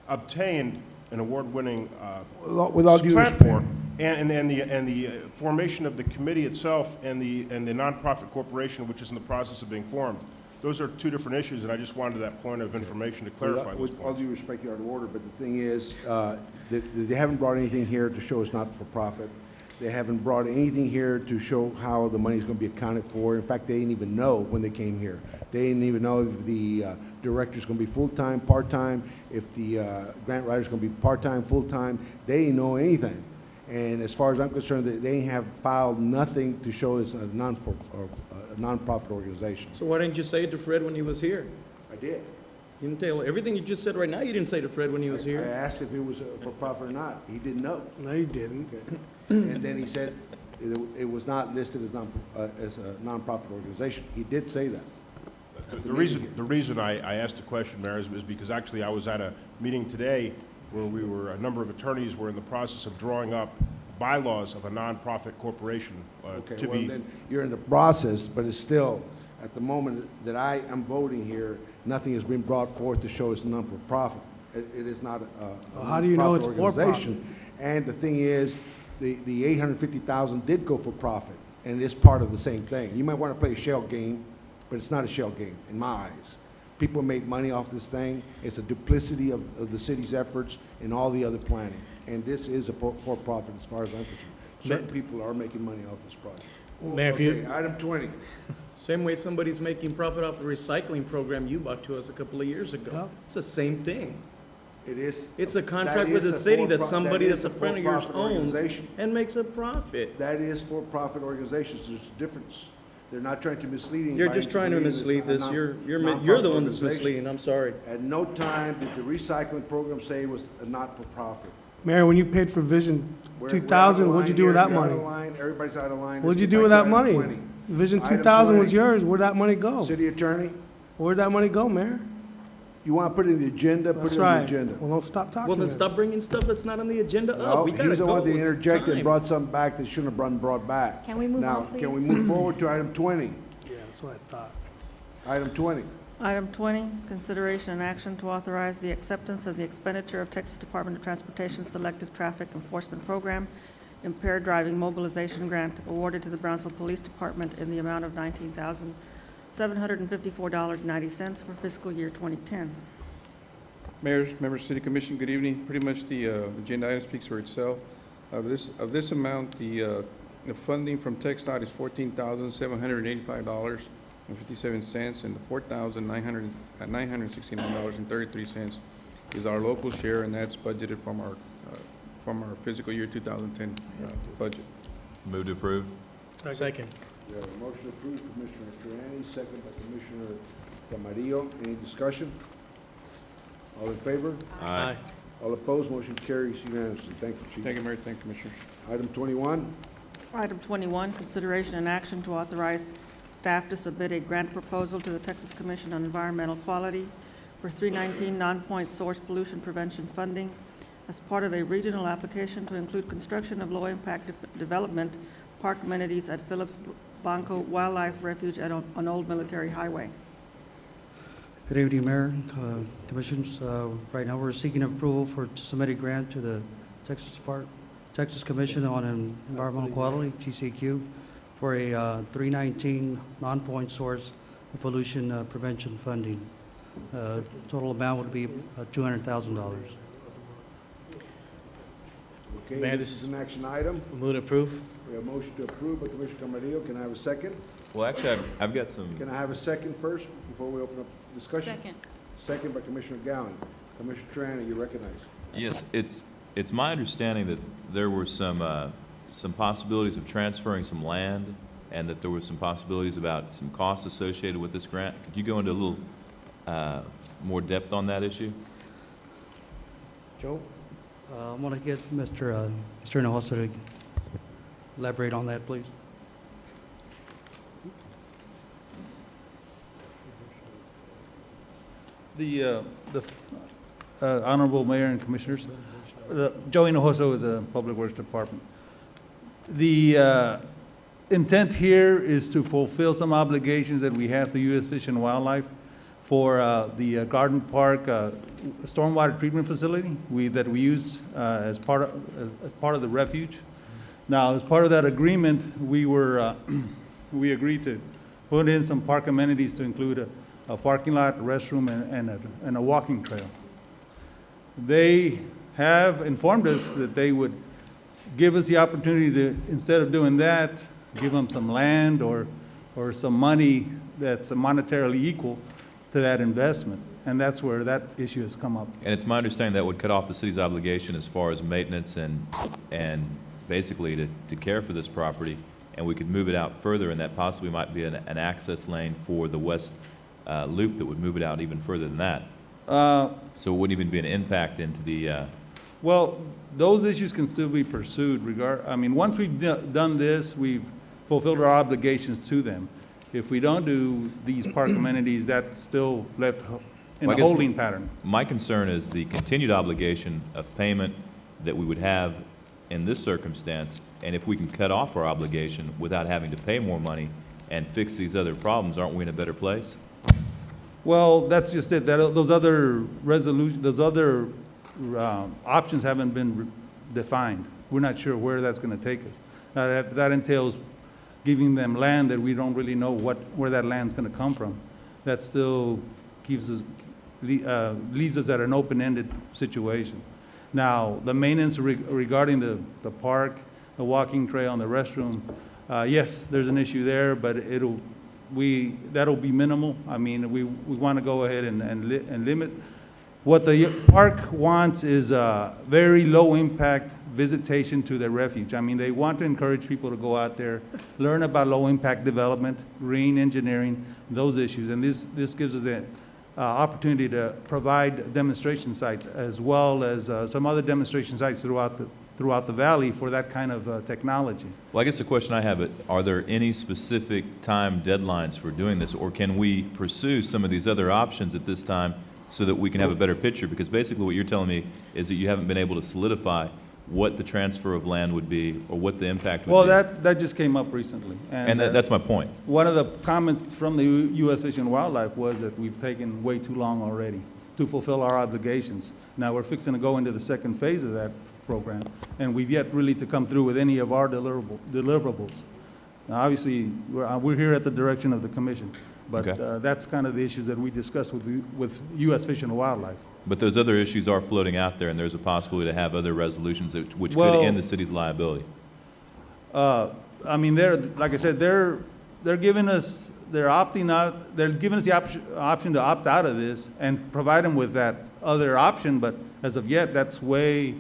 obtained an award-winning with all due plan respect. for, and the formation of the committee itself and the nonprofit corporation, which is in the process of being formed. Those are two different issues, and I just wanted that point of information to clarify this With all point. due respect, you're out of order, but the thing is, they haven't brought anything here to show it's not for profit. They haven't brought anything here to show how the money's going to be accounted for. In fact, they didn't even know when they came here. They didn't even know if the director's going to be full-time, part-time, if the grant writer's going to be part-time, full-time. They didn't know anything. And as far as I'm concerned, they have filed nothing to show it's a nonprofit organization. So why didn't you say it to Fred when he was here? I did. You didn't tell everything you just said right now. You didn't say to Fred when he was I here. asked if it was for profit or not. He didn't know. No, you didn't. Okay. And then he said it was not listed as a nonprofit organization. He did say that. The reason I asked the question, Mayor, is because actually I was at a meeting today where a number of attorneys were in the process of drawing up bylaws of a nonprofit corporation Okay, well, then you're in the process, but it's still, at the moment that I am voting here, nothing has been brought forth to show it's a non-profit. It is not a How do you know it's organization. And the thing is, the $850,000 did go for profit, and it's part of the same thing. You might want to play a shell game, but it's not a shell game in my eyes. People made money off this thing. It's a duplicity of the city's efforts and all the other planning. And this is a for-profit as far as I'm concerned. Certain people are making money off this project. Mayor, if you- Okay, item 20. Same way somebody's making profit off the recycling program you bought to us a couple of years ago. It's the same thing. It is. It's a that contract is with the a city that for-pro- somebody that that's is a friend of yours for-profit owns organization. and makes a profit. That is for-profit organizations. There's a difference. They're not trying to mislead anybody. You're just trying to into believing mislead it's a this. You're the nonprofit one that's organization. misleading. I'm sorry. At no time did the recycling program say it was a not-for-profit. Mayor, when you paid for Vision We're 2000, out of what'd you line do with here. that You're money? out of line. Everybody's out of line. What'd you Let's do get with back that to item money? 20. Vision Item 2000 was 20. yours. Where'd that money go? City attorney, Where'd that money go, Mayor? you want to put it in the agenda, put That's it in the right. agenda. Well, don't stop talking. Well, then then. stop bringing stuff that's not on the agenda up. No, We gotta he's the go. one that It's interjected and time. brought something back that shouldn't have been brought back. Can we move Now, on, can we please? move forward to item 20? Yeah, that's what I thought. Item 20. Item 20, consideration and action to authorize the acceptance of the expenditure of Texas Department of Transportation Selective Traffic Enforcement Program Impaired Driving Mobilization Grant awarded to the Brownsville Police Department in the amount of $19,754.90 for fiscal year 2010. Mayors, members of the City Commission, good evening. Pretty much the agenda item speaks for itself. Of this amount, the funding from TxDOT is $14,785.57, and the $4,969.33 is our local share, and that's budgeted from our fiscal year 2010 budget. Move to approve. Second. We have a motion approved, Commissioner Triani, second by Commissioner Camarillo. Any discussion? All in favor? Aye. All opposed? Motion carries unanimously. Thank you, Chief. Thank you, Mayor. Thank you, Commissioners. Item 21. Item 21, consideration and action to authorize staff to submit a grant proposal to the Texas Commission on Environmental Quality for 319 non-point source pollution prevention funding as part of a regional application to include construction of low-impact development park amenities at Phillips Blanco Wildlife Refuge on Old Military Highway. Good evening, Mayor, Commissions. Right now, we're seeking approval to submit a grant to the Texas Commission on Environmental Quality, TCQ, for a 319 non-point source of pollution prevention funding. Total amount would be $200,000. Okay, Mayor, this is an action item. Move to approve. We have a motion to approve by Commissioner Camarillo. Can I have a second? Well, actually, I've got some. Can I have a second first before we open up discussion? Second. Second by Commissioner Gowan. Commissioner Triani, you recognize. Yes, it's my understanding that there were some possibilities of transferring some land, and that there were some possibilities about some costs associated with this grant. Could you go into a little more depth on that issue? Joe? I'm going to get Mr. Hinojosa to elaborate on that, please. The Honorable Mayor and Commissioners, Joe Hinojosa with the Public Works Department. The intent here is to fulfill some obligations that we have to U.S. Fish and Wildlife for the Garden Park stormwater treatment facility that we use as part of the refuge. Now, as part of that agreement, we agreed to put in some park amenities to include a parking lot, a restroom, and a walking trail. They have informed us that they would give us the opportunity to, instead of doing that, give them some land or some money that's monetarily equal to that investment. And that's where that issue has come up. And it's my understanding that would cut off the city's obligation as far as maintenance and basically to care for this property, and we could move it out further, and that possibly might be an access lane for the west loop that would move it out even further than that. So it wouldn't even be an impact into the... Well, those issues can still be pursued once we've done this, we've fulfilled our obligations to them. If we don't do these park amenities, that's still left in a holding pattern. My concern is the continued obligation of payment that we would have in this circumstance, and if we can cut off our obligation without having to pay more money and fix these other problems, aren't we in a better place? Well, that's just it. Those other options haven't been defined. We're not sure where that's going to take us. Now, that entails giving them land that we don't really know where that land's going to come from. That still leaves us at an open-ended situation. Now, the maintenance regarding the park, the walking trail, and the restroom, Yes, there's an issue there, but that'll be minimal. I mean, we want to go ahead and limit. What the park wants is a very low-impact visitation to the refuge. I mean, they want to encourage people to go out there, learn about low-impact development, green engineering, those issues. And this gives us the opportunity to provide demonstration sites as well as some other demonstration sites throughout the valley for that kind of technology. Well, I guess the question I have, are there any specific time deadlines for doing this, or can we pursue some of these other options at this time so that we can have a better picture? Because basically what you're telling me is that you haven't been able to solidify what the transfer of land would be or what the impact would be. Well, that just came up recently. And that's my point. One of the comments from the U.S. Fish and Wildlife was that we've taken way too long already to fulfill our obligations. Now we're fixing to go into the second phase of that program, and we've yet really to come through with any of our deliverables. Now, obviously, we're here at the direction of the commission, but Okay. That's kind of the issues that we discussed with U.S. Fish and Wildlife. But those other issues are floating out there, and there's a possibility to have other resolutions which Well, could end the city's liability. I mean, like I said, they're giving us, they're opting out, they're giving us the option to opt out of this and provide them with that other option, but as of yet, that's way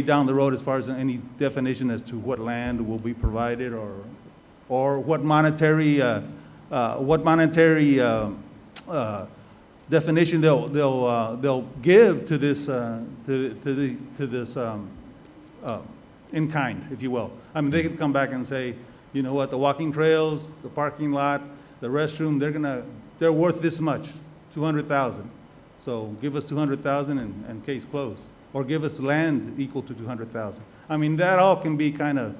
down the road as far as any definition as to what land will be provided or what monetary definition they'll give to this in kind, if you will. I mean, they could come back and say, you know what, the walking trails, the parking lot, the restroom, they're worth this much, 200,000. So give us 200,000 and case closed, or give us land equal to 200,000. I mean, that all can be kind of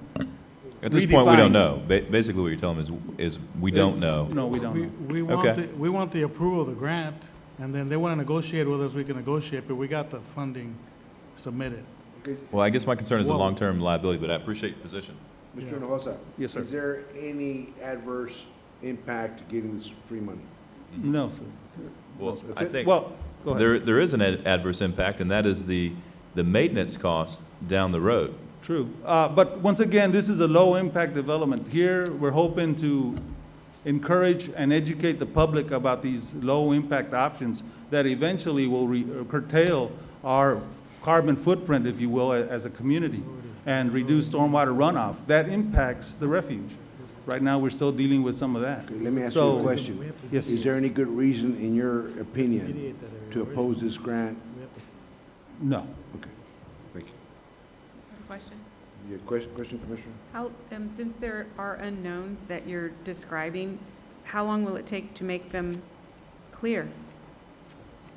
At this point, we don't know. Basically, what you're telling me is we don't know. No, we don't know. We want the approval of the grant, and then they want to negotiate with us, we can negotiate, but we got the funding submitted. Well, I guess my concern is the long-term liability, but I appreciate your position. Mr. Hinojosa? Yes, sir. Is there any adverse impact to getting this free money? No, sir. Well, That's I it? think Well, go ahead. there is an adverse impact, and that is the maintenance cost down the road. True. But once again, this is a low-impact development. Here, we're hoping to encourage and educate the public about these low-impact options that eventually will curtail our carbon footprint, if you will, as a community, and reduce stormwater runoff. That impacts the refuge. Right now, we're still dealing with some of that. Okay, let me ask you a question. Yes. Is there any good reason, in your opinion, to oppose this grant? No. Okay, thank you. Question? Your question, Commissioner? How, since there are unknowns that you're describing, how long will it take to make them clear?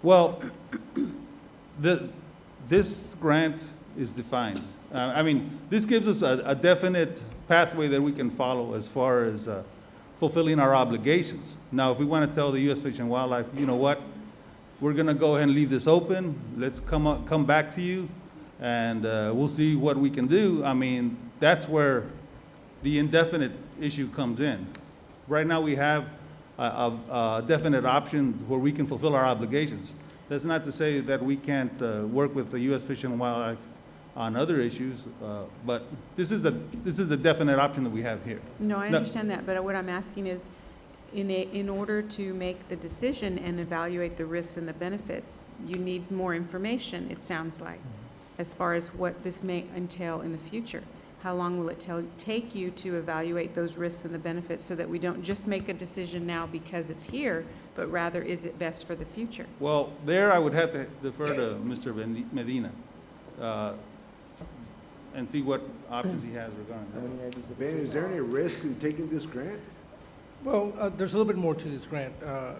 Well, this grant is defined. I mean, this gives us a definite pathway that we can follow as far as fulfilling our obligations. Now, if we want to tell the U.S. Fish and Wildlife, you know what, we're going to go ahead and leave this open. Let's come back to you, and we'll see what we can do. I mean, that's where the indefinite issue comes in. Right now, we have a definite option where we can fulfill our obligations. That's not to say that we can't work with the U.S. Fish and Wildlife on other issues, but this is the definite option that we have here. No, I understand that, but what I'm asking is, in order to make the decision and evaluate the risks and the benefits, you need more information, it sounds like, as far as what this may entail in the future. How long will it take you to evaluate those risks and the benefits so that we don't just make a decision now because it's here, but rather is it best for the future? Well, there I would have to defer to Mr. Medina and see what options he has regarding that. Ben, is there any risk in taking this grant? Well, there's a little bit more to this grant,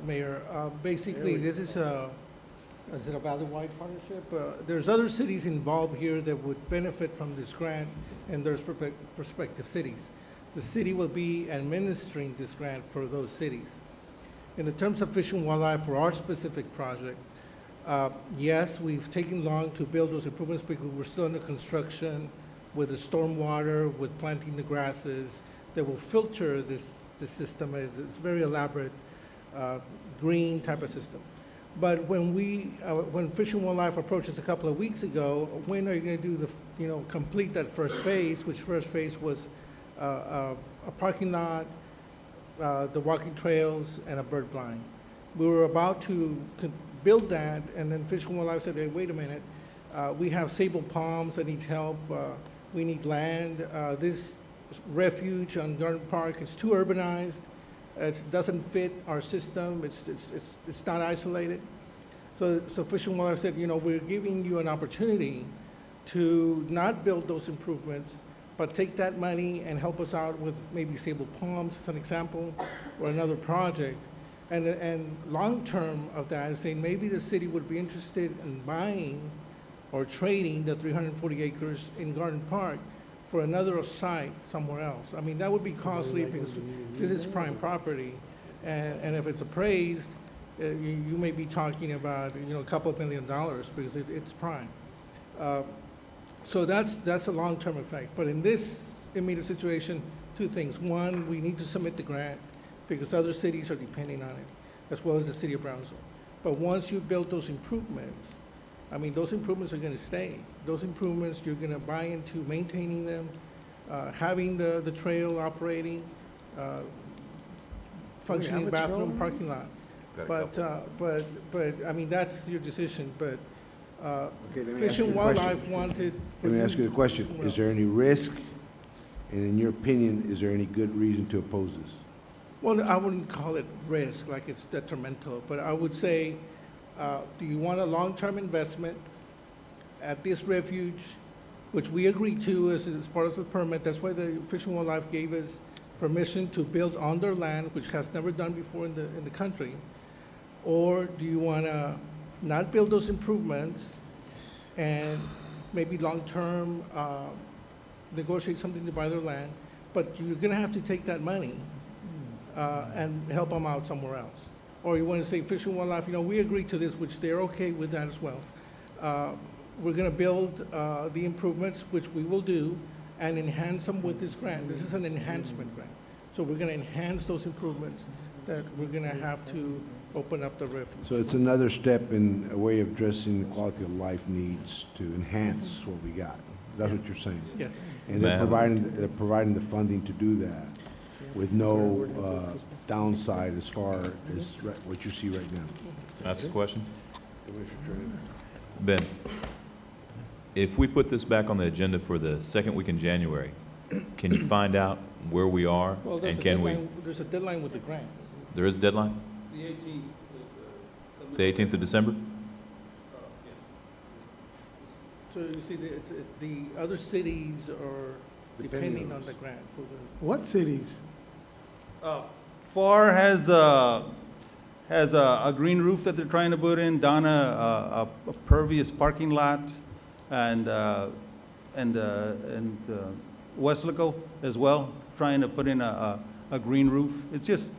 Mayor. Basically, this is a valley-wide partnership? There's other cities involved here that would benefit from this grant, and there's prospective cities. The city will be administering this grant for those cities. In the terms of Fish and Wildlife, for our specific project, yes, we've taken long to build those improvements because we're still under construction with the stormwater, with planting the grasses that will filter this system. It's very elaborate, green type of system. But when Fish and Wildlife approached us a couple of weeks ago, when are you going to do complete that first phase, which first phase was a parking lot, the walking trails, and a bird blind. We were about to build that, and then Fish and Wildlife said, hey, wait a minute, we have sable palms that needs help, we need land. This refuge on Garden Park is too urbanized, it doesn't fit our system, it's not isolated. So Fish and Wildlife said, you know, we're giving you an opportunity to not build those improvements, but take that money and help us out with maybe Sable Palms as an example, or another project. And long-term of that is saying maybe the city would be interested in buying or trading the 340 acres in Garden Park for another site somewhere else. I mean, that would be costly because this is prime property. And if it's appraised, you may be talking about, you know, a couple of $1 million because it's prime. So that's a long-term effect. But in this immediate situation, two things. One, we need to submit the grant because other cities are depending on it, as well as the city of Brownsville. But once you build those improvements, I mean, those improvements are going to stay. Those improvements, you're going to buy into maintaining them, having the trail operating, functioning bathroom, parking lot. But I mean, that's your decision. But Fish and Wildlife wanted. Let me ask you the question. Is there any risk? And in your opinion, is there any good reason to oppose this? Well, I wouldn't call it risk, like it's detrimental, but I would say, do you want a long-term investment at this refuge, which we agreed to as part of the permit? That's why the Fish and Wildlife gave us permission to build on their land, which has never done before in the country. Or do you want to not build those improvements and maybe long-term negotiate something to buy their land, but you're going to have to take that money and help them out somewhere else. Or you want to say Fish and Wildlife, you know, we agree to this, which they're okay with that as well. We're going to build the improvements, which we will do, and enhance them with this grant. This is an enhancement grant. So we're going to enhance those improvements that we're going to have to open up the refuge. So it's another step in a way of addressing the quality of life needs to enhance what we got. That's what you're saying? Yes. And they're providing the funding to do that with no downside as far as what you see right now. Ask a question? Ben, if we put this back on the agenda for the second week in January, can you find out where we are? Well, And can we? There's a deadline with the grant. There is a deadline? The 18th. The 18th of December? So you see, the other cities are depending on the grant for the. What cities? FAR has a green roof that they're trying to put in, down a pervious parking lot, and Westlaco as well, trying to put in a green roof. It's just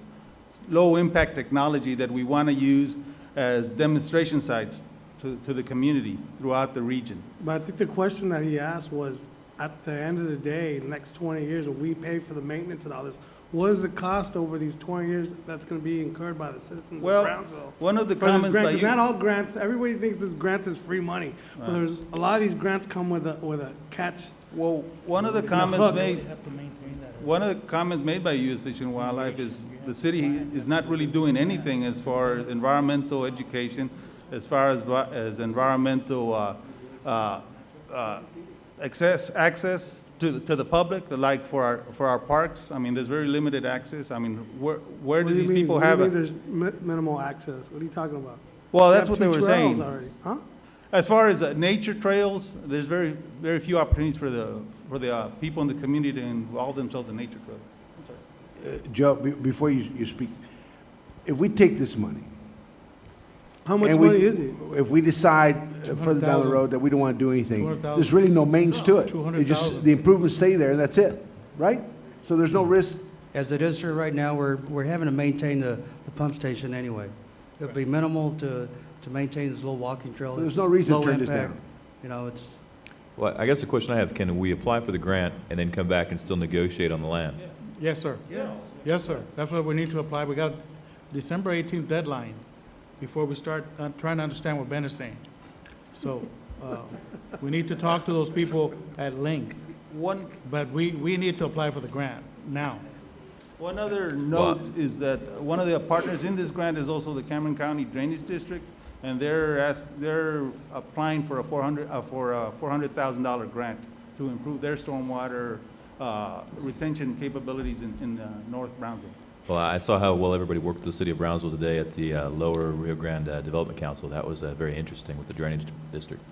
low-impact technology that we want to use as demonstration sites to the community throughout the region. But I think the question that he asked was, at the end of the day, the next 20 years, if we pay for the maintenance and all this, what is the cost over these 20 years that's going to be incurred by the citizens Well, of Brownsville? one of the for this comments grant? by 'Cause you- not all grants, everybody thinks this grants is free money. But Right. there's, a lot of these grants come with a catch. Well, one of the and a comments hook. made, one of the comments made by U.S. Fish and Wildlife is the city is not really doing anything as far as environmental education, as far as environmental access to the public, like for our parks. I mean, there's very limited access. I mean, where do these people have it? There's minimal access. What are you talking about? Well, We that's have what they 2 were trails saying. already. Huh? As far as nature trails, there's very few opportunities for the people in the community to involve themselves in nature trails. Joe, before you speak, if we take this money. How much and money is it? If we decide further down the 200,000. road that we don't want to do anything, 200,000. there's really no maintenance to it. 200,000. The improvements stay there, and that's it, right? So there's no risk. As it is here right now, we're having to maintain the pump station anyway. It'll be minimal to maintain this little walking trail. There's no reason to Low turn this impact. down. You know, it's, Well, I guess the question I have, can we apply for the grant and then come back and still negotiate on the land? Yes, sir. Yes, sir. That's what we need to apply. We got December 18th deadline before we start trying to understand what Ben is saying. So we need to talk to those people at length But we need to apply for the grant now. One other note is that one of the partners in this grant is also the Cameron County Drainage District, and they're applying for a $400,000 grant to improve their stormwater retention capabilities in North Brownsville. Well, I saw how well everybody worked with the city of Brownsville today at the Lower Rio Grande Development Council. That was very interesting with the drainage district.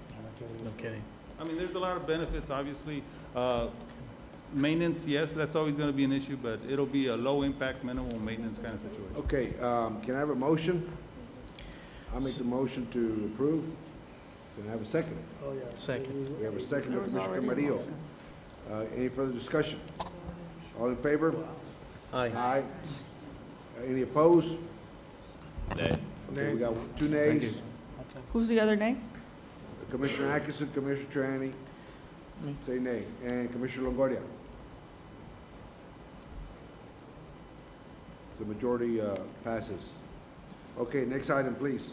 No kidding. I mean, there's a lot of benefits, obviously. Maintenance, yes, that's always going to be an issue, but it'll be a low-impact, minimal maintenance kind of situation. Okay, can I have a motion? I'll make the motion to approve. Can I have a second? Oh, yeah. Second. We have a second by There was Commissioner already a Camarillo. motion. Any further discussion? All in favor? Aye. Aye. Any opposed? Nay. Okay, we got 2 nays. Who's the other name? Commissioner Atkinson, Commissioner Triani, say nay, and Commissioner Longoria. The majority passes. Okay, next item, please.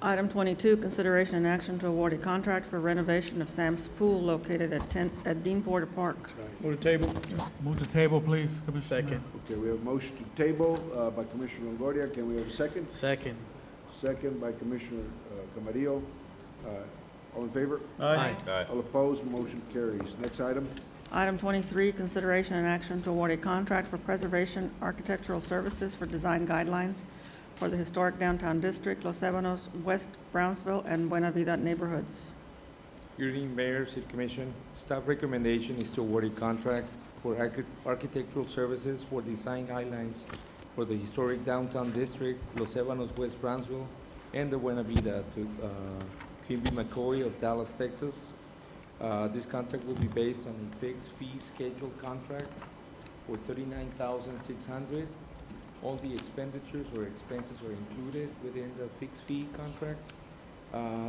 Item 22, consideration and action to award a contract for renovation of Sam's Pool located at Dean Porter Park. Move the table. Move the table, please. Second. Okay, we have a motion to table by Commissioner Longoria. Can we have a second? Second. Second by Commissioner Camarillo. All in favor? Aye. All opposed? Motion carries. Next item. Item 23, consideration and action to award a contract for preservation architectural services for design guidelines for the historic downtown district, Los Ebanos, West Brownsville, and Buena Vida neighborhoods. Good evening, Mayor, City Commission. Staff recommendation is to award a contract for architectural services for design guidelines for the historic downtown district, Los Ebanos, West Brownsville, and the Buena Vida to Kimby McCoy of Dallas, Texas. This contract will be based on a fixed fee schedule contract for $39,600. All the expenditures or expenses are included within the fixed fee contract.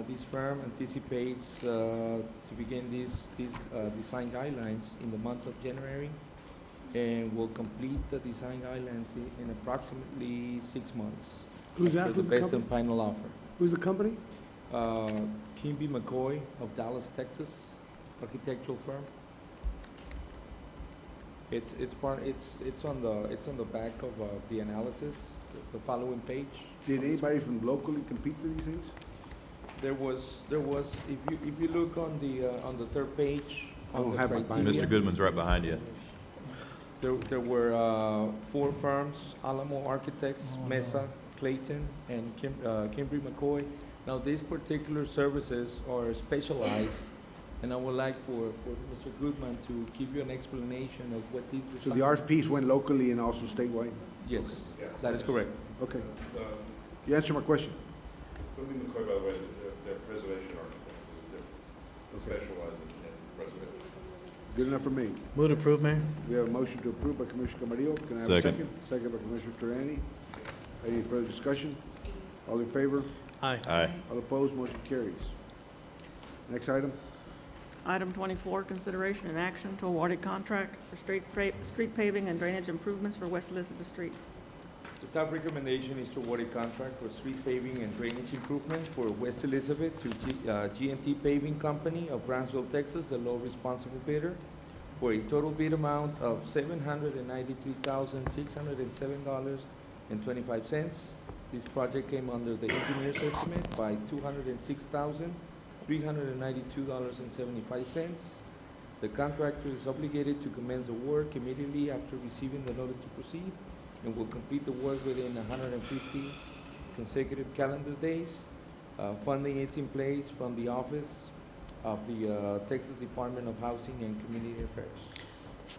This firm anticipates to begin these design guidelines in the month of January, and will complete the design guidelines in approximately 6 months. Who's that? For the Who's the best and company? final offer. Who's the company? Kimby McCoy of Dallas, Texas, architectural firm. It's on the back of the analysis, the following page. Did anybody from locally compete for these things? There was if you look on the third page. I don't have my binder. Mr. Goodman's right behind you. There were 4 firms: Alamo Architects, Mesa, Clayton, and Kimby McCoy. Now, these particular services are specialized, and I would like for Mr. Goodman to give you an explanation of what these So the RFPs went locally and also statewide? Yes, that is correct. Okay. You answered my question. Kimby McCoy, by the way, they're preservation architects, is different. Specialize in preservation. Good enough for me. Move to approve, Mayor. We have a motion to approve by Commissioner Camarillo. Can I have a second? Second by Commissioner Triani. Any further discussion? All in favor? Aye. Aye. All opposed? Motion carries. Next item. Item 24, consideration and action to award a contract for street paving and drainage improvements for West Elizabeth Street. The staff recommendation is to award a contract for street paving and drainage improvements for West Elizabeth to G&T Paving Company of Brownsville, Texas, the low responsible bidder, for a total bid amount of $793,607.25. This project came under the engineer's estimate by $206,392.75. The contractor is obligated to commence the work immediately after receiving the notice to proceed, and will complete the work within 150 consecutive calendar days. Funding is in place from the Office of the Texas Department of Housing and Community Affairs.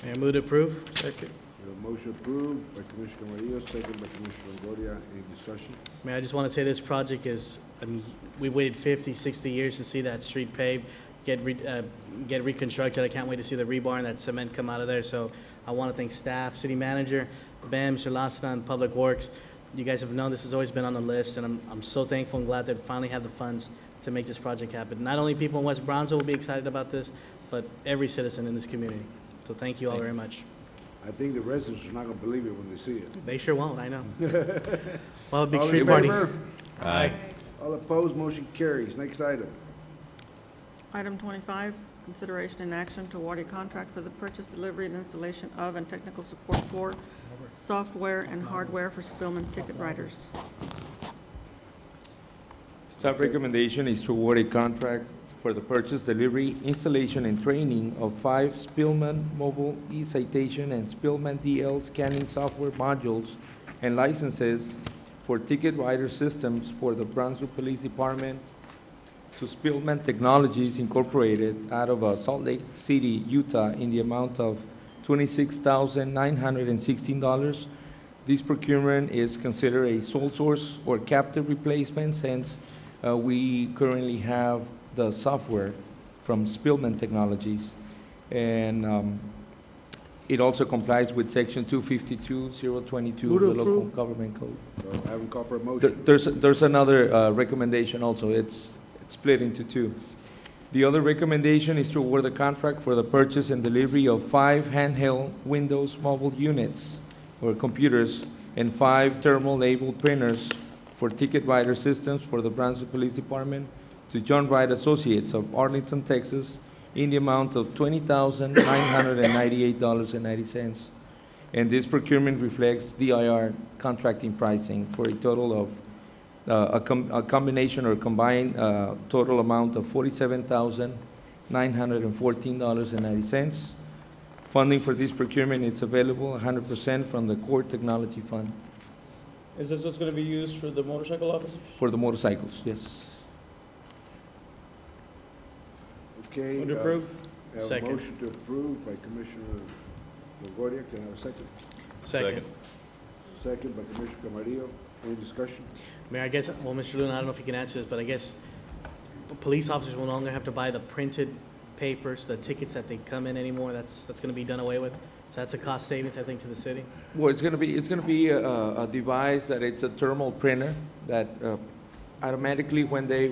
Mayor, move to approve. Second. We have a motion approved by Commissioner Camarillo, second by Commissioner Longoria. Any discussion? Mayor, I just want to say this project is, I mean, we waited 50, 60 years to see that street paved, get reconstructed. I can't wait to see the rebar and that cement come out of there. So I want to thank staff, city manager, Bam, Mr. Lastan, and Public Works. You guys have known this has always been on the list, and I'm so thankful and glad that we finally have the funds to make this project happen. Not only people in West Brownsville will be excited about this, but every citizen in this community. So thank you all very much. I think the residents are not going to believe it when they see it. They sure won't, I know. Well, a big All in street party. favor? Aye. All opposed? Motion carries. Next item. Item 25, consideration and action to award a contract for the purchase, delivery, and installation of and technical support for software and hardware for Spillman ticket writers. Staff recommendation is to award a contract for the purchase, delivery, installation, and training of 5 Spillman mobile e-citation and Spillman DL scanning software modules and licenses for ticket writer systems for the Brownsville Police Department to Spillman Technologies Incorporated out of Salt Lake City, Utah, in the amount of $26,916. This procurement is considered a sole source or captive replacement since we currently have the software from Spillman Technologies. And it also complies with section 252.022 of the local government code. So I haven't called for a motion. There's another recommendation also. It's split into two. The other recommendation is to award the contract for the purchase and delivery of 5 handheld Windows mobile units or computers and 5 thermal label printers for ticket writer systems for the Brownsville Police Department to John Wright Associates of Arlington, Texas, in the amount of $20,998.90. And this procurement reflects DIR contracting pricing for a total of a combination or combined total amount of $47,914.90. Funding for this procurement is available 100% from the Core Technology Fund. Is this what's going to be used for the motorcycle officers? For the motorcycles, yes. Okay. Would approve? I have a Second. motion to approve by Commissioner LaGuardia. Can I have a second? Second. Second by Commissioner Camarillo. Any discussion? Mayor, I guess, well, Mr. Luna, I don't know if you can answer this, but I guess police officers will no longer have to buy the printed papers, the tickets that they come in anymore. That's going to be done away with. So that's a cost savings, I think, to the city. Well, it's gonna be a device that it's a thermal printer that automatically when they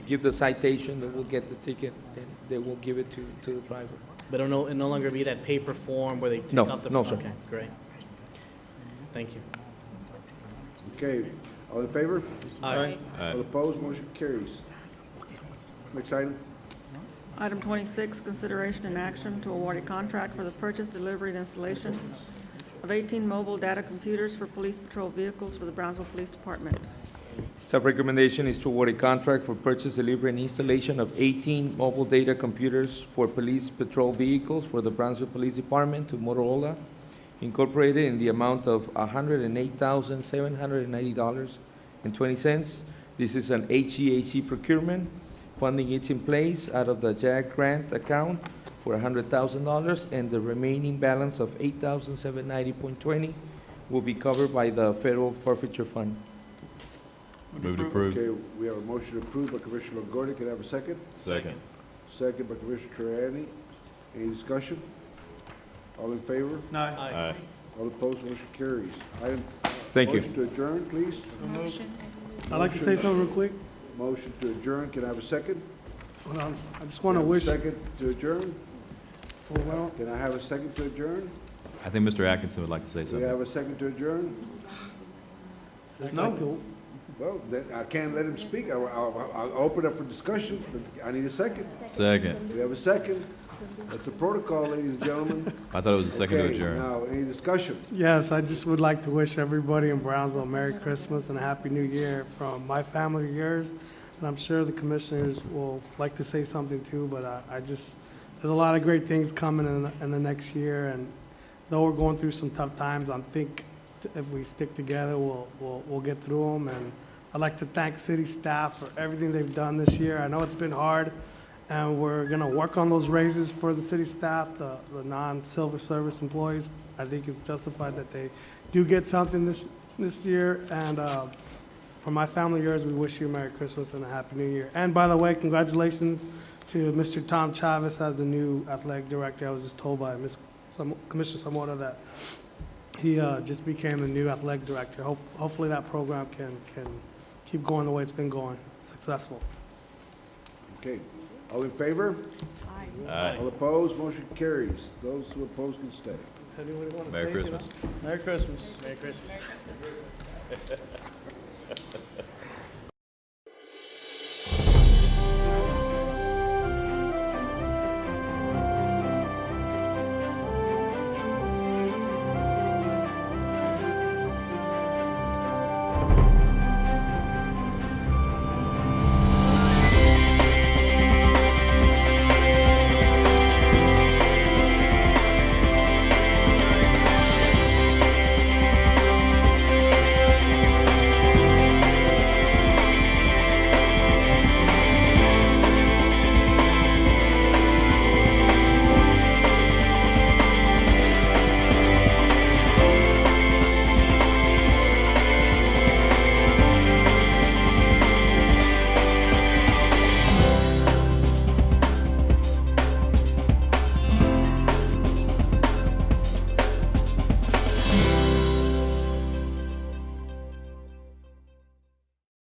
give the citation, they will get the ticket and they will give it to the driver. But it'll no longer be that paper form where they tick No, off the. no, sir. Okay, great. Thank you. Okay. All in favor? Aye. All opposed? Motion carries. Next item. Item 26, consideration and action to award a contract for the purchase, delivery, and installation of 18 mobile data computers for police patrol vehicles for the Brownsville Police Department. Staff recommendation is to award a contract for purchase, delivery, and installation of 18 mobile data computers for police patrol vehicles for the Brownsville Police Department to Motorola Incorporated in the amount of $108,790.20. This is an HVAC procurement. Funding is in place out of the JAG grant account for $100,000, and the remaining balance of $8,790.20 will be covered by the federal forfeiture fund. Move to approve. Okay, we have a motion approved by Commissioner LaGuardia. Can I have a second? Second. Second by Commissioner Terriani. Any discussion? All in favor? Aye. All opposed? Motion carries. Item. Thank you. Motion to adjourn, please. I'd like to say something real quick. Motion to adjourn. Can I have a second? Hold on. I just want to Can I have a wish, Second to adjourn. oh, well, Can I have a second to adjourn? I think Mr. Atkinson would like to say Do we something. have a second to adjourn? I'd like to, Well, then I can't let him speak. I'll open up for discussions, but I need a second. Second. We have a second. That's the protocol, ladies and gentlemen. I thought it was a second to Okay, adjourn. now, any discussion? yes, I just would like to wish everybody in Brownsville Merry Christmas and a Happy New Year from my family to yours. And I'm sure the commissioners will like to say something too, but I just, there's a lot of great things coming in the next year. And though we're going through some tough times, I think if we stick together, we'll get through them. And I'd like to thank city staff for everything they've done this year. I know it's been hard, and we're gonna work on those raises for the city staff, the non-civil service employees. I think it's justified that they do get something this year. And for my family, yours, we wish you a Merry Christmas and a Happy New Year. And by the way, congratulations to Mr. Tom Chavez as the new athletic director. I was just told by Commissioner Zamora that he just became the new athletic director. Hopefully that program can keep going the way it's been going, successful. Okay. All in favor? Aye. All opposed? Motion carries. Those who oppose can stay. Does anybody want to Merry say anything Christmas. else? Merry Christmas. Merry Christmas.